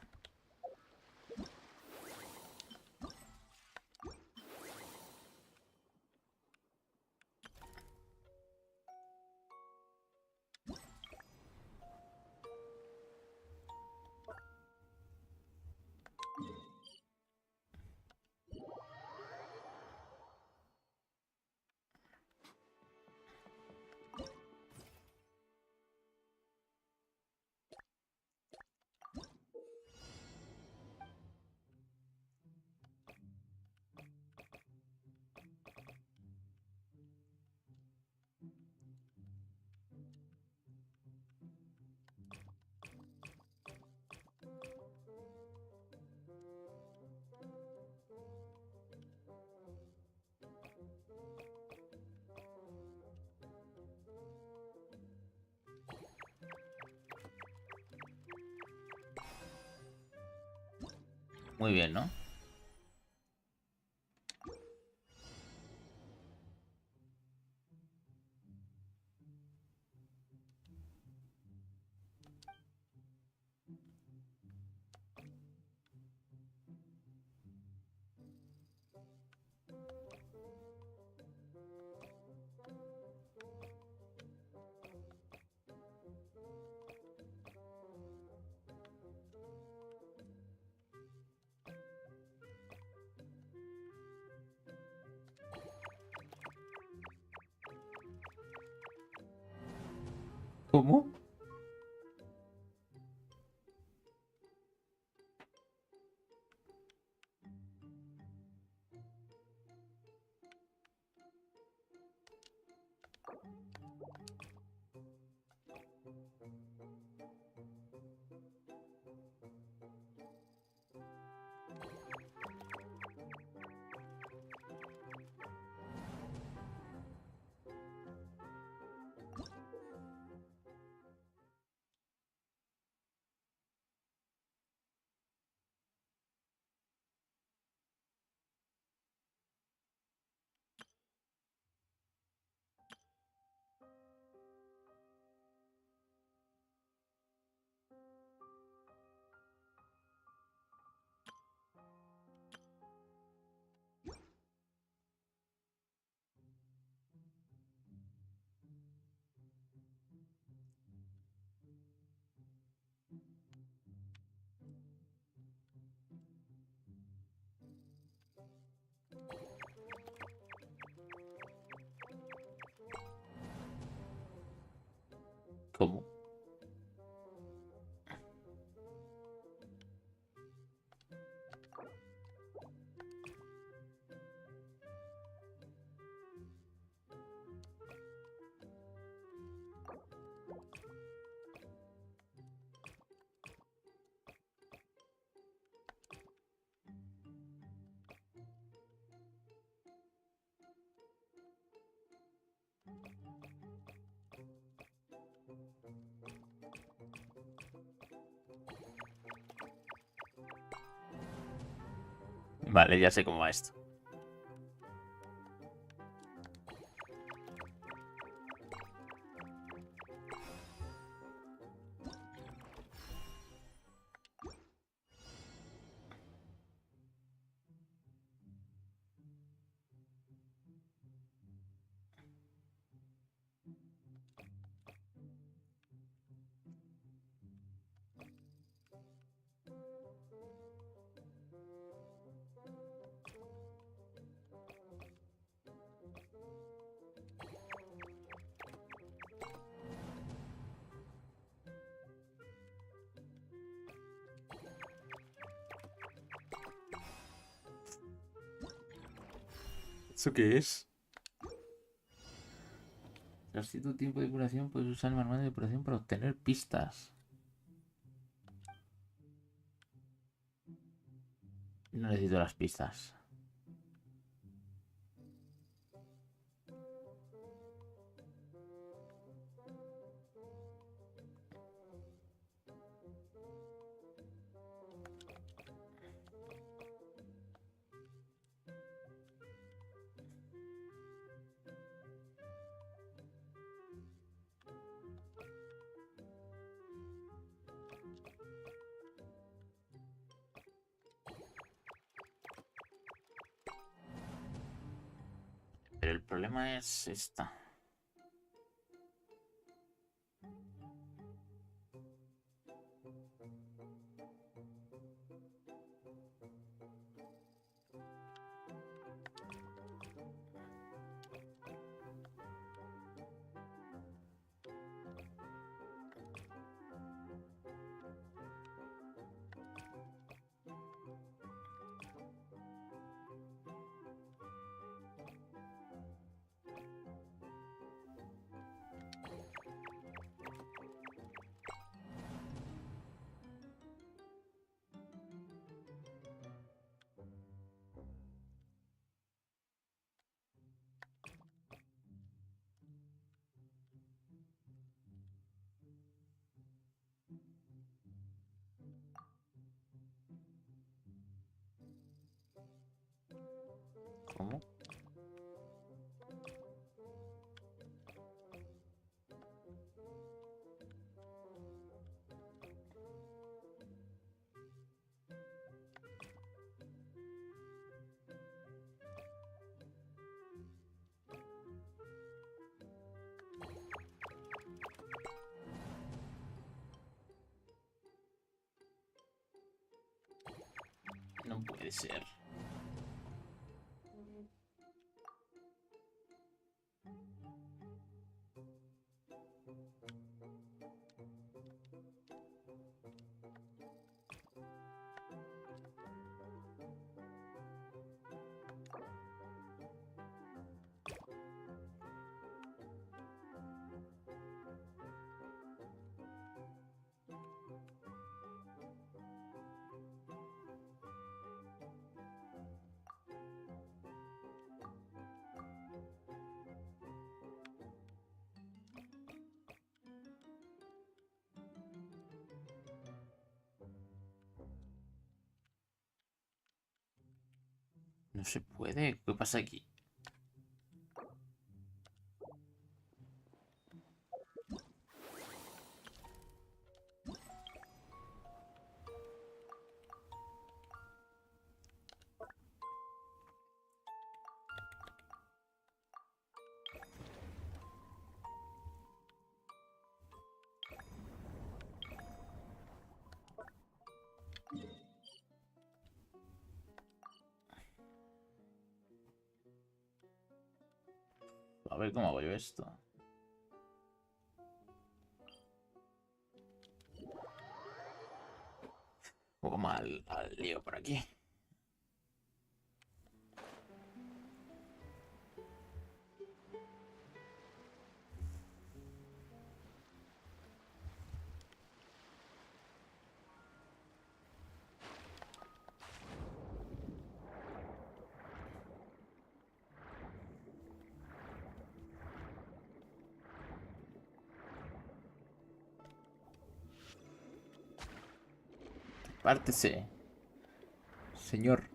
Muy bien, ¿no? ¿Cómo? ¿Cómo? Vale, ya sé cómo va esto. ¿Eso qué es? Tras cierto tiempo de depuración puedes usar el manual de depuración para obtener pistas. No necesito las pistas. Pero el problema es esta. puede ser. No se puede. ¿Qué pasa aquí? A ver cómo hago yo esto. Un poco mal al lío por aquí. Pártese, señor.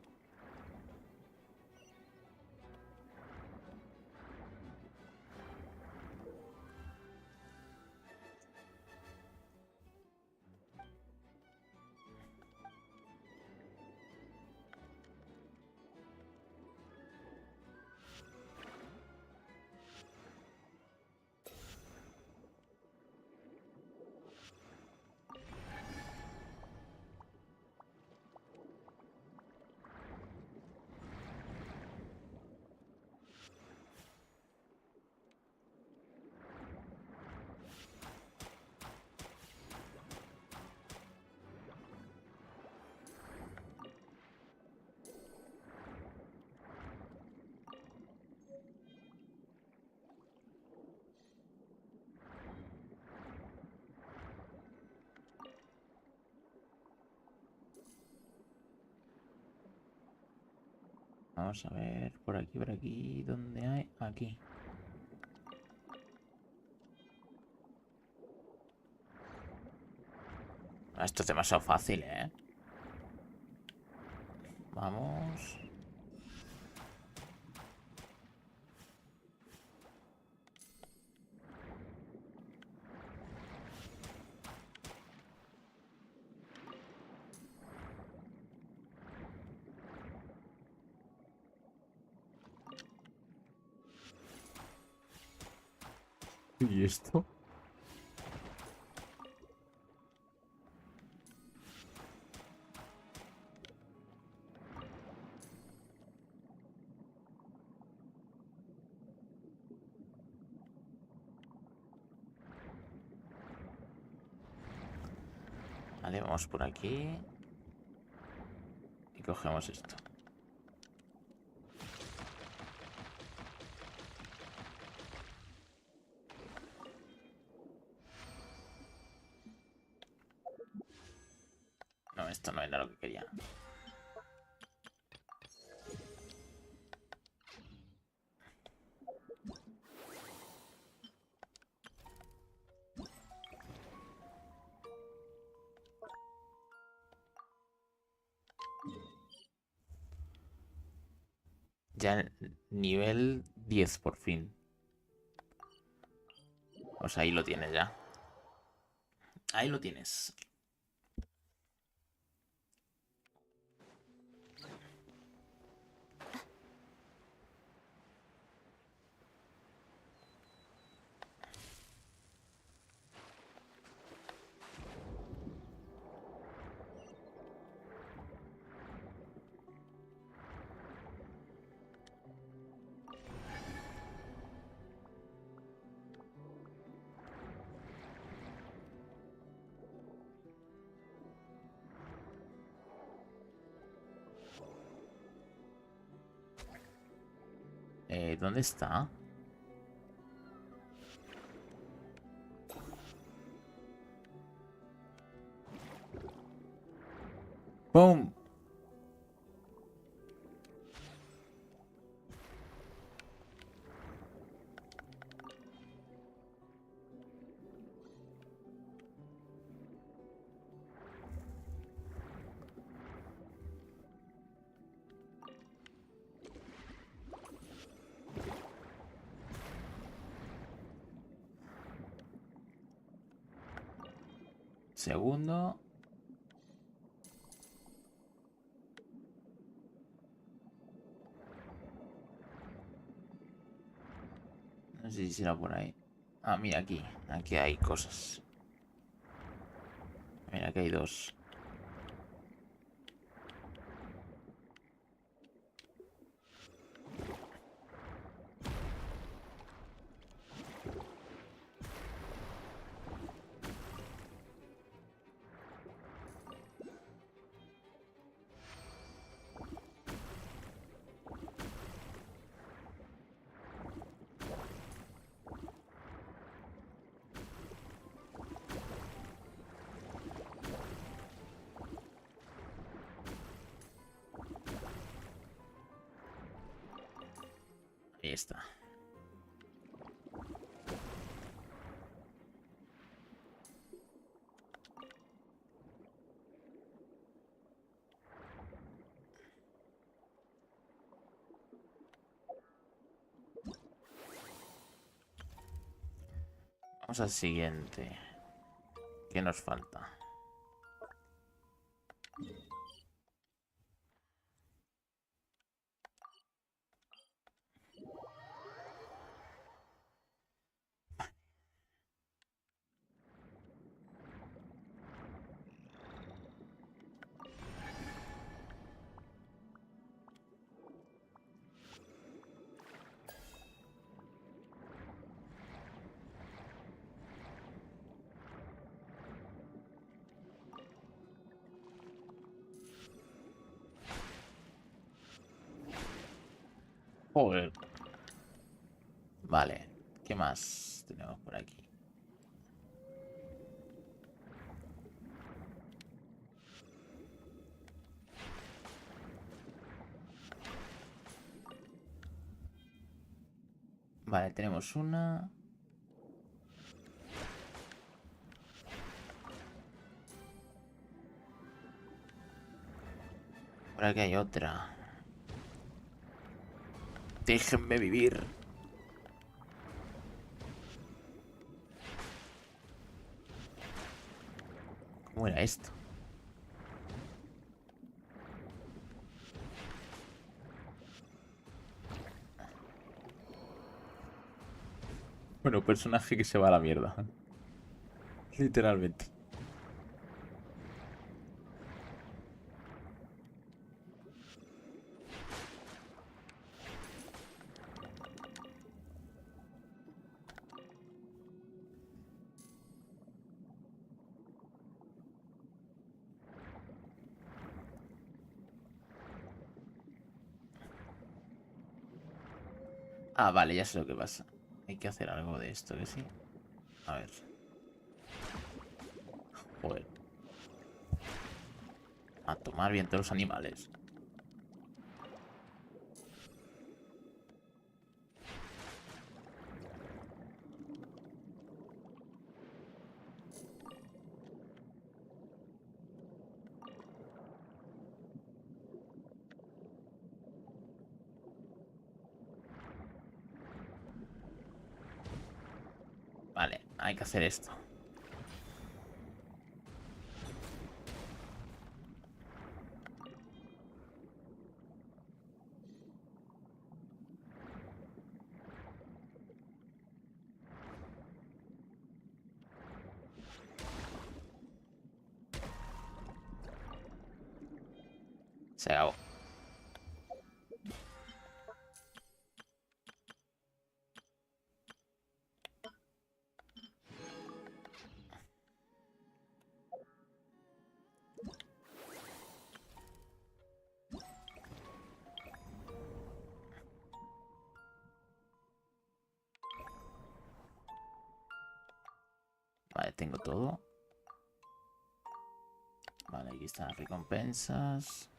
Vamos a ver, por aquí, ¿dónde hay? Aquí. Esto es demasiado fácil, ¿eh? Vamos. ¿Y esto? Vale, vamos por aquí. Y cogemos esto. No, esto no era lo que quería. Ya nivel 10 por fin. Pues ahí lo tienes ya. Ahí lo tienes. ¿Dónde está? ¡Pum! Segundo. No sé si será por ahí. Ah, mira aquí. Aquí hay cosas. Mira, aquí hay dos. Ahí está. Vamos al siguiente. ¿Qué nos falta? Joder. Vale. ¿Qué más tenemos por aquí? Vale, tenemos una. Por aquí hay otra. Déjenme vivir. ¿Cómo era esto? Bueno, personaje que se va a la mierda. Literalmente. Ah, vale, ya sé lo que pasa. Hay que hacer algo de esto, que sí. A ver. Joder. A tomar viento los animales. Vale, hay que hacer esto. Se acabó. tengo todo. Vale, aquí están las recompensas.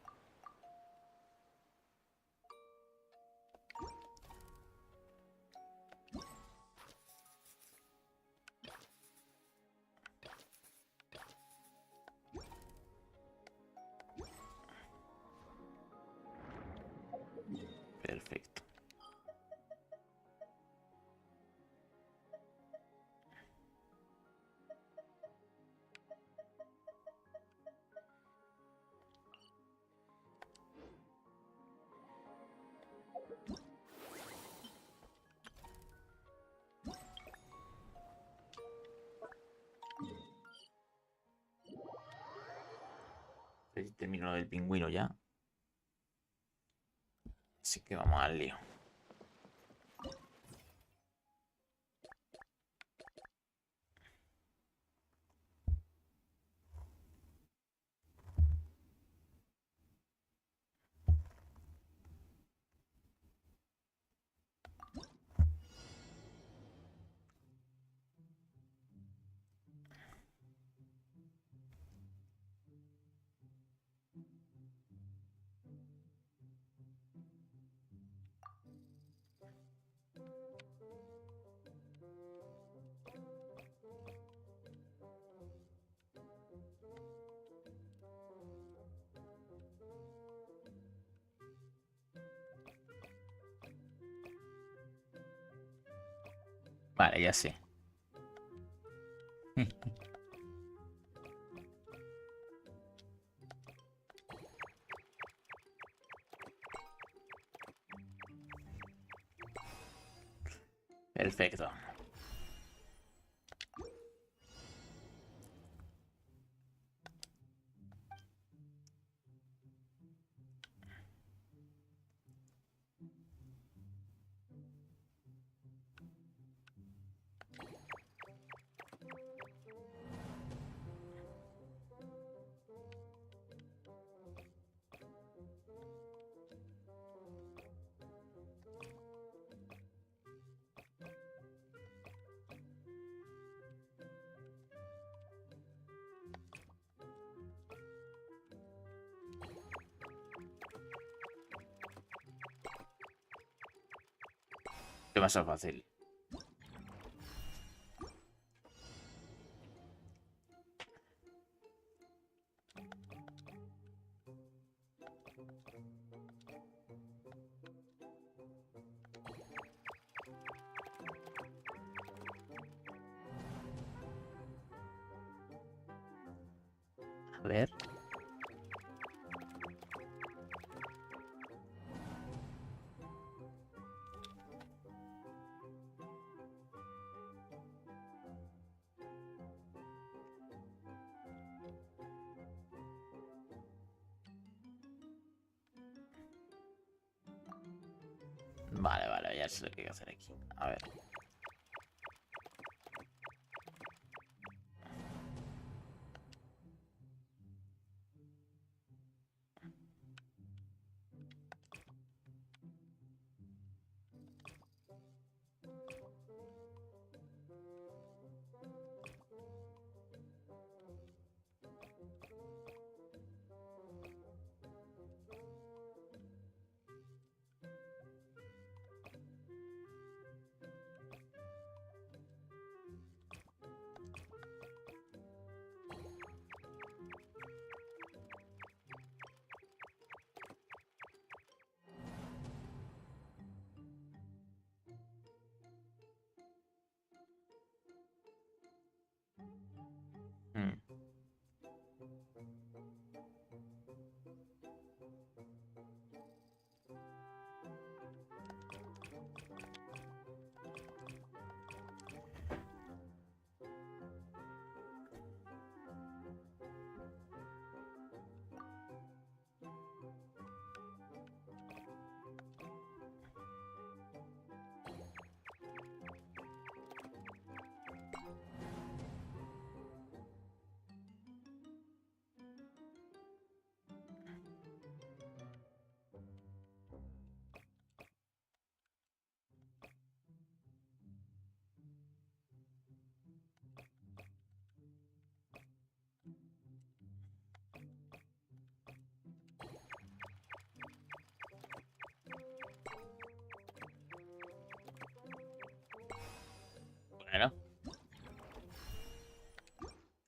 Perfecto. Termino del pingüino ya. Así que vamos al lío. Vale, ya sé. Perfecto. Demasiado fácil. A ver. Vale, vale, ya sé lo que hay que hacer aquí. A ver.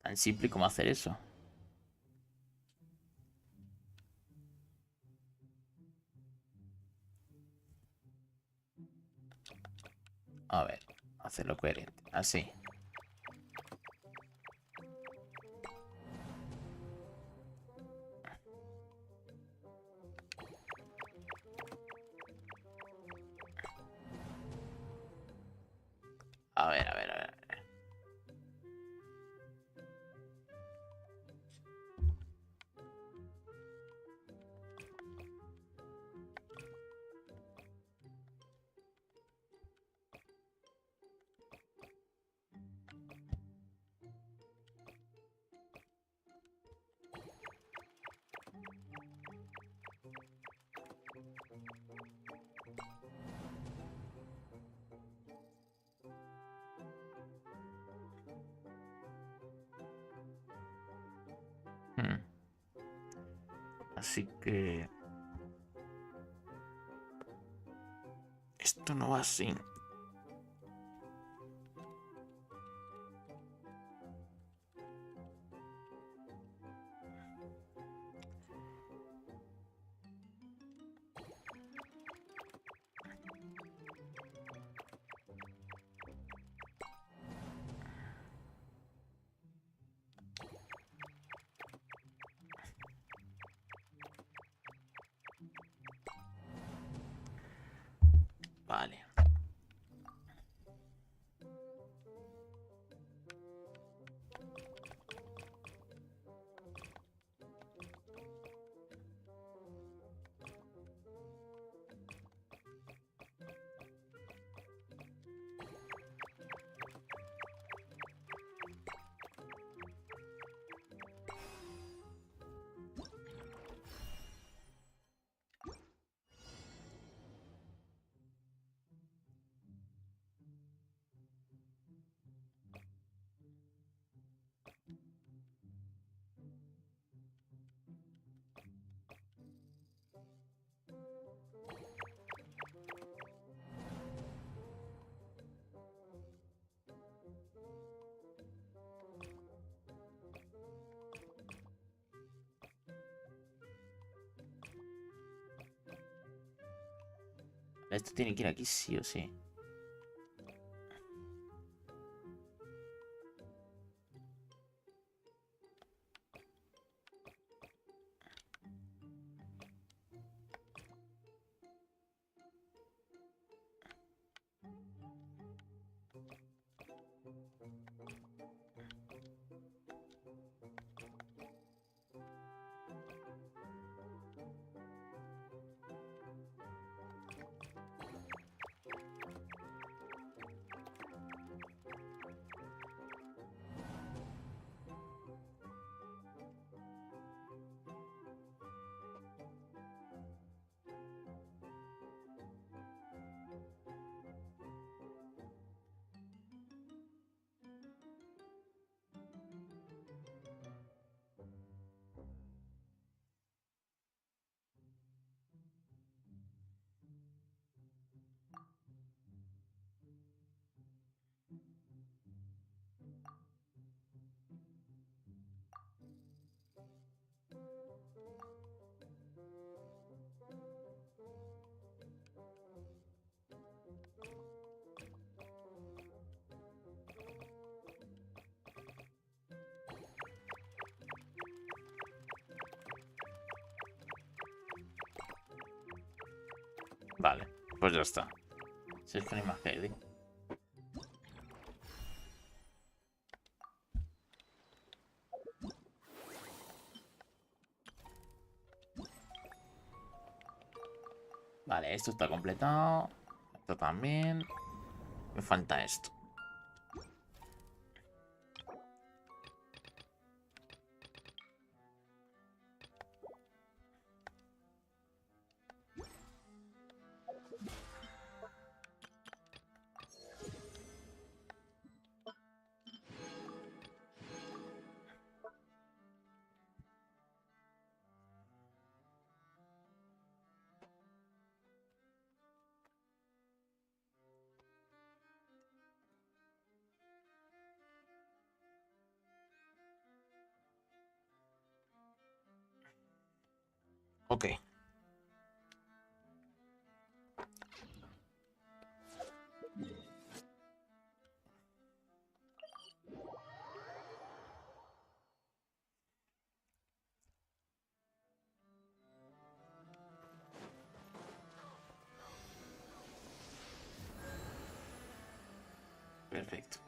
Tan simple como hacer eso. A ver, hacerlo coherente. Así. A ver, a ver, a ver. Así que... esto no va así. Vale. Esto tiene que ir aquí sí o sí. Vale, pues ya está. Si es que no hay más que decir. Vale, esto está completado. Esto también. Me falta esto. Ok. Perfecto.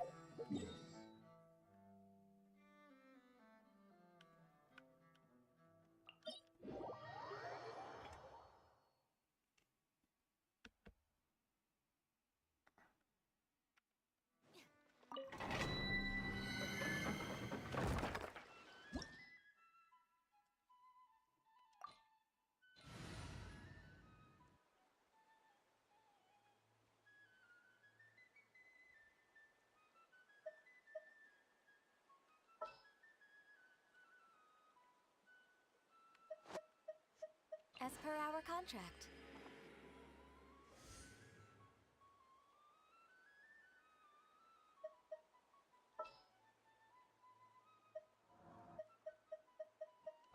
As per our contract.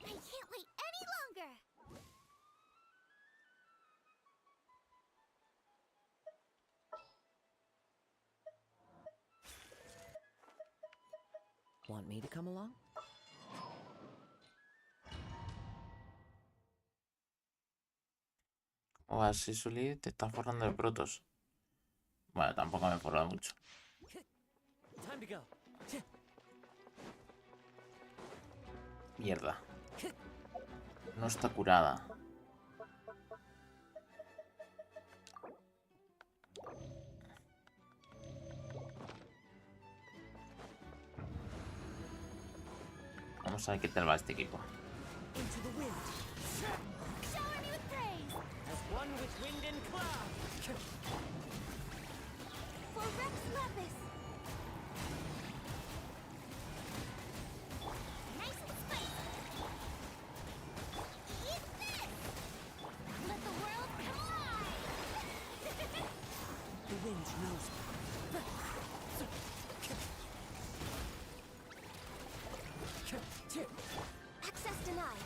I can't wait any longer! Want me to come along? O así, Sully, te estás forrando de protos. Bueno, tampoco me he forrado mucho. Time to go. Mierda. No está curada. Vamos a ver qué tal va este equipo. Into the wind. Shower me with praise! As one with wind and cloud. For Rex Lapis! Nice and spicy! Eat this! Let the world come alive! The wind knows. Access denied.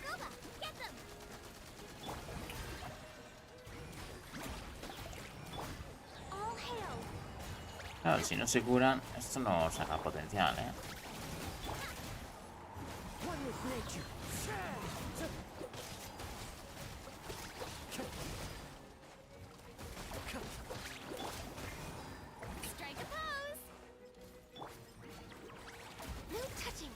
Goba, get them! All hail! Claro, si no se curan, esto no saca potencial, ¿eh? One with nature. Strike a pose! No touching!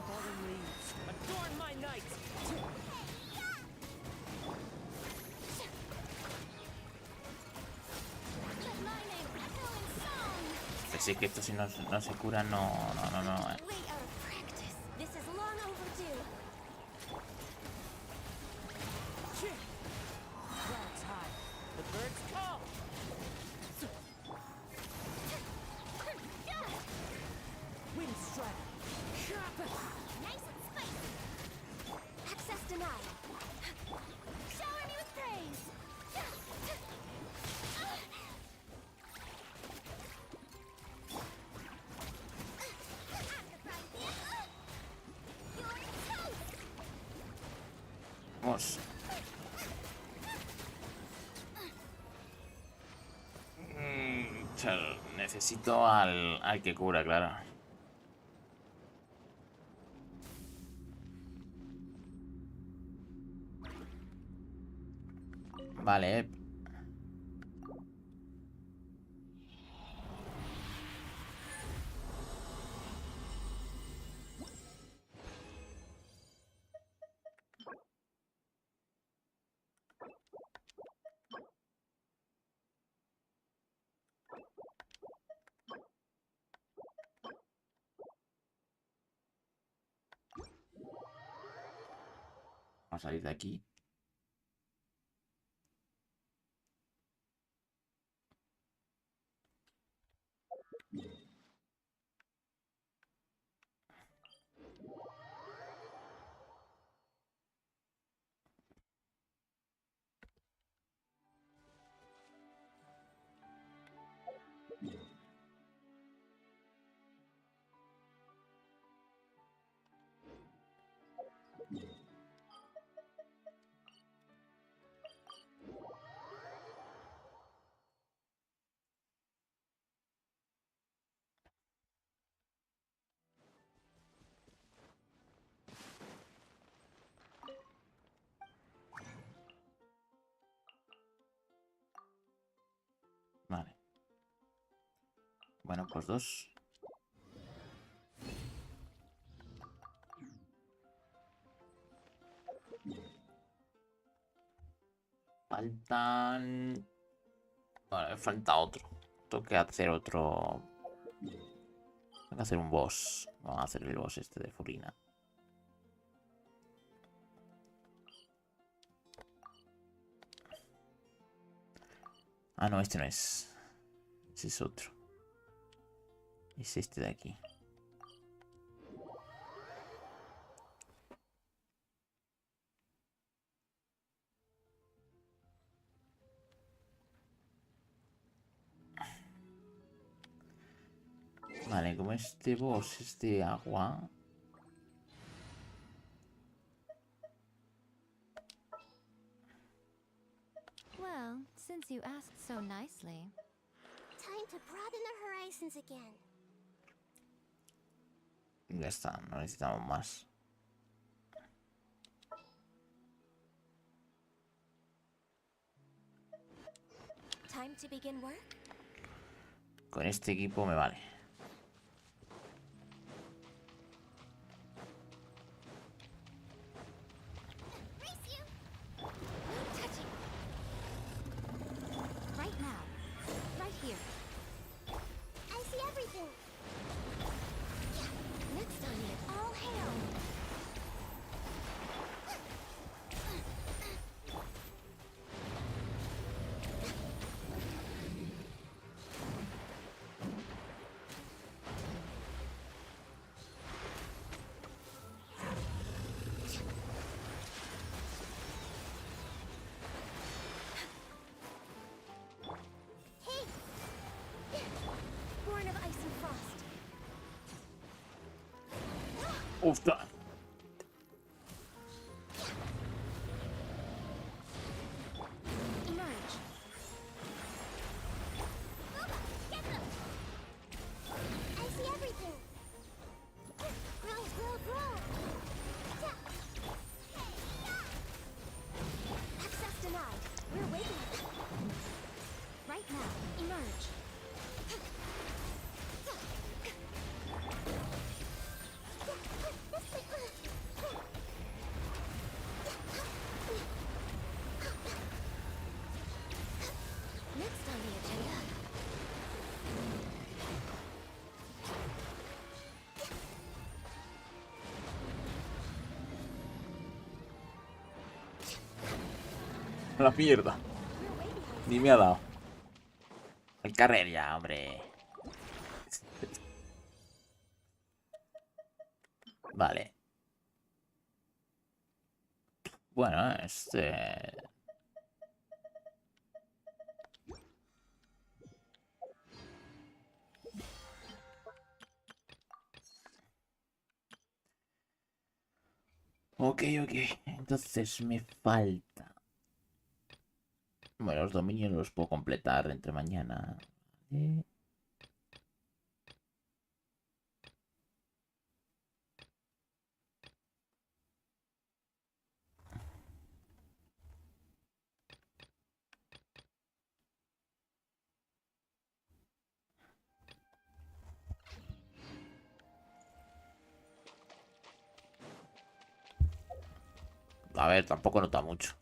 Fallen leaves. Adorn my night. Let my name echo in song! Que sí, que esto si no se cura, no, ¿eh? Way out of practice! This is long overdue! Clouds high. The birds call. Wind strike. Nice and spicy! Access denied! Shower me with praise! You're toast! Vamos. O sea, necesito al que cura, claro. Vale. Vamos a salir de aquí. Bueno, pues 2. Faltan... Vale, falta otro. Tengo que hacer otro... Tengo que hacer un boss. Vamos a hacer el boss este de Furina. Ah, no, este no es. Ese es otro. Es este de aquí. Vale, como este boss es de agua. Well, since you asked so nicely. Time to broaden the horizons again. Ya está, no necesitamos más. Time to begin work? Con este equipo me vale. Right now. Right here. I see everything. Next on it, all hail. Born of ice and frost. ¡Ostras! Emerge. Get them. I see everything. Grow, grow, grow. Access denied. We're waiting. Right now. Emerge. Next on the agenda. La mierda. Ni me ha dado. El carrer ya, hombre. Vale. Bueno, Ok. Entonces me falta. Bueno, los dominios los puedo completar entre mañana. Vale. A ver, tampoco nota mucho.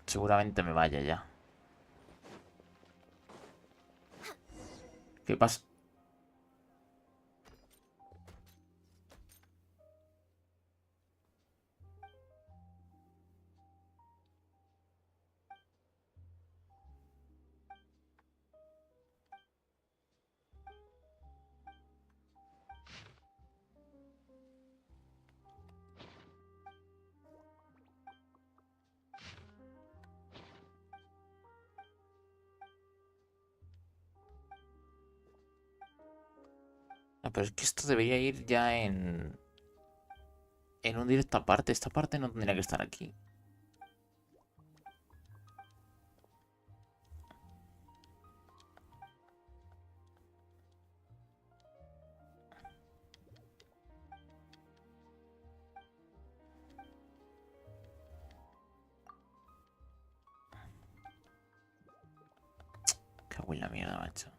Seguramente me vaya ya. ¿Qué pasa? Ah, pero es que esto debería ir ya en un directo aparte. Esta parte no tendría que estar aquí. Cago en la mierda, macho.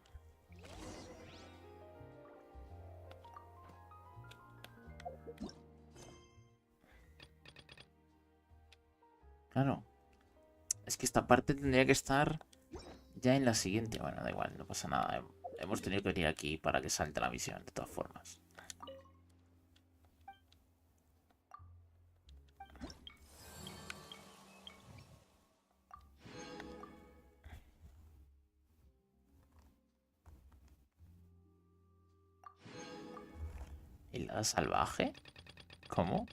Claro. Es que esta parte tendría que estar ya en la siguiente. Bueno, da igual, no pasa nada. Hemos tenido que venir aquí para que salte la misión, de todas formas. ¿Helada salvaje? ¿Cómo?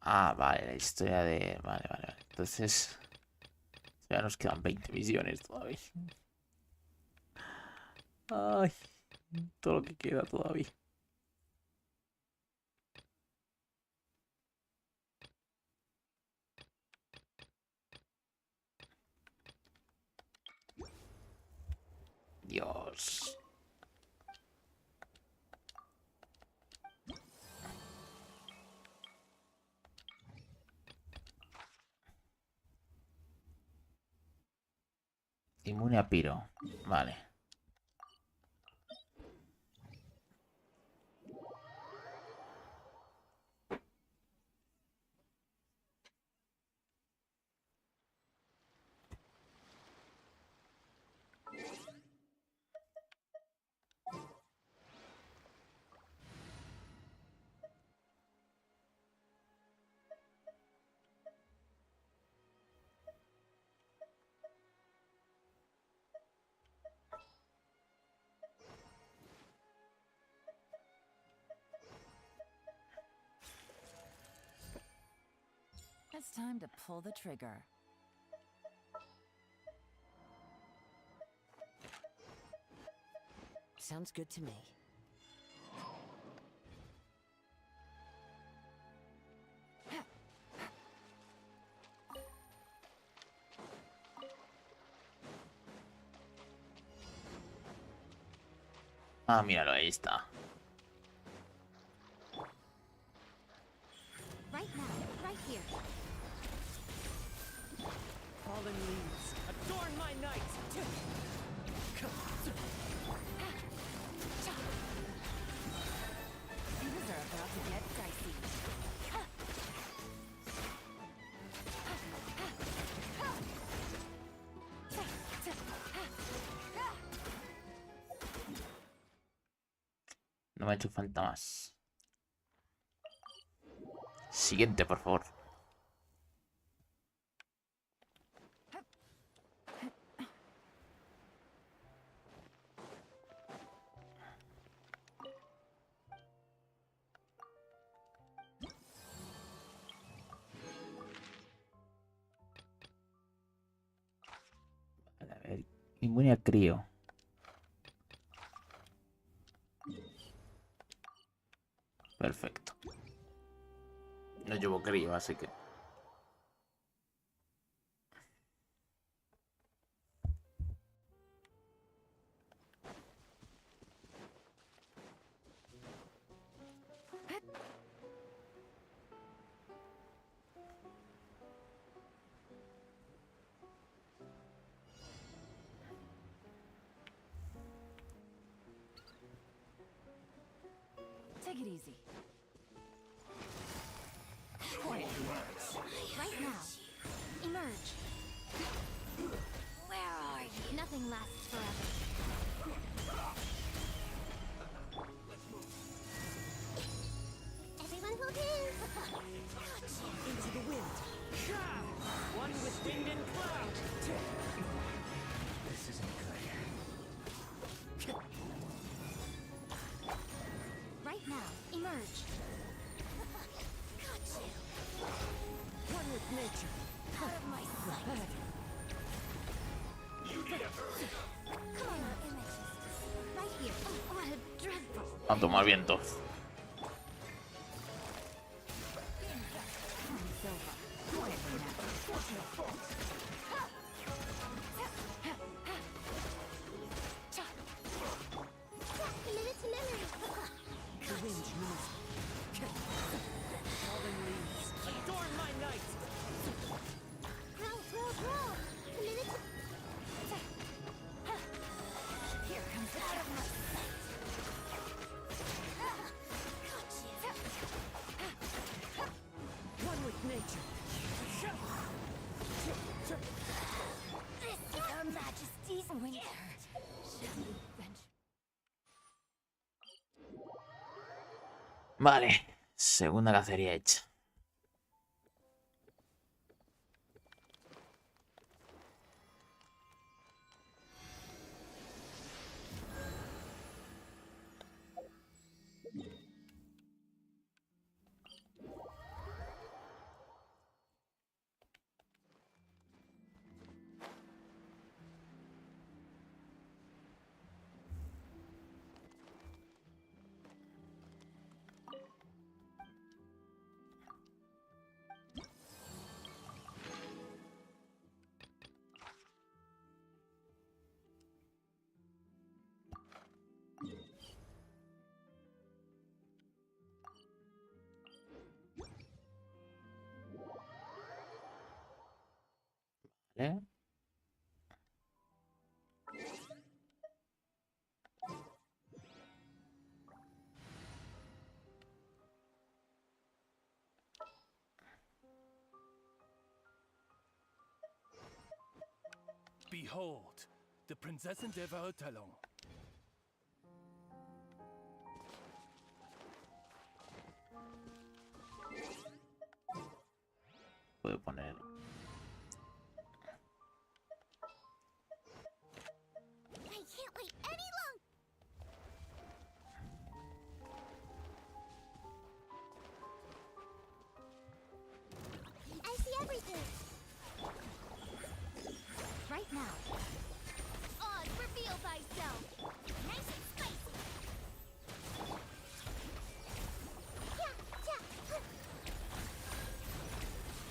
Ah, vale, la historia de... Vale, vale, vale. Entonces... Ya nos quedan 20 misiones todavía. Ay, todo lo que queda todavía. Dios. Inmune a Piro. Vale. It's time to pull the trigger. Sounds good to me. Ah, míralo, ahí está. Right now, right here. Fallen leaves, adorn my night. Things are about to get dicey. No me ha hecho falta más. Siguiente, por favor. A ver, inmune a crío. Perfecto. No llevo crío, así que... Take it easy. Right now. Emerge. Where are you? Nothing lasts forever. Everyone will dance. Into the wind. One with wind and cloud. This isn't good. Right now. A tomar viento. Vale, segunda cacería hecha. ¿Eh? Behold, the Prinzessin der Verurteilung. Puedo poner. I can't wait any longer. I see everything. Right now. Oz, reveal thyself. Nice and spicy. Yeah, yeah.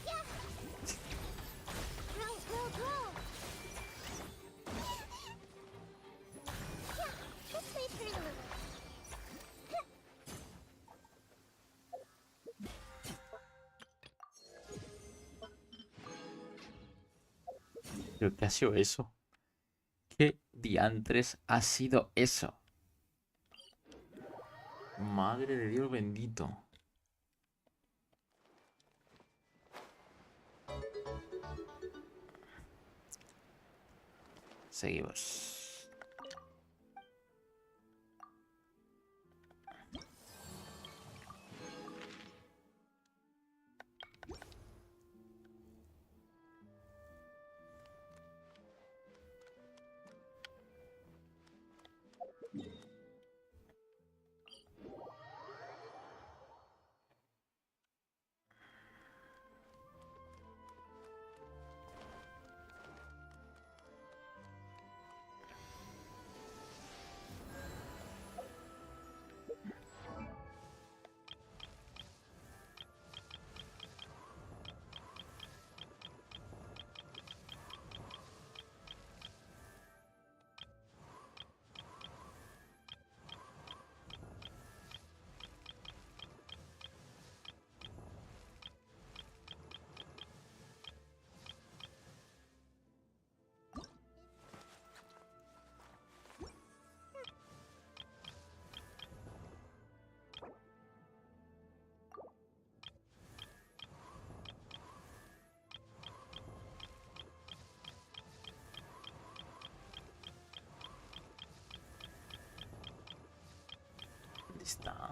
Yeah. Grow, grow, grow. Yeah, this way for a little. ¿Pero qué ha sido eso? ¿Qué diantres ha sido eso? Madre de Dios bendito. Seguimos. ¿Dónde está?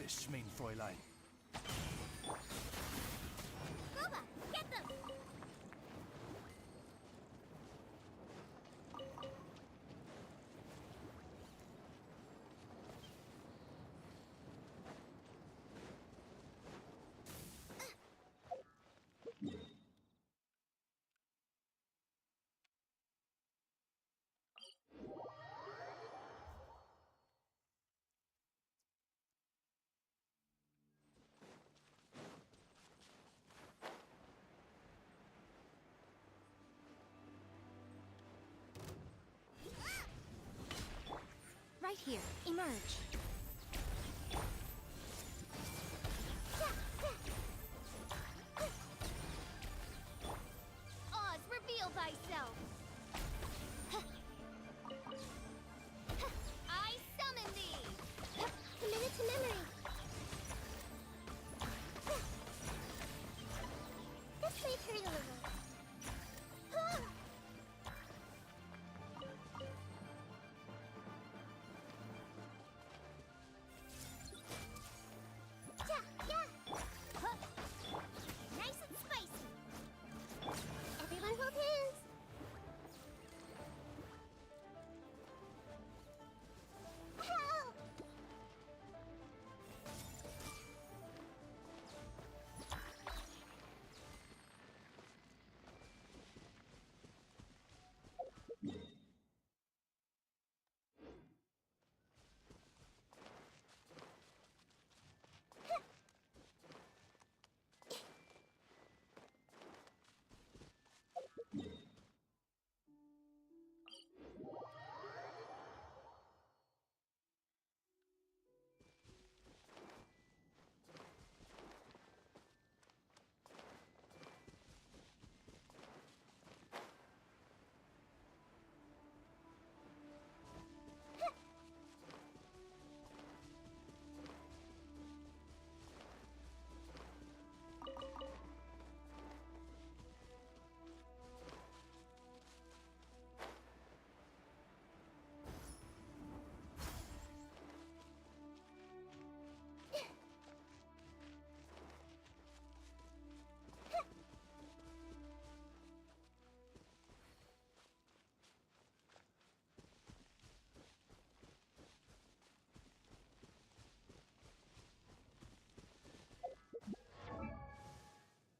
fish, mein Fräulein. Boba, get them! Right here. Emerge. Oz, reveal thyself! I summon thee! Commit to memory! This may hurt a little. Nice and spicy! Everyone hold hands! Help!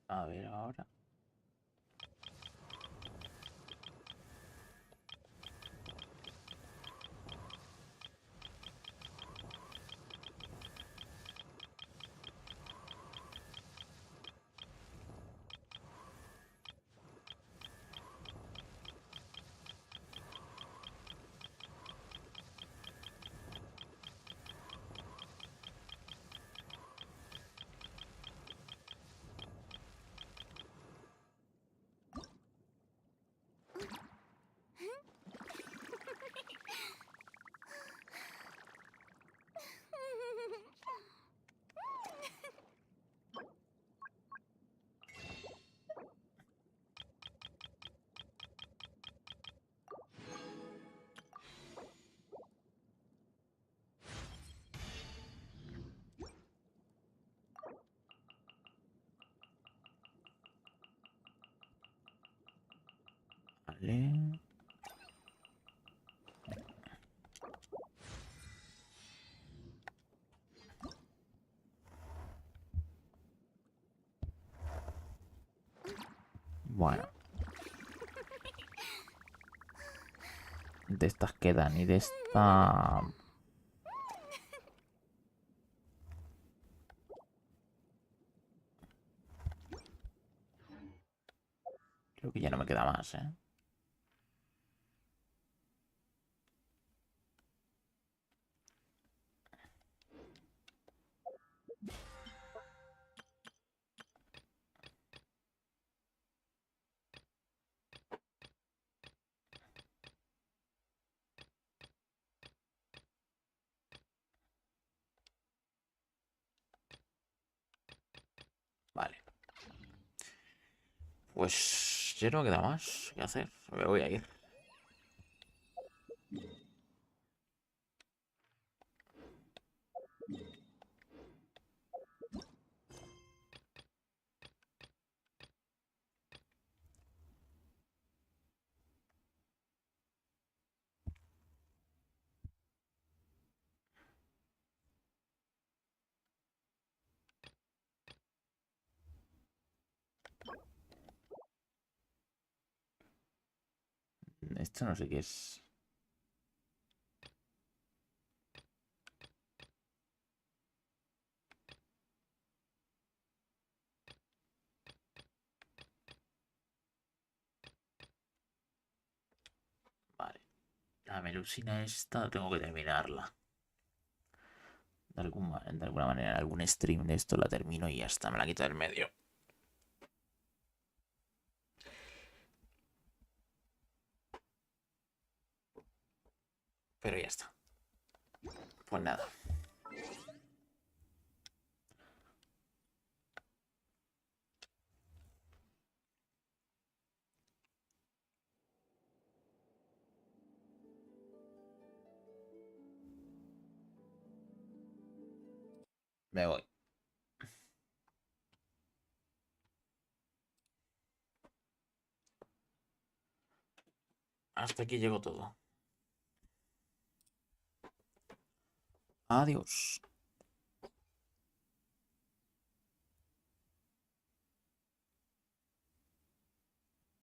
A ver ahora. Vale. Bueno. De estas quedan y de esta... Creo que ya no me queda más, ¿eh? Vale. Pues ya no me queda más que hacer. Me voy a ir. Esto no sé qué es. Vale. La melusina esta tengo que terminarla. De alguna manera, en algún stream de esto la termino y ya está. Me la quito del medio. Pero ya está. Pues nada. Me voy. Hasta aquí llegó todo. Adiós.